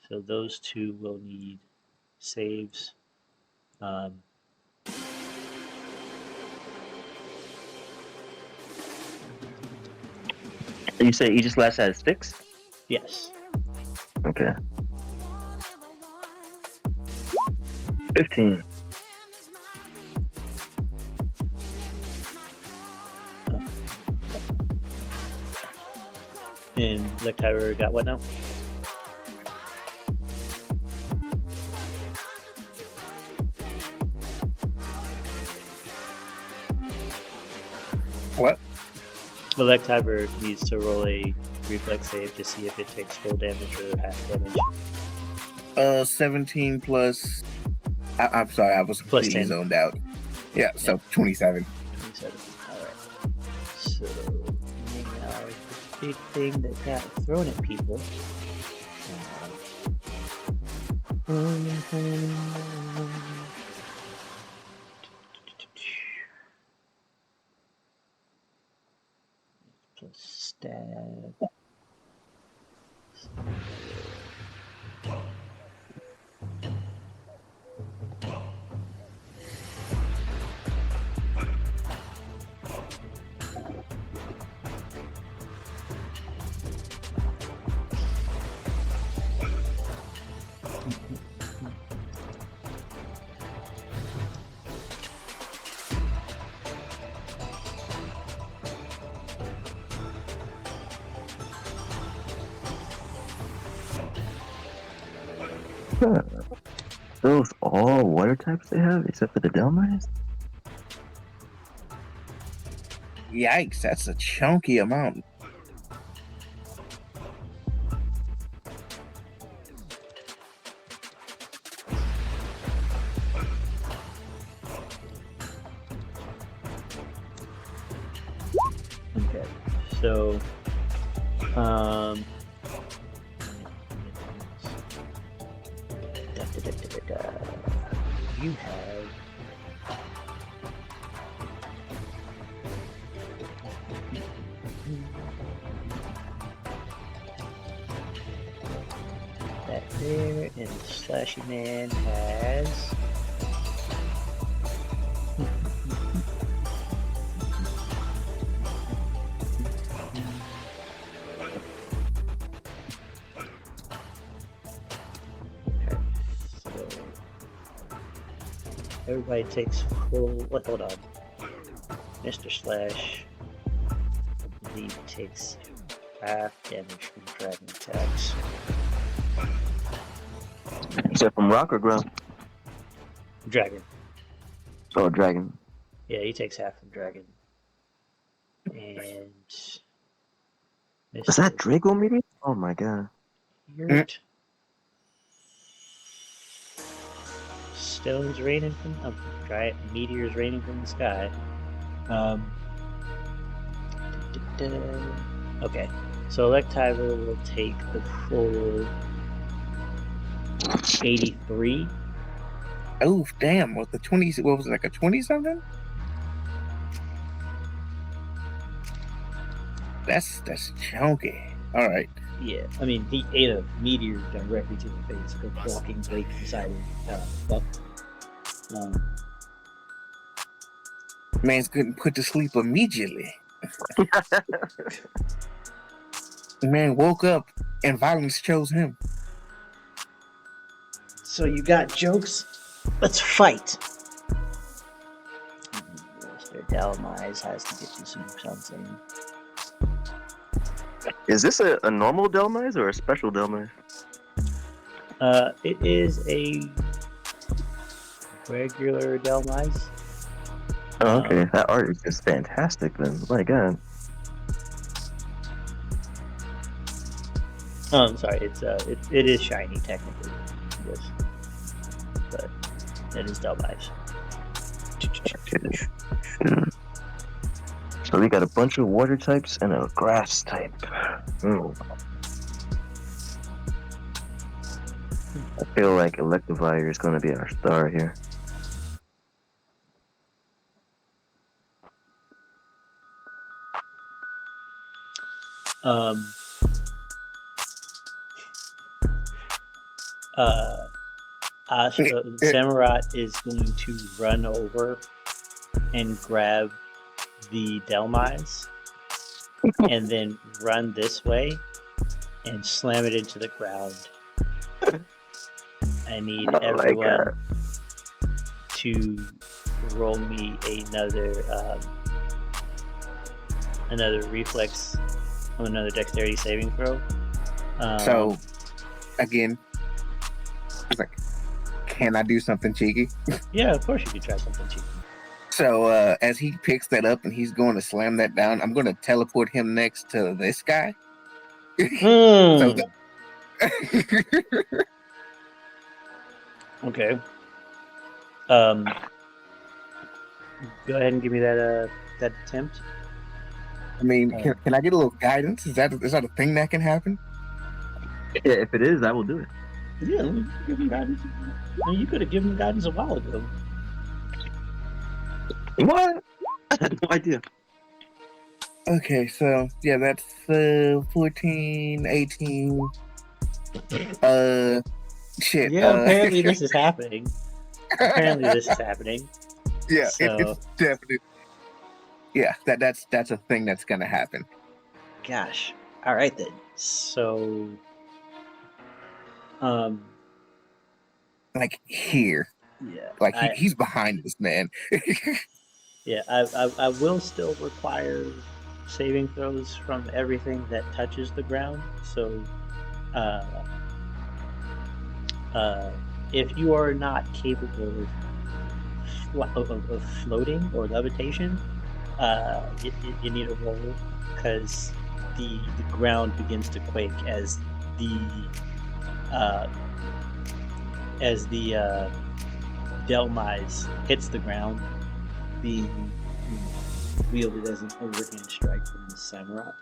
So those two will need saves. You say each slash has 6? Yes. Okay. 15. And Lectiber got what now? What? Lectiber needs to roll a reflex save to see if it takes full damage or half damage. 17 plus. I'm sorry, I was Plus completely 10. zoned out. Yeah, so 27. 27. Alright. So, now the big thing that got thrown at people. Plus stab. Those all water types they have, except for the Delmines? Yikes, that's a chunky amount. Okay, so, you have that there, and Slashy Man has everybody takes full. Hold on. Mr. Slash, I believe, takes half damage from dragon attacks. Except from rock or ground? Dragon. Oh, dragon. Yeah, he takes half from dragon. And Is that Draco meteor? Oh my god. Yurt. Stones raining from meteors raining from the sky. Okay, so Electiver will take the full 83. Oh, damn. What the 20? What was it, like a 20 something? That's chunky. All right. Yeah, I mean, he ate a meteor directly to the face, like a walking blade beside him. But, Man's getting put to sleep immediately. The man woke up and violence chose him. so you got jokes? Let's fight. Delmise has to get you something. Is this a normal Delmise or a special Delmise? It is a regular Delmise. Oh, okay. That art is just fantastic then. My god. Oh, I'm sorry. It is shiny technically, yes, but it is Delmise. So we got a bunch of water types and a grass type. I feel like Electivire is going to be our star here. Samurott is going to run over and grab the Delmise and then run this way and slam it into the ground. I need everyone to roll me another reflex, another dexterity saving throw. So, again, it's like, can I do something cheeky? Yeah, of course you could try something cheeky. So, as he picks that up and he's going to slam that down, I'm going to teleport him next to this guy. So Okay. Go ahead and give me that attempt. I mean, can I get a little guidance? Is that a thing that can happen? Yeah, if it is, I will do it. Yeah, let me give him guidance. I mean, you could have given him guidance a while ago. What? I had no idea. Okay, so yeah, that's 14, 18. Shit. Yeah, apparently this is happening. Yeah, so, it's definitely. Yeah, that's a thing that's gonna happen. Gosh. All right then. So, like here. Yeah. Like he's behind this man. Yeah, I will still require saving throws from everything that touches the ground. So, if you are not capable of floating or levitation, you need a roll because the ground begins to quake as the Delmise hits the ground, being wielded as an overhand strike from the Samurott.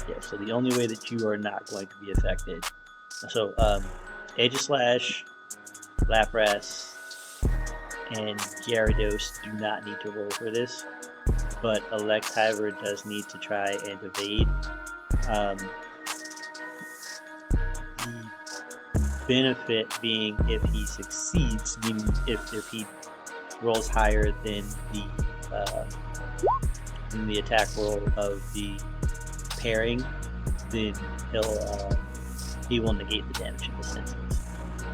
Yeah, so the only way that you are not going to be affected. So, Aegislash, Lapras, and Gyarados do not need to roll for this, but Electivire does need to try and evade. The benefit being if he succeeds, meaning if he rolls higher than the attack roll of the pairing, then he will negate the damage in this instance.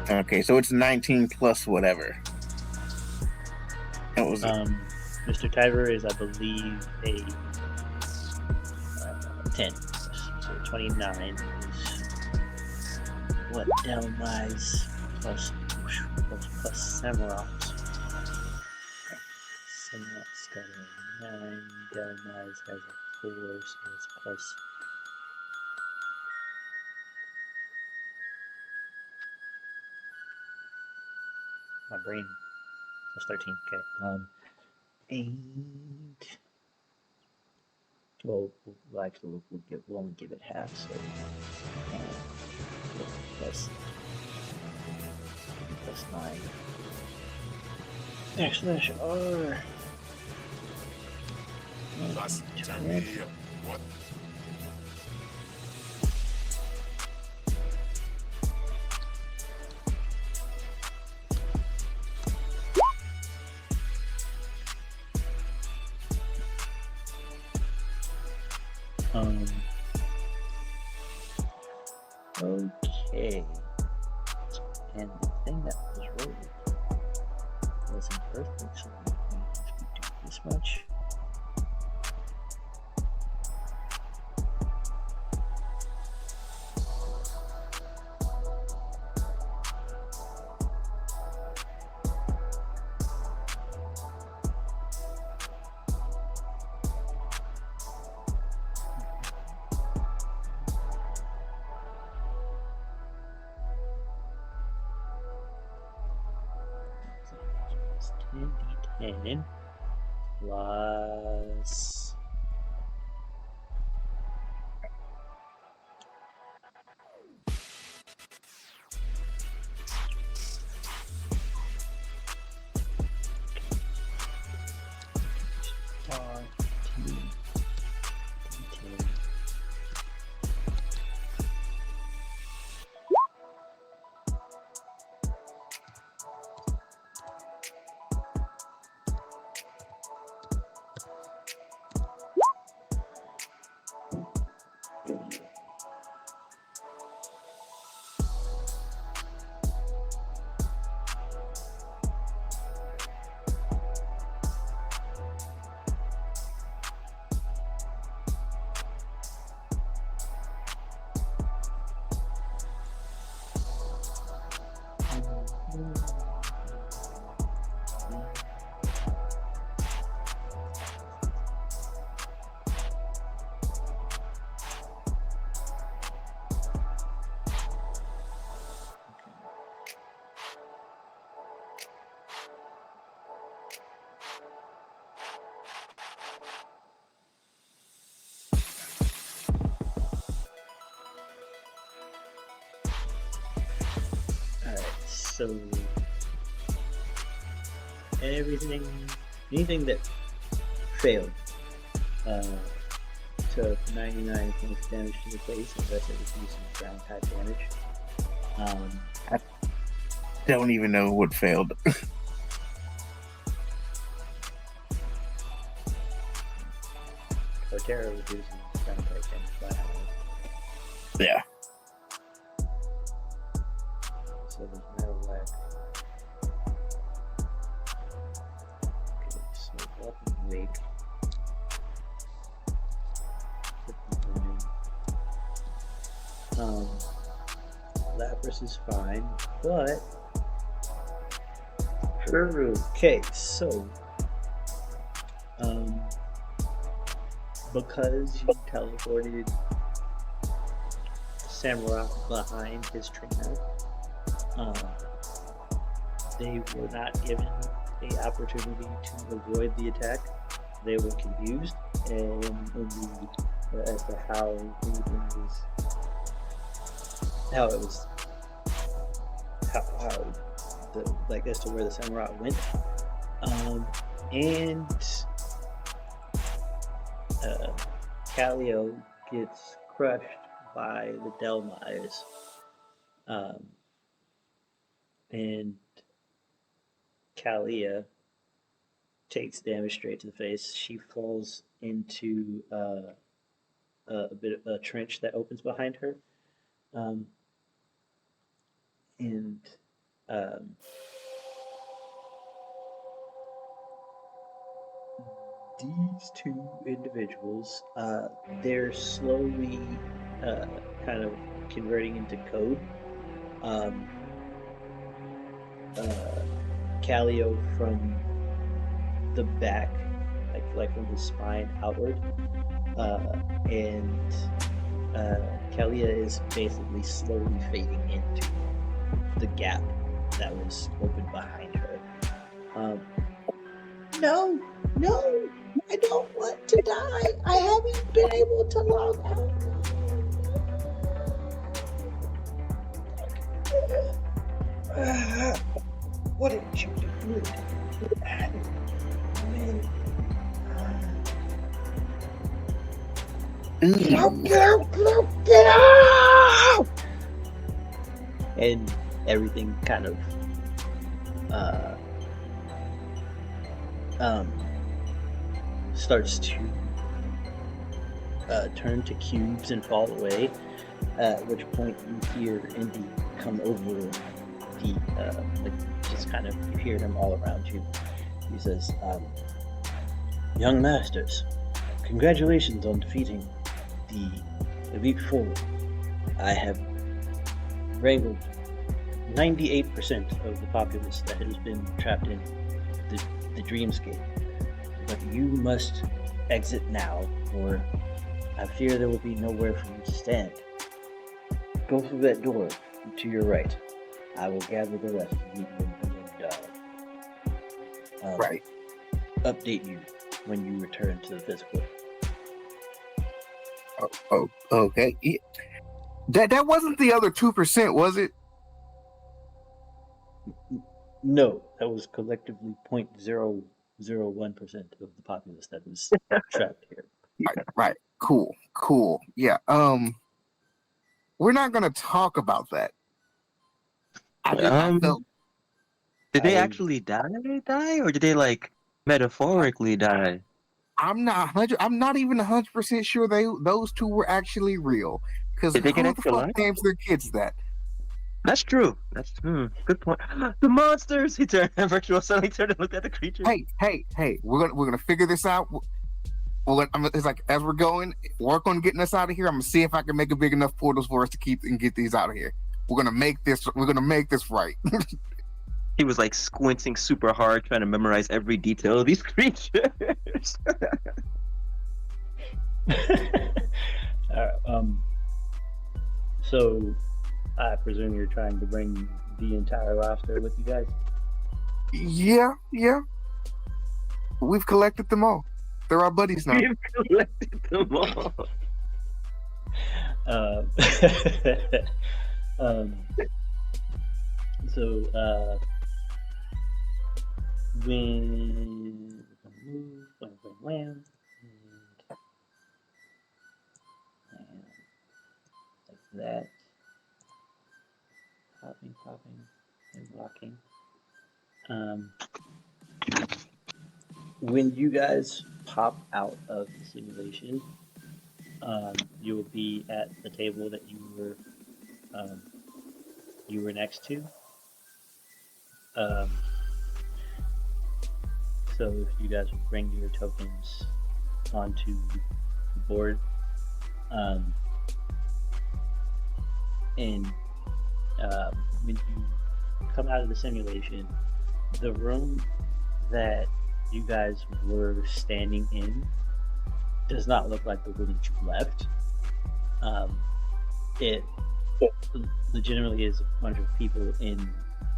Okay, so it's 19 plus whatever. That was Mr. Tiver is, I believe, a 10. So 29 is what Delmise plus Samurott. Samurott's got a 9, Delmise has a 4, so it's plus. My brain plus 13. Okay. And well, actually, we'll only give it half. So plus 9. Slash R. Last tell me what. Okay. And the thing that was rolled earthquake, so we do this much. So 10d10 plus so anything that failed took 99 points damage to the face, and the rest of it was using ground type damage. I don't even know what failed. Cortera was using ground type damage by how Yeah. so there's no lag. Okay, so welcome wake. Lapras is fine, but okay, so because you teleported Samurai behind his trainer, they were not given the opportunity to avoid the attack. They were confused and as to how anything was, how as to where the samurai went, and Calio gets crushed by the Delmires, and Kalia takes damage straight to the face. She falls into a bit of a trench that opens behind her, and these two individuals, they're slowly kind of converting into code. Calio from the back, like from his spine outward, and Kalia is basically slowly fading into the gap that was open behind her. No, I don't want to die. I haven't been able to log out. What did you do? Get out! And everything kind of starts to turn to cubes and fall away, at which point you hear Indy come over the just kind of, you hear them all around you, He says, "Young masters, congratulations on defeating the Elite Four. I have wrangled 98% of the populace that has been trapped in the dreamscape. But you must exit now, or I fear there will be nowhere for you to stand. Go through that door to your right. I will gather the rest and meet you and Right. update you when you return to the physical." Oh, okay. Yeah. That wasn't the other 2%, was it? No, that was collectively 0.001% of the populace that was trapped here. Right. Cool. Yeah. We're not gonna talk about that. I felt Did they I- actually die, or did they like metaphorically die? I'm not even 100% sure those two were actually real. Because Did they get who the extra fuck life? names their kids that? That's true. That's good point. The monsters. He turned virtual suddenly turned and looked at the creature. Hey, we're gonna figure this out. It's like as we're going, work on getting us out of here. I'm gonna see if I can make a big enough portals for us to keep and get these out of here. We're gonna make this right. He was like squinting super hard, trying to memorize every detail of these creatures. So I presume you're trying to bring the entire roster with you guys? Yeah. We've collected them all. They're our buddies now. We've collected them all. Um, um, so when wham, and like that, popping, and blocking. When you guys pop out of the simulation, you will be at the table that you were next to. So if you guys would bring your tokens onto the board, and when you come out of the simulation, the room that you guys were standing in does not look like the room that you left. It legitimately is a bunch of people in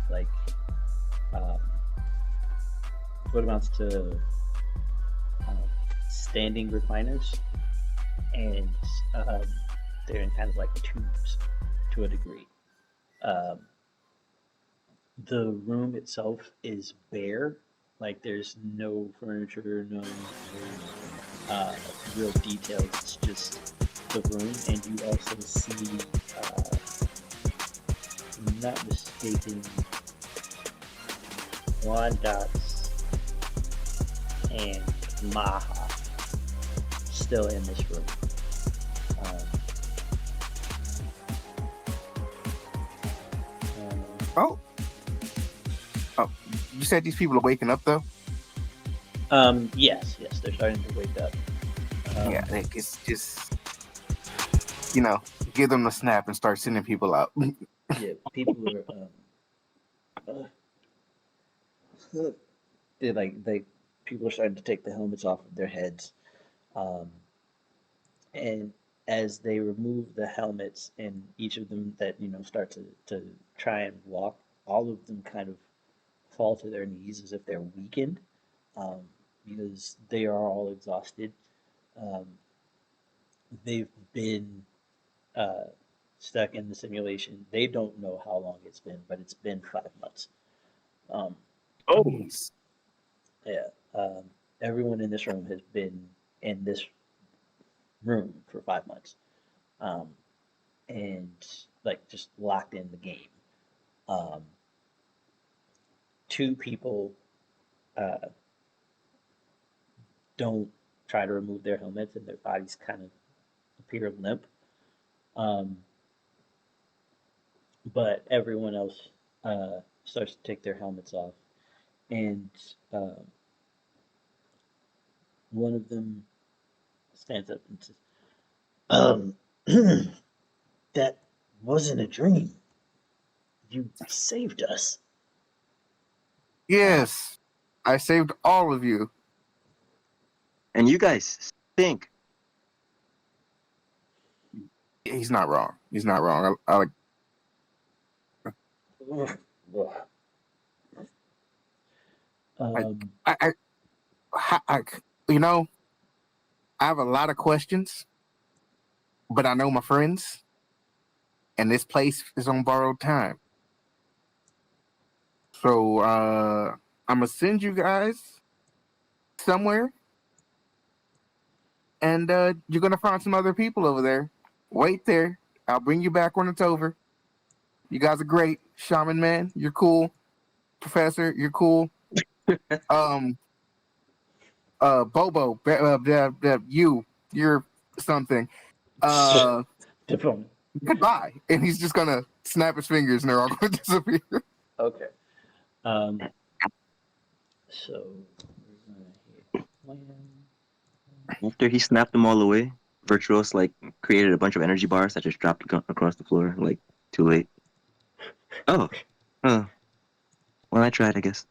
like what amounts to standing recliners, and they're in kind of like tubes to a degree. The room itself is bare, like there's no furniture, no real details. It's just the room, and you also see, if I'm not mistaken, Wondox and Maha still in this room. Oh, you said these people are waking up though? Yes, they're starting to wake up. Yeah, it's just give them a snap and start sending people out. Yeah, people are people are starting to take the helmets off of their heads, and as they remove the helmets, and each of them that start to try and walk, all of them kind of fall to their knees as if they're weakened, because they are all exhausted. Um, they've been stuck in the simulation. They don't know how long it's been, but it's been 5 months. Um, yeah, everyone in this room has been in this room for 5 months, and like just locked in the game. Um, Two people uh, don't try to remove their helmets, and their bodies kind of appear limp. Um, but everyone else starts to take their helmets off, and one of them stands up and says, that wasn't a dream. You saved us. Yes, I saved all of you. And you guys stink. He's not wrong. He's not wrong. I Um, I, I, you know, I have a lot of questions, but I know my friends, and this place is on borrowed time. So I'm gonna send you guys somewhere, and you're gonna find some other people over there. Wait there. I'll bring you back when it's over. You guys are great. Shaman man, you're cool. Professor, you're cool. Um, Bobo, you're something. Uh, different. Goodbye. And he's just gonna snap his fingers, and they're all gonna disappear. Okay. So we're gonna hit plan. After he snapped them all away, Virtuous like created a bunch of energy bars that just dropped across the floor. Like too late. Oh, well, I tried, I guess.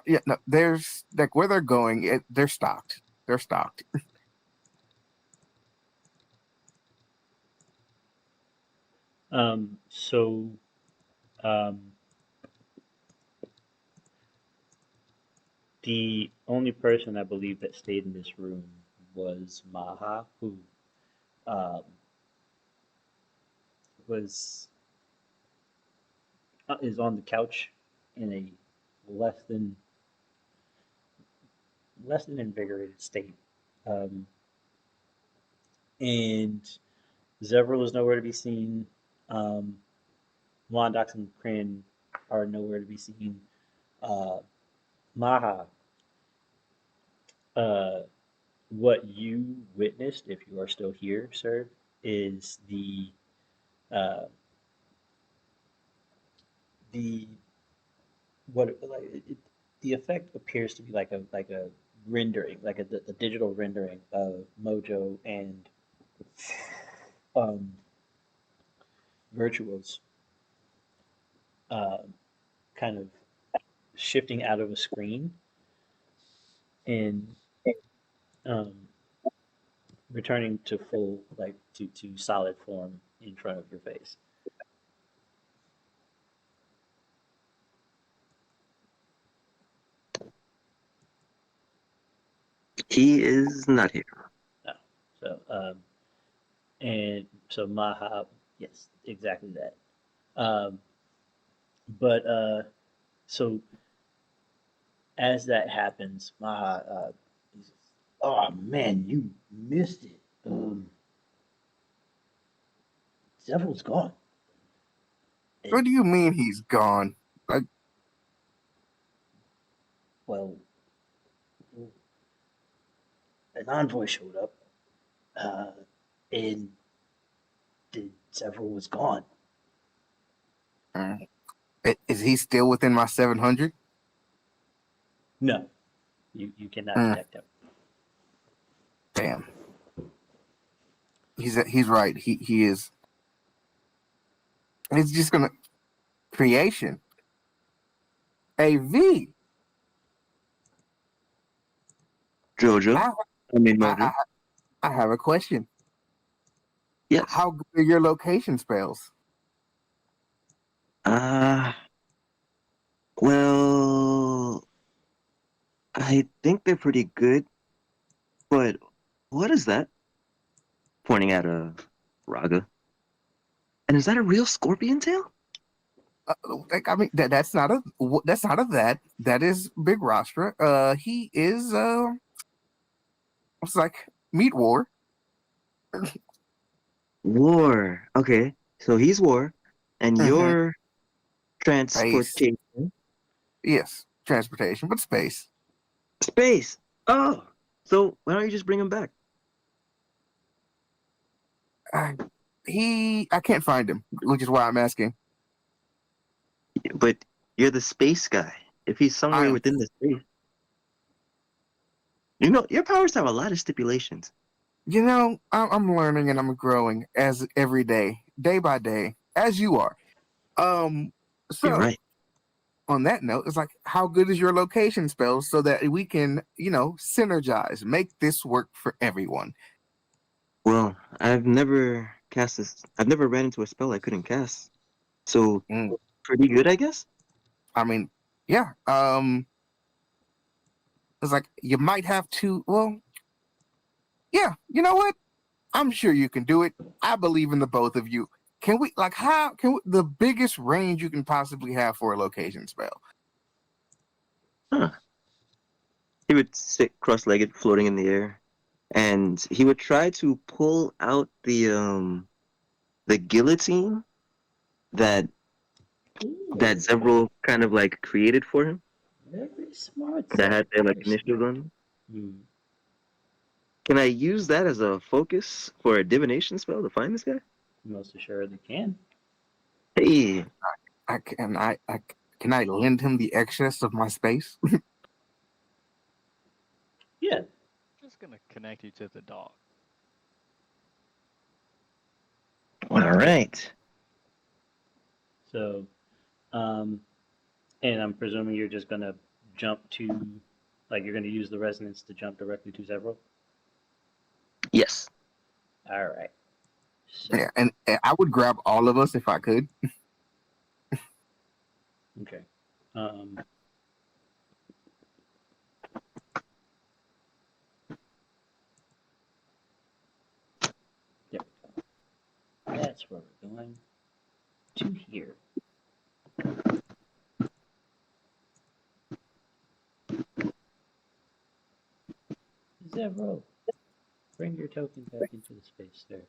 Yeah, no, there's like where they're going. They're stocked. They're stocked. So, um, the only person I believe that stayed in this room was Maha, who um, was is on the couch in a less than invigorated state, um, and Zevril is nowhere to be seen. Um, Wondox and Krin are nowhere to be seen. Maha, uh, what you witnessed, if you are still here, sir, is uh, the what like the effect appears to be like a rendering, like a digital rendering of Mojo and um, Virtuos, um, kind of shifting out of a screen and um, returning to full, like to solid form in front of your face. He is not here. No. So and so Maha, yes, exactly that. But so as that happens, Maha, he says, "Oh man, you missed it. Zevril's gone." What And, do you mean he's gone? Like, well, an envoy showed up, and the Zevril was gone. uh, is he still within my 700? No, you cannot detect him. Damn. He's right. He is. He's just gonna creation. AV. Jojo. I, I mean I, Mojo. I have a question. Yes. How good are your location spells? Uh, well, I think they're pretty good, but what is that? Pointing at a Raga. And is that a real scorpion tail? Like, I mean, that's not a that. That is Big Rostra. He is it's like Meat War. War. Okay, so he's War, and Mhm. you're Space. transportation. Yes, transportation, but space. Space. Oh, so why don't you just bring him back? I, I can't find him, which is why I'm asking. But you're the space guy. If he's somewhere I'm within the space, You know, your powers have a lot of stipulations. You know, I'm learning and I'm growing as every day by day, as you are. You're So right. on that note, it's like, how good is your location spell so that we can, synergize, make this work for everyone. Well, I've never cast this. I've never ran into a spell I couldn't cast. So Mm, pretty good, I guess. I mean, yeah. It's like you might have to. Well, yeah. You know what? I'm sure you can do it. I believe in the both of you. Can we how can we, the biggest range you can possibly have for a location spell? Huh. He would sit cross-legged, floating in the air, and he would try to pull out the guillotine that that Ooh, Zevril kind of like created for him. very smart. That had their like Very initials smart. on it. Hmm. Can I use that as a focus for a divination spell to find this guy? Most assuredly can. Hey, Can I lend him the excess of my space? Yeah. Just gonna connect you to the dog. all right. So, um, and I'm presuming you're just gonna jump to, like, you're gonna use the resonance to jump directly to Zevro. Yes. All right. So, Yeah, and I would grab all of us if I could. okay. Um, there we go. That's where we're going. To here. Zevro, bring your token back into the space there.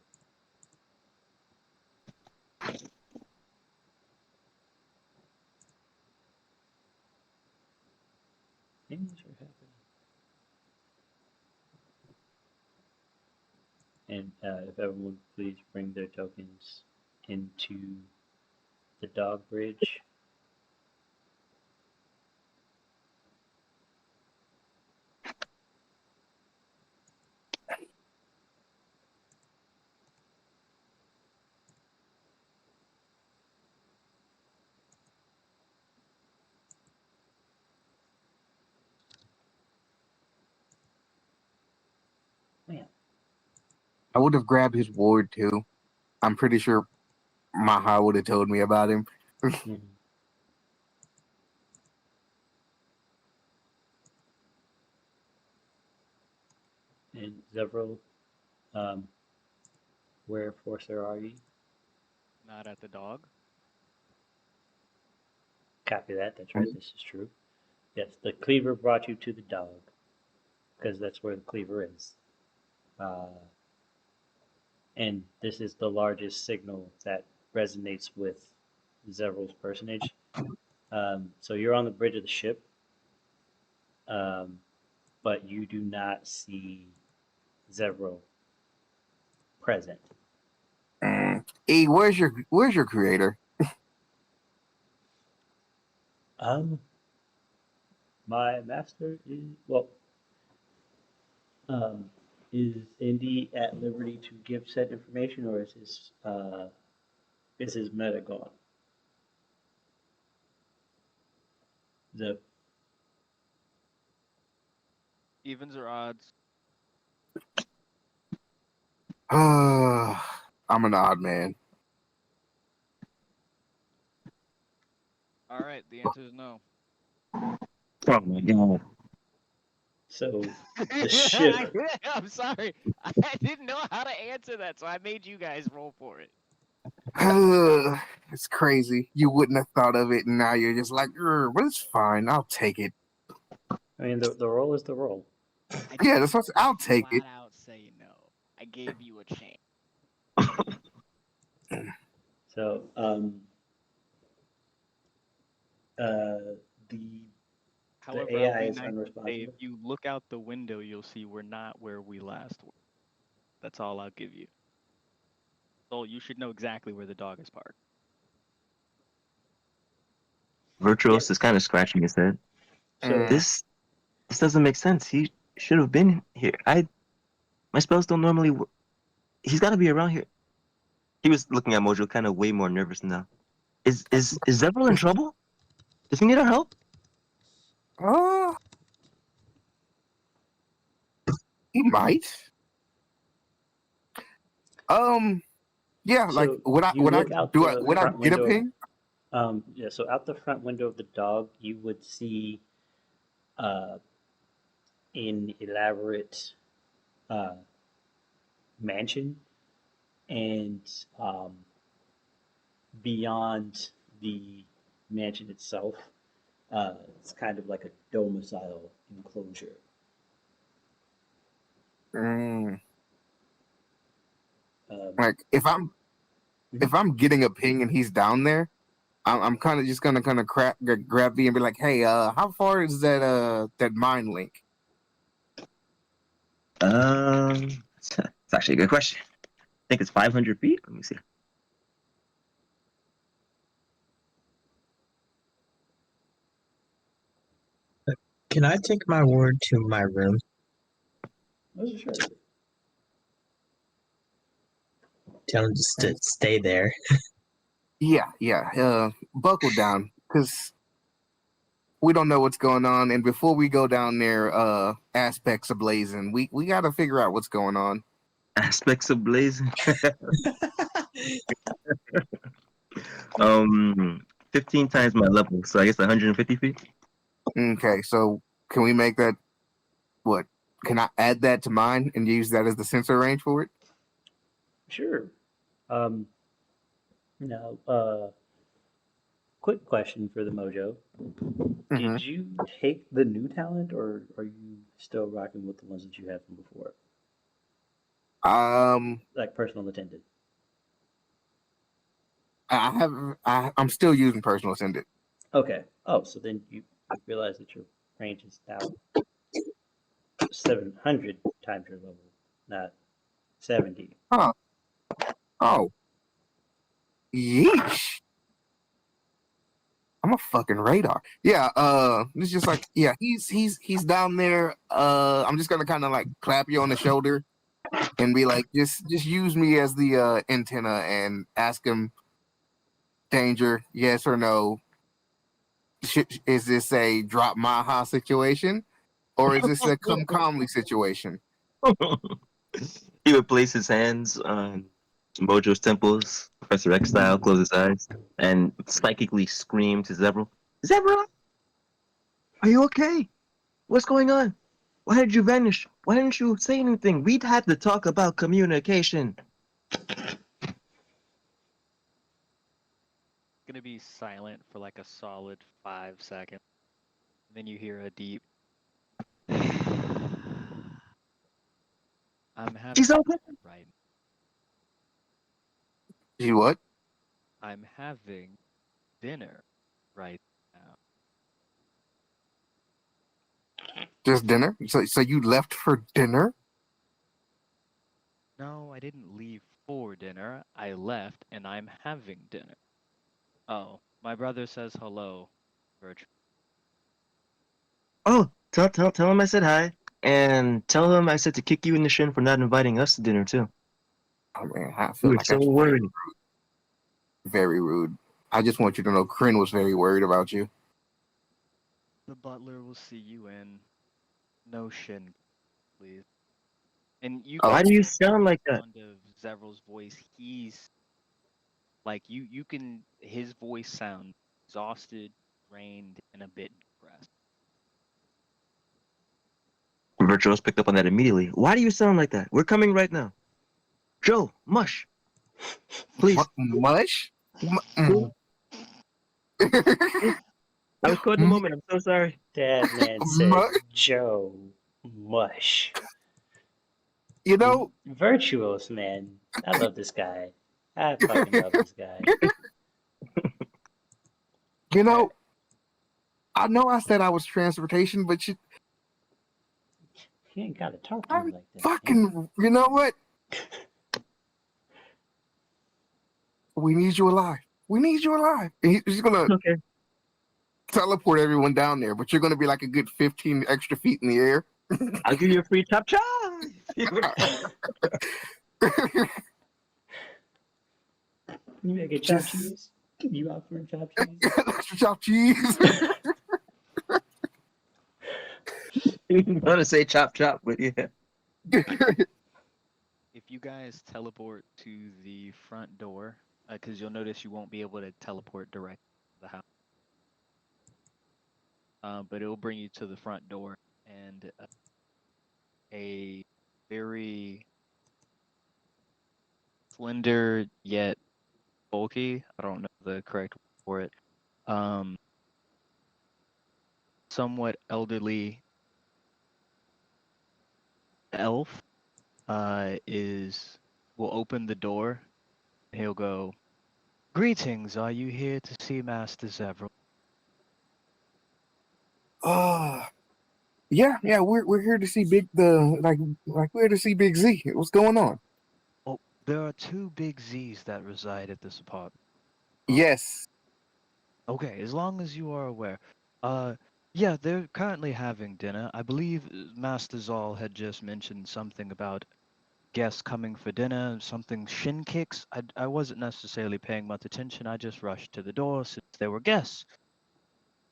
Things are happening. And if everyone please bring their tokens into the dog bridge. Man. I would have grabbed his ward too. I'm pretty sure Maha would have told me about him. Mhm. And Zevril, um, where Forcer are you? Not at the dog. Copy that. That's right. This is true. Yes, the cleaver brought you to the dog because that's where the cleaver is. Uh, and this is the largest signal that resonates with Zevril's personage. So you're on the bridge of the ship, um, but you do not see Zevril present. E, where's your creator? Um, my master is well. Is Indy at liberty to give said information, or is his meta gone? The Evens or odds? I'm an odd man. All right, the answer is no. Oh my god. so the ship. I'm sorry. I didn't know how to answer that, so I made you guys roll for it. It's crazy. You wouldn't have thought of it, and now you're just like, but it's fine. I'll take it. I mean, the roll is the roll. Yeah, that's what I'll take it. Flat out say no. I gave you a chance. So the However, AI I'll be is nice and say unresponsive. if you look out the window, you'll see we're not where we last were. That's all I'll give you. So you should know exactly where the dog is parked. Virtuous is kind of scratching his head. So This doesn't make sense. should have been here. My spells don't normally work. He's got to be around here. He was looking at Mojo, kind of way more nervous now. Is Zevril in trouble? Does he need our help? Uh, he might. Yeah, like So would I you would I look out do I the would I front get a window. ping? Yeah, so out the front window of the dog, you would see an elaborate mansion, and beyond the mansion itself, it's kind of like a domicile enclosure. Mm, Um, like if I'm getting a ping and he's down there, I'm kind of just gonna grab V and be like, hey, how far is that mine link? It's actually a good question. I think it's 500 feet. Let me see. Can I take my ward to my room? oh, sure. Tell him to stay there. Yeah. Buckle down, cause we don't know what's going on, and before we go down there, aspects are blazing. We gotta figure out what's going on. Aspects of blazing. 15 times my level, so I guess 150 feet. Okay, so can we make that? What? Can I add that to mine and use that as the sensor range for it? Sure. Now, quick question for the Mojo. Mhm. Did you take the new talent, or are you still rocking with the ones that you had from before, like personal attendant? I'm still using personal ascendant. Okay. Oh, so then you realize that your range is now 700 times your level, not 70. Huh. Oh. Yeesh. I'm a fucking radar. Yeah, it's just like, yeah, he's down there. I'm just gonna kinda like clap you on the shoulder and be like, just use me as the antenna and ask him, danger, yes or no. Is this a drop Maha situation? Or is this a come calmly situation? He would place his hands on Mojo's temples, Professor X style, close his eyes, and psychically scream to Zevril, Zevril, are you okay? What's going on? Why did you vanish? Why didn't you say anything? We'd had to talk about communication. Gonna be silent for like a solid 5 seconds. Then you hear a deep. I'm having He's okay. right. You what? I'm having dinner right now. Just dinner? So you left for dinner? No, I didn't leave for dinner. I left and I'm having dinner. Oh, my brother says hello, Virtual. Oh, tell him I said hi, and tell him I said to kick you in the shin for not inviting us to dinner too. Oh man, I We feel were like so that's worried. very rude. I just want you to know Krin was very worried about you. The butler will see you in. No shin, please. And you Oh, Why can do you hear sound like that? sound of Zevril's voice. He's like you can his voice sound exhausted, drained, and a bit depressed. Virtuous picked up on that immediately. Why do you sound like that? We're coming right now. Joe, mush. Please. Mush? I was caught in the moment. I'm so sorry. That man said, Mush? Joe Mush. You know, Virtuous, man. I love this guy. I fucking love this guy. you know, I know I said I was transportation, but You ain't gotta talk to me I'm like that. Man. fucking, you know what? We need you alive. We need you alive. And he's gonna Okay. teleport everyone down there, but you're gonna be like a good 15 extra feet in the air. I'll give you a free chop chop. You make a chopped cheese? You offering chopped cheese? Extra chopped cheese. You want to say chop chop, but yeah. If you guys teleport to the front door, because you'll notice you won't be able to teleport direct to the house, but it will bring you to the front door, and a very slender yet bulky, I don't know the correct word for it, somewhat elderly elf will open the door, and he'll go, "Greetings, are you here to see Master Zevril?" Yeah, we're here to see we're here to see Big Z. What's going on? Oh, there are two big Z's that reside at this apartment. Yes. Okay, as long as you are aware. Yeah, they're currently having dinner. I believe Master Zal had just mentioned something about guests coming for dinner, something shin kicks. I wasn't necessarily paying much attention. I just rushed to the door since they were guests.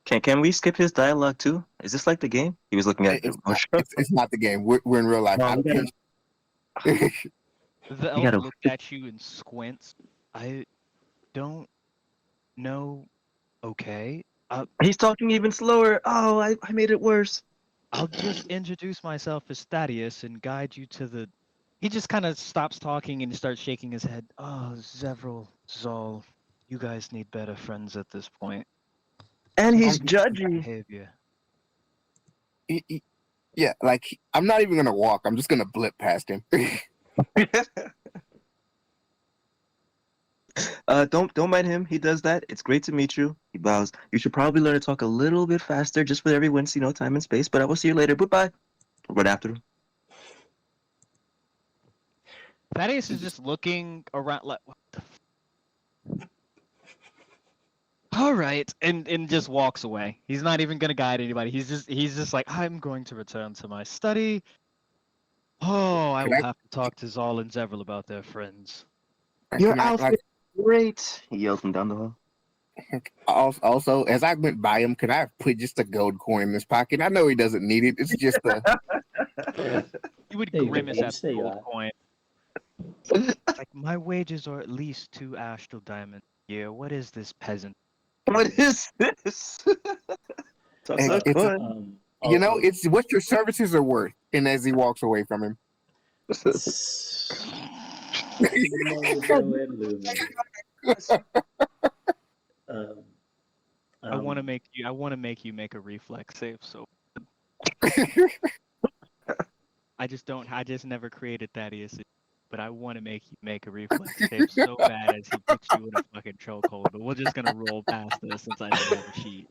Can we skip his dialogue too? Is this like the game? He was looking at It's not the game. We're in real life. No, we gotta- The elf gotta- looked at you and squints. I don't know. Okay. He's talking even slower. Oh, I made it worse. I'll just introduce myself as Thaddeus and guide you to the. He just kind of stops talking and starts shaking his head. Oh, Zevril, Zal, you guys need better friends at this point. And he's Um, judging. Behavior. Yeah, like I'm not even gonna walk. I'm just gonna blip past him. Don't mind him. He does that. It's great to meet you. He bows. You should probably learn to talk a little bit faster, just for everyone's time and space. But I will see you later. Goodbye. Right after him. Thaddeus is just looking around like, what the all right, and just walks away. He's not even gonna guide anybody. He's just like, I'm going to return to my study. Oh, I will have to talk to Zal and Zevril about their friends. Your outfit is great. He yelled from down the hall. Also, as I went by him, could I have put just a gold coin in his pocket? I know he doesn't need it. It's just a. You would There you go, grimace babe. at Stay the gold on. coin. Like, my wages are at least 2 astral diamonds a year. What is this peasant? What is this? Talk so It's fun. Also, it's what your services are worth. And as he walks away from him, Mojo and Lumen. I want to make you make a reflex save. So I just never created Thaddeus, but I want to make you make a reflex save so bad as he puts you in a fucking chokehold. But we're just gonna roll past this since I don't have a sheet.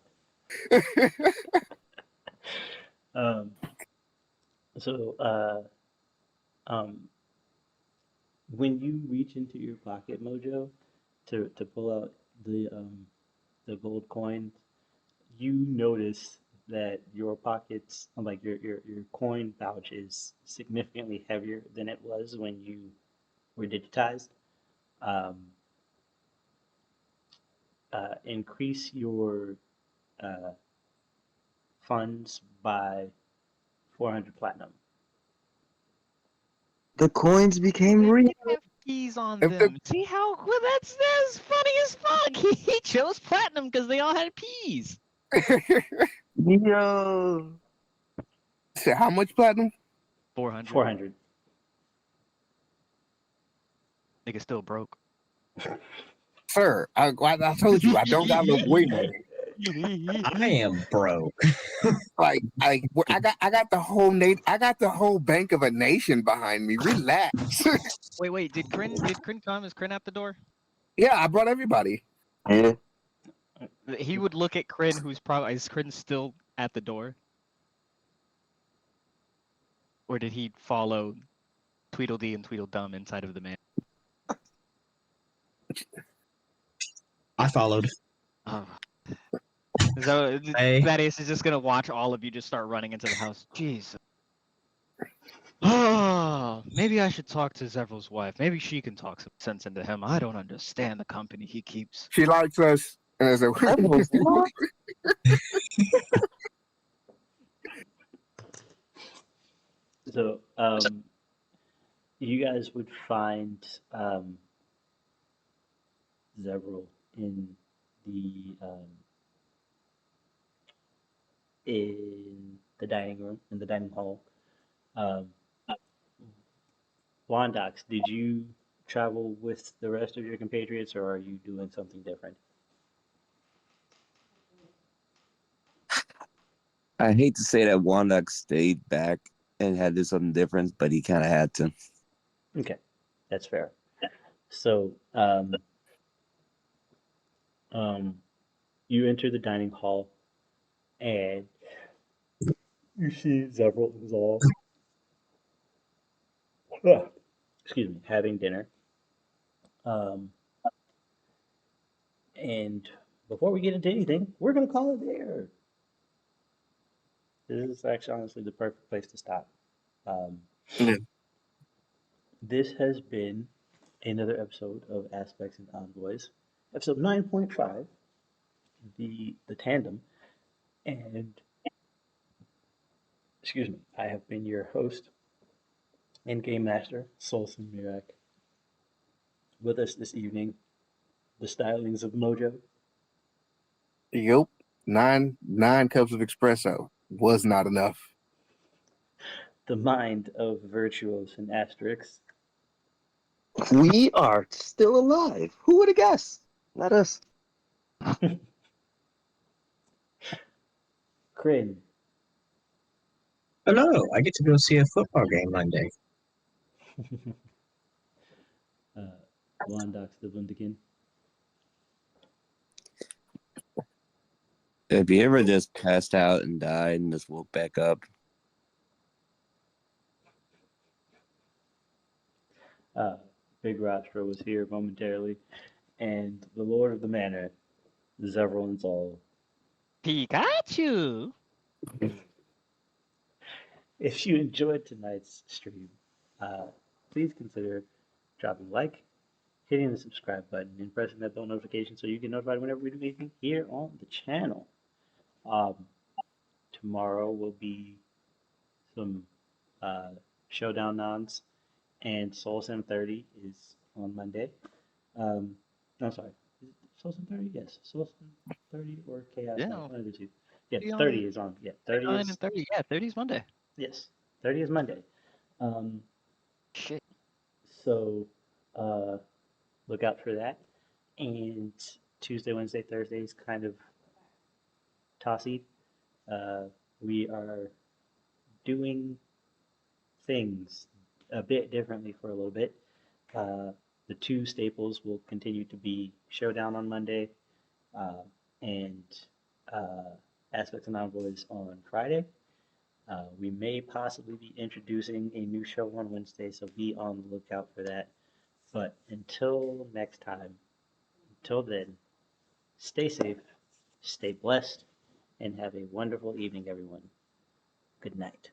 When you reach into your pocket, Mojo, to pull out the gold coins, you notice that your pockets, like your coin pouch, is significantly heavier than it was when you were digitized. Increase your funds by 400 platinum. The coins became real. They have keys on If the- them. See how that's funny as fuck. He chose platinum because they all had P's. Yo. So how much platinum? 400. 400. Nigga still broke. Sir, I told you I don't got no boy money. I am broke. I got the whole bank of a nation behind me. Relax. Wait. Did Krin come? Is Krin at the door? Yeah, I brought everybody. Yeah. He would look at Krin, is Krin still at the door? Or did he follow Tweedledee and Tweedledum inside of the man? I followed. Oh. So Hey. Thaddeus is just gonna watch all of you just start running into the house. Jeez. Oh, maybe I should talk to Zevril's wife. Maybe she can talk some sense into him. I don't understand the company he keeps. She likes us. And I said, So, you guys would find Zevril in the dining room, in the dining hall. Um, Wondox, did you travel with the rest of your compatriots, or are you doing something different? I hate to say that Wondox stayed back and had to do something different, but he kind of had to. Okay, that's fair. So, you enter the dining hall, and you see Zevril is all, excuse me, having dinner. Um, and before we get into anything, we're gonna call it there. This is actually honestly the perfect place to stop. Um, Yeah. this has been another episode of Aspects and Envoys, episode 9.5, the tandem, and excuse me, I have been your host and game master, SoulSym Mirak. With us this evening, the stylings of Mojo, Yep. Nine cups of espresso was not enough. the mind of Virtuous and Asterix, We are still alive. Who would have guessed? Not us. Krin, Hello, I get to go see a football game Monday. Wondox the Bundikin, If you ever just passed out and died and just woke back up, Big Rostro was here momentarily, and the Lord of the Manor, Zevril and Zal. Pikachu! If you enjoyed tonight's stream, please consider dropping a like, hitting the subscribe button, and pressing that bell notification so you get notified whenever we do anything here on the channel. Um, tomorrow will be some Showdown Nons, and SoulSym 30 is on Monday. I'm sorry, is it SoulSym 30? Yes, SoulSym 30 or Chaos Yeah. Night, one of the two. Yeah, Be on 30 is on. Yeah, 30 9 is, and 30. Yeah, 30 is Monday. yes, 30 is Monday. Um, Shit. so look out for that. And Tuesday, Wednesday, Thursday is kind of tossy. We are doing things a bit differently for a little bit. The two staples will continue to be Showdown on Monday and Aspects and Envoys on Friday. We may possibly be introducing a new show on Wednesday, so be on the lookout for that. But until next time, until then, stay safe, stay blessed, and have a wonderful evening, everyone. Good night.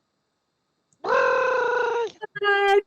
Bye!